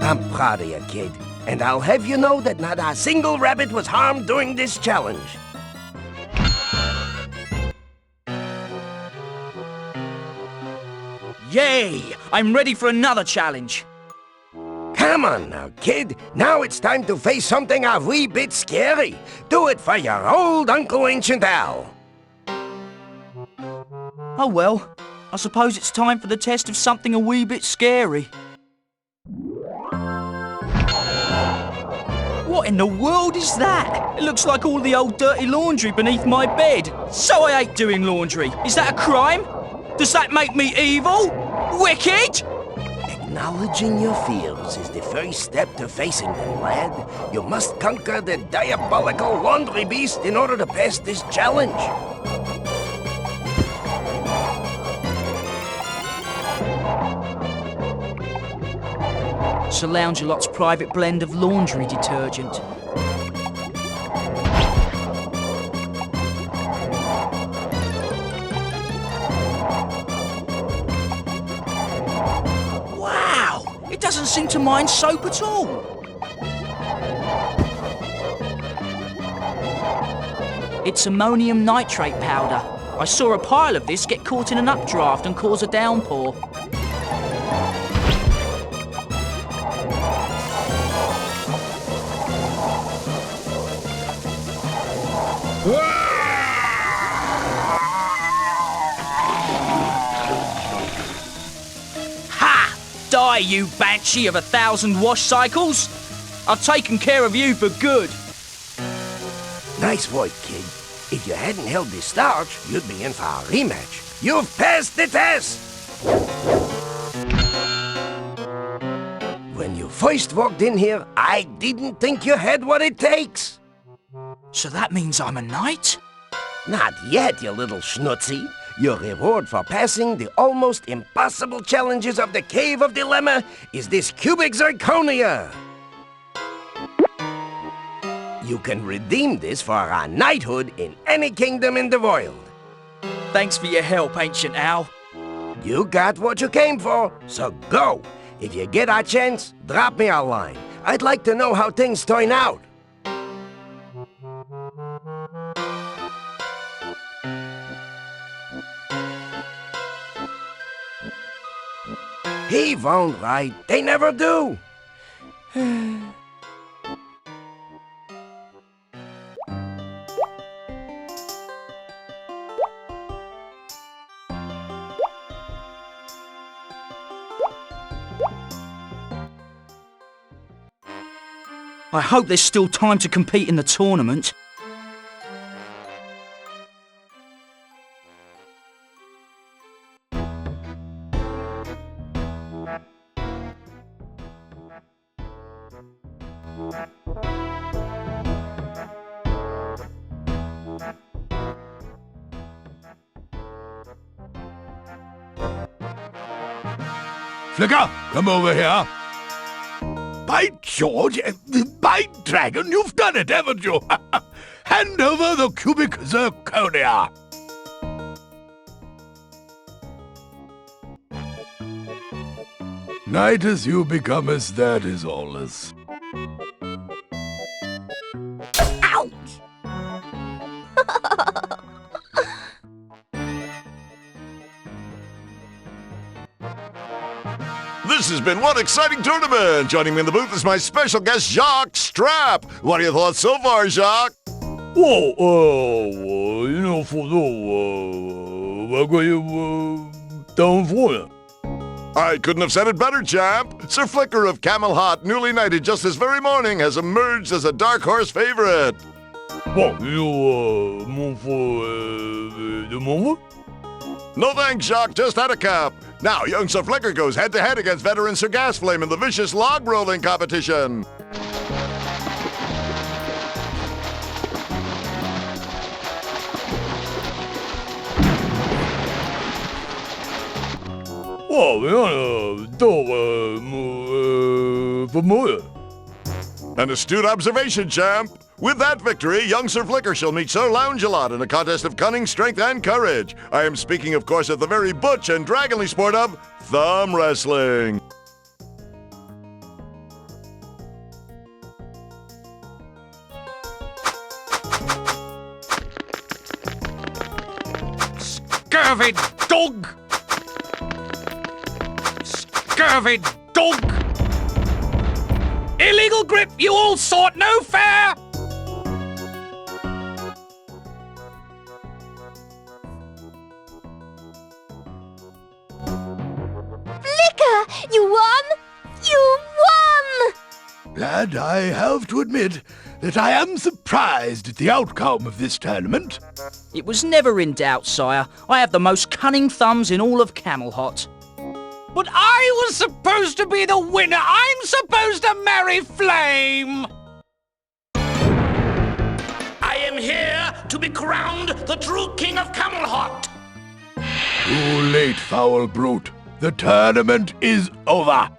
I'm proud of you, kid. And I'll have you know that not a single rabbit was harmed during this challenge. Yay! I'm ready for another challenge. Come on now, kid. Now it's time to face something a wee bit scary. Do it for your old Uncle Ancient Al. Oh well, I suppose it's time for the test of something a wee bit scary. What in the world is that? It looks like all the old dirty laundry beneath my bed. So I hate doing laundry. Is that a crime? Does that make me evil? Wicked? Acknowledging your fears is the first step to facing them, lad. You must conquer the diabolical laundry beast in order to pass this challenge. Sir Loungelot's private blend of laundry detergent. Wow! It doesn't seem to mind soap at all. It's ammonium nitrate powder. I saw a pile of this get caught in an updraft and cause a downpour. Ha! Die, you banshee of 1,000 wash cycles! I've taken care of you for good. Nice work, kid. If you hadn't held the starch, you'd be in for a rematch. You've passed the test! When you first walked in here, I didn't think you had what it takes. So that means I'm a knight? Not yet, you little schnutzy. Your reward for passing the almost impossible challenges of the Cave of Dilemma is this cubic zirconia. You can redeem this for a knighthood in any kingdom in the world. Thanks for your help, Ancient Al. You got what you came for, so go. If you get a chance, drop me a line. I'd like to know how things turn out. He won't write. They never do. I hope there's still time to compete in the tournament. Flicker, come over here. By George, by Dragon, you've done it, haven't you? Hand over the cubic zirconia. Knight as you become as that is allus. Ouch! This has been one exciting tournament. Joining me in the booth is my special guest, Jacques Strap. What are your thoughts so far, Jacques? Well, you know, for what are you down for? I couldn't have said it better, champ. Sir Flicker of Camelot, newly knighted just this very morning, has emerged as a dark horse favorite. What, you move for the moment? No thanks, Jacques, just had a cap. Now, young Sir Flicker goes head-to-head against veteran Sir Gasflame in the vicious log-rolling competition. An astute observation, champ. With that victory, young Sir Flicker shall meet Sir Lounge-a-Lot in a contest of cunning, strength, and courage. I am speaking, of course, of the very butch and dragonly sport of thumb wrestling. Scurvy dog! Scurvy dog! Illegal grip, you all sort, no fair! Flicker, you won! You won! Lad, I have to admit that I am surprised at the outcome of this tournament. It was never in doubt, sire. I have the most cunning thumbs in all of Camelot. But I was supposed to be the winner! I'm supposed to marry Flame! I am here to be crowned the true king of Camelot. Too late, foul brute. The tournament is over.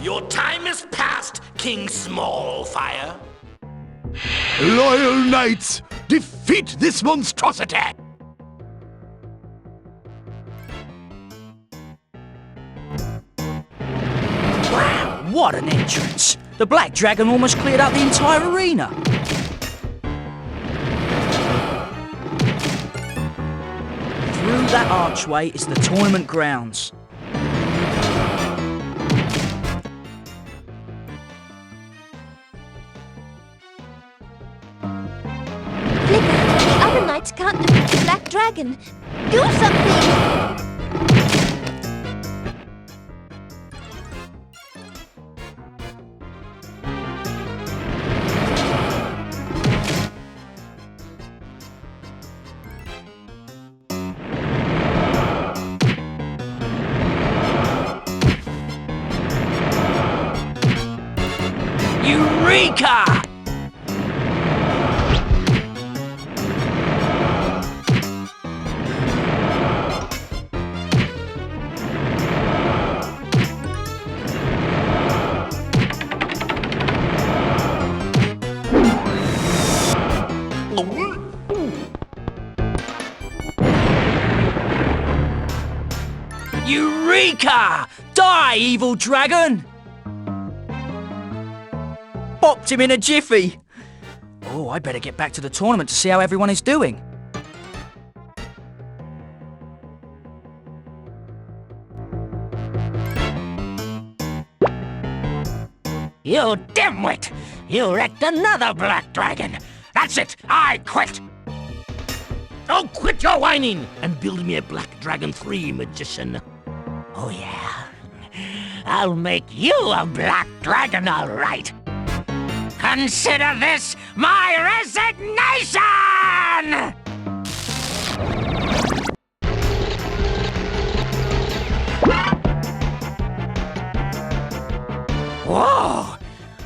Your time is past, King Smallfire. Loyal knights, defeat this monstrosity! Wow, what an entrance! The Black Dragon almost cleared out the entire arena. Through that archway is the tournament grounds. The other knights can't defeat the Black Dragon. Do something! Eureka! Eureka! Die, evil dragon! Popped him in a jiffy. Oh, I better get back to the tournament to see how everyone is doing. You dimwit! You wrecked another Black Dragon! That's it! I quit! Oh, quit your whining and build me a Black Dragon 3, magician. Oh, yeah. I'll make you a Black Dragon, all right. Consider this my resignation! Whoa!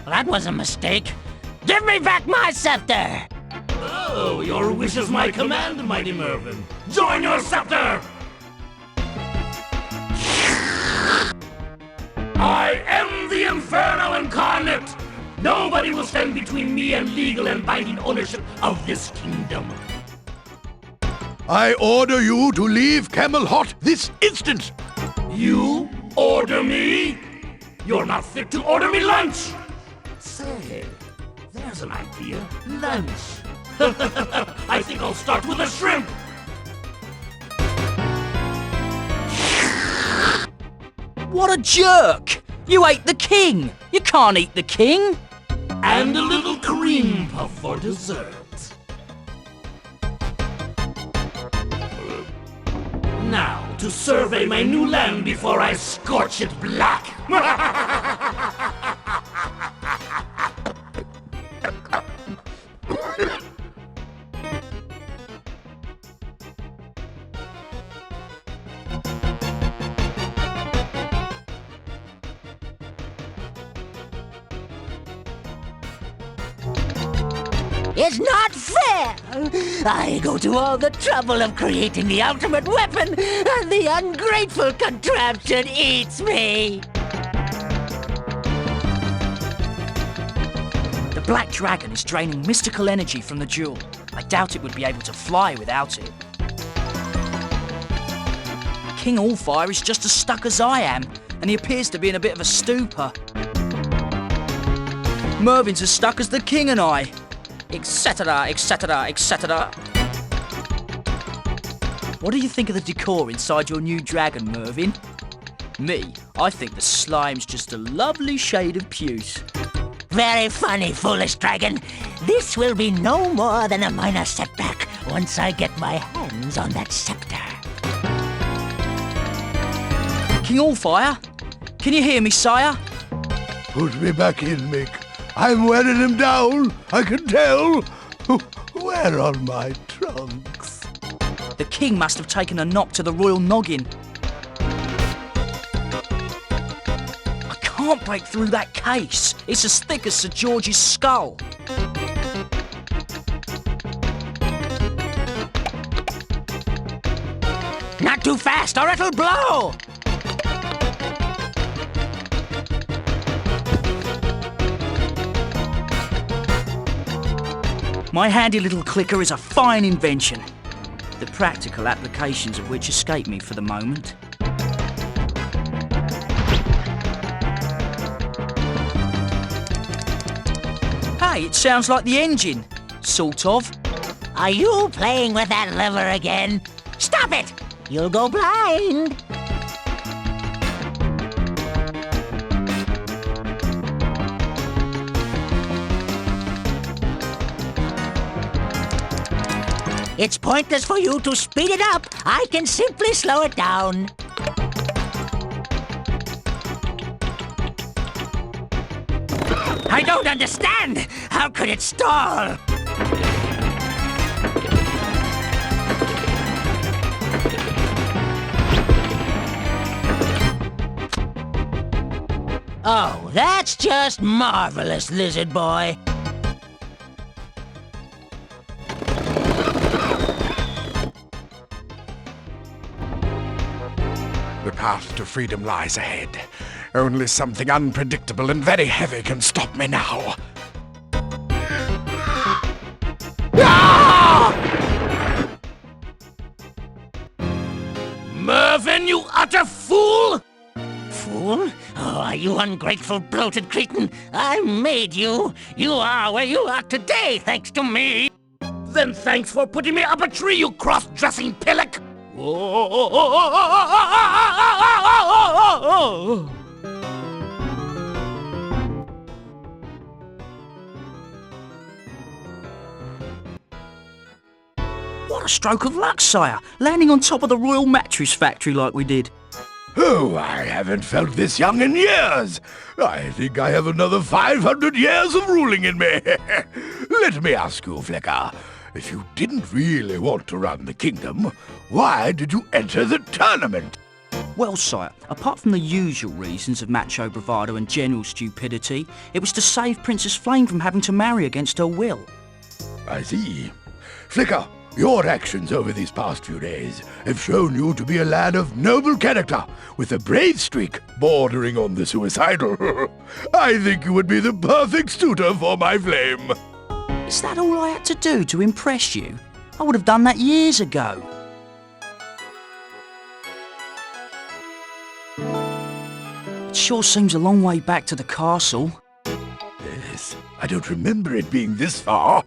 That was a mistake. Give me back my scepter! Oh, your wish is my command, mighty Mervyn. Join your scepter! I am the Inferno Incarnate! Nobody will stand between me and legal and binding ownership of this kingdom. I order you to leave Camelot this instant! You order me? You're not fit to order me lunch! Say, there's an idea. Lunch. I think I'll start with a shrimp. What a jerk! You ate the king! You can't eat the king! And a little cream puff for dessert. Now, to survey my new land before I scorch it black. It's not fair! I go to all the trouble of creating the ultimate weapon, and the ungrateful contraption eats me! The Black Dragon is draining mystical energy from the jewel. I doubt it would be able to fly without it. King Allfire is just as stuck as I am, and he appears to be in a bit of a stupor. Mervin's as stuck as the king and I. Etc, etc, etc. What do you think of the decor inside your new dragon, Mervin? Me, I think the slime's just a lovely shade of puce. Very funny, foolish dragon. This will be no more than a minor setback once I get my hands on that scepter. King Allfire? Can you hear me, sire? Put me back in, Mick. I'm wearing him down, I can tell. Where are my trunks? The king must have taken a knock to the royal noggin. I can't break through that case. It's as thick as Sir George's skull. Not too fast or it'll blow! My handy little clicker is a fine invention, the practical applications of which escape me for the moment. Hey, it sounds like the engine. Sort of. Are you playing with that lever again? Stop it! You'll go blind! It's pointless for you to speed it up. I can simply slow it down. I don't understand. How could it stall? Oh, that's just marvelous, lizard boy. The path to freedom lies ahead. Only something unpredictable and very heavy can stop me now. Ah! Mervin, you utter fool! Fool? Oh, are you ungrateful, bloated cretin? I made you. You are where you are today, thanks to me. Then thanks for putting me up a tree, you cross-dressing pillock! What a stroke of luck, sire, landing on top of the royal mattress factory like we did. Oh, I haven't felt this young in years. I think I have another 500 years of ruling in me. Let me ask you, Flicker, if you didn't really want to run the kingdom, why did you enter the tournament? Well, sire, apart from the usual reasons of macho bravado and general stupidity, it was to save Princess Flame from having to marry against her will. I see. Flicker, your actions over these past few days have shown you to be a lad of noble character, with a brave streak bordering on the suicidal. I think you would be the perfect suitor for my Flame. Is that all I had to do to impress you? I would have done that years ago. It sure seems a long way back to the castle. Yes, I don't remember it being this far.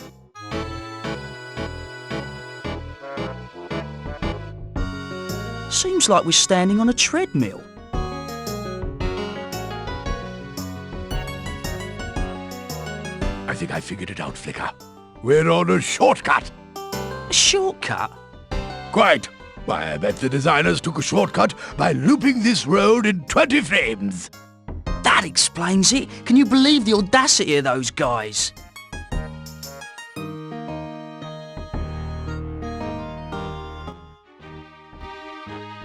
Seems like we're standing on a treadmill. I think I figured it out, Flicker. We're on a shortcut. A shortcut? Quite. Why, I bet the designers took a shortcut by looping this road in 20 frames. That explains it. Can you believe the audacity of those guys?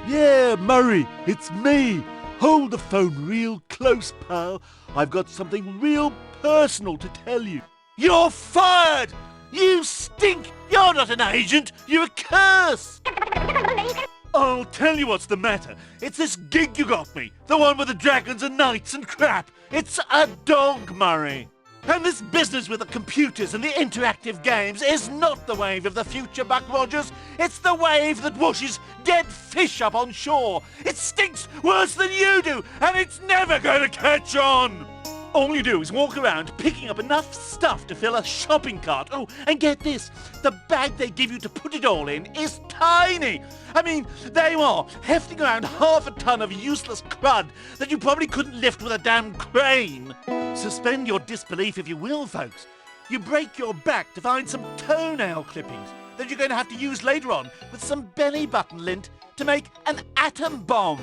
Yeah, Murray, it's me. Hold the phone real close, pal. I've got something real personal to tell you. You're fired! You stink! You're not an agent, you're a curse! I'll tell you what's the matter. It's this gig you got me. The one with the dragons and knights and crap. It's a dog, Murray. And this business with the computers and the interactive games is not the wave of the future, Buck Rogers. It's the wave that washes dead fish up on shore. It stinks worse than you do, and it's never going to catch on. All you do is walk around picking up enough stuff to fill a shopping cart. Oh, and get this, the bag they give you to put it all in is tiny. I mean, there you are, hefting around half a ton of useless crud that you probably couldn't lift with a damn crane. Suspend your disbelief if you will, folks. You break your back to find some toenail clippings that you're going to have to use later on with some belly button lint to make an atom bomb.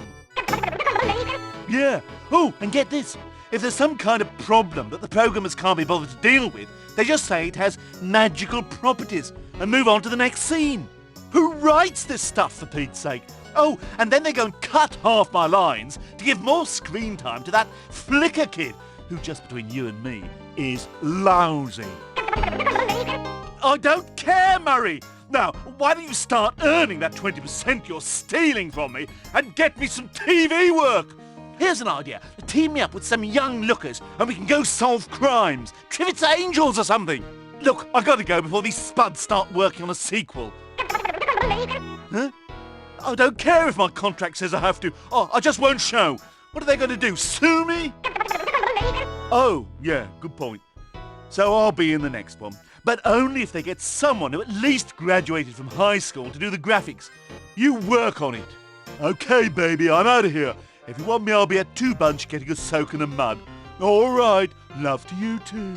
Yeah. Oh, and get this. If there's some kind of problem that the programmers can't be bothered to deal with, they just say it has magical properties and move on to the next scene. Who writes this stuff, for Pete's sake? Oh, and then they go and cut half my lines to give more screen time to that flicker kid, who, just between you and me, is lousy. I don't care, Murray! Now, why don't you start earning that 20% you're stealing from me and get me some TV work? Here's an idea. Team me up with some young lookers and we can go solve crimes. Trivets Angels or something. Look, I've got to go before these spuds start working on a sequel. Huh? I don't care if my contract says I have to. Oh, I just won't show. What are they going to do, sue me? Oh, yeah, good point. So I'll be in the next one. But only if they get someone who at least graduated from high school to do the graphics. You work on it. Okay, baby, I'm out of here. If you want me, I'll be at 2 Bunch getting a soak in the mud. All right. Love to you too.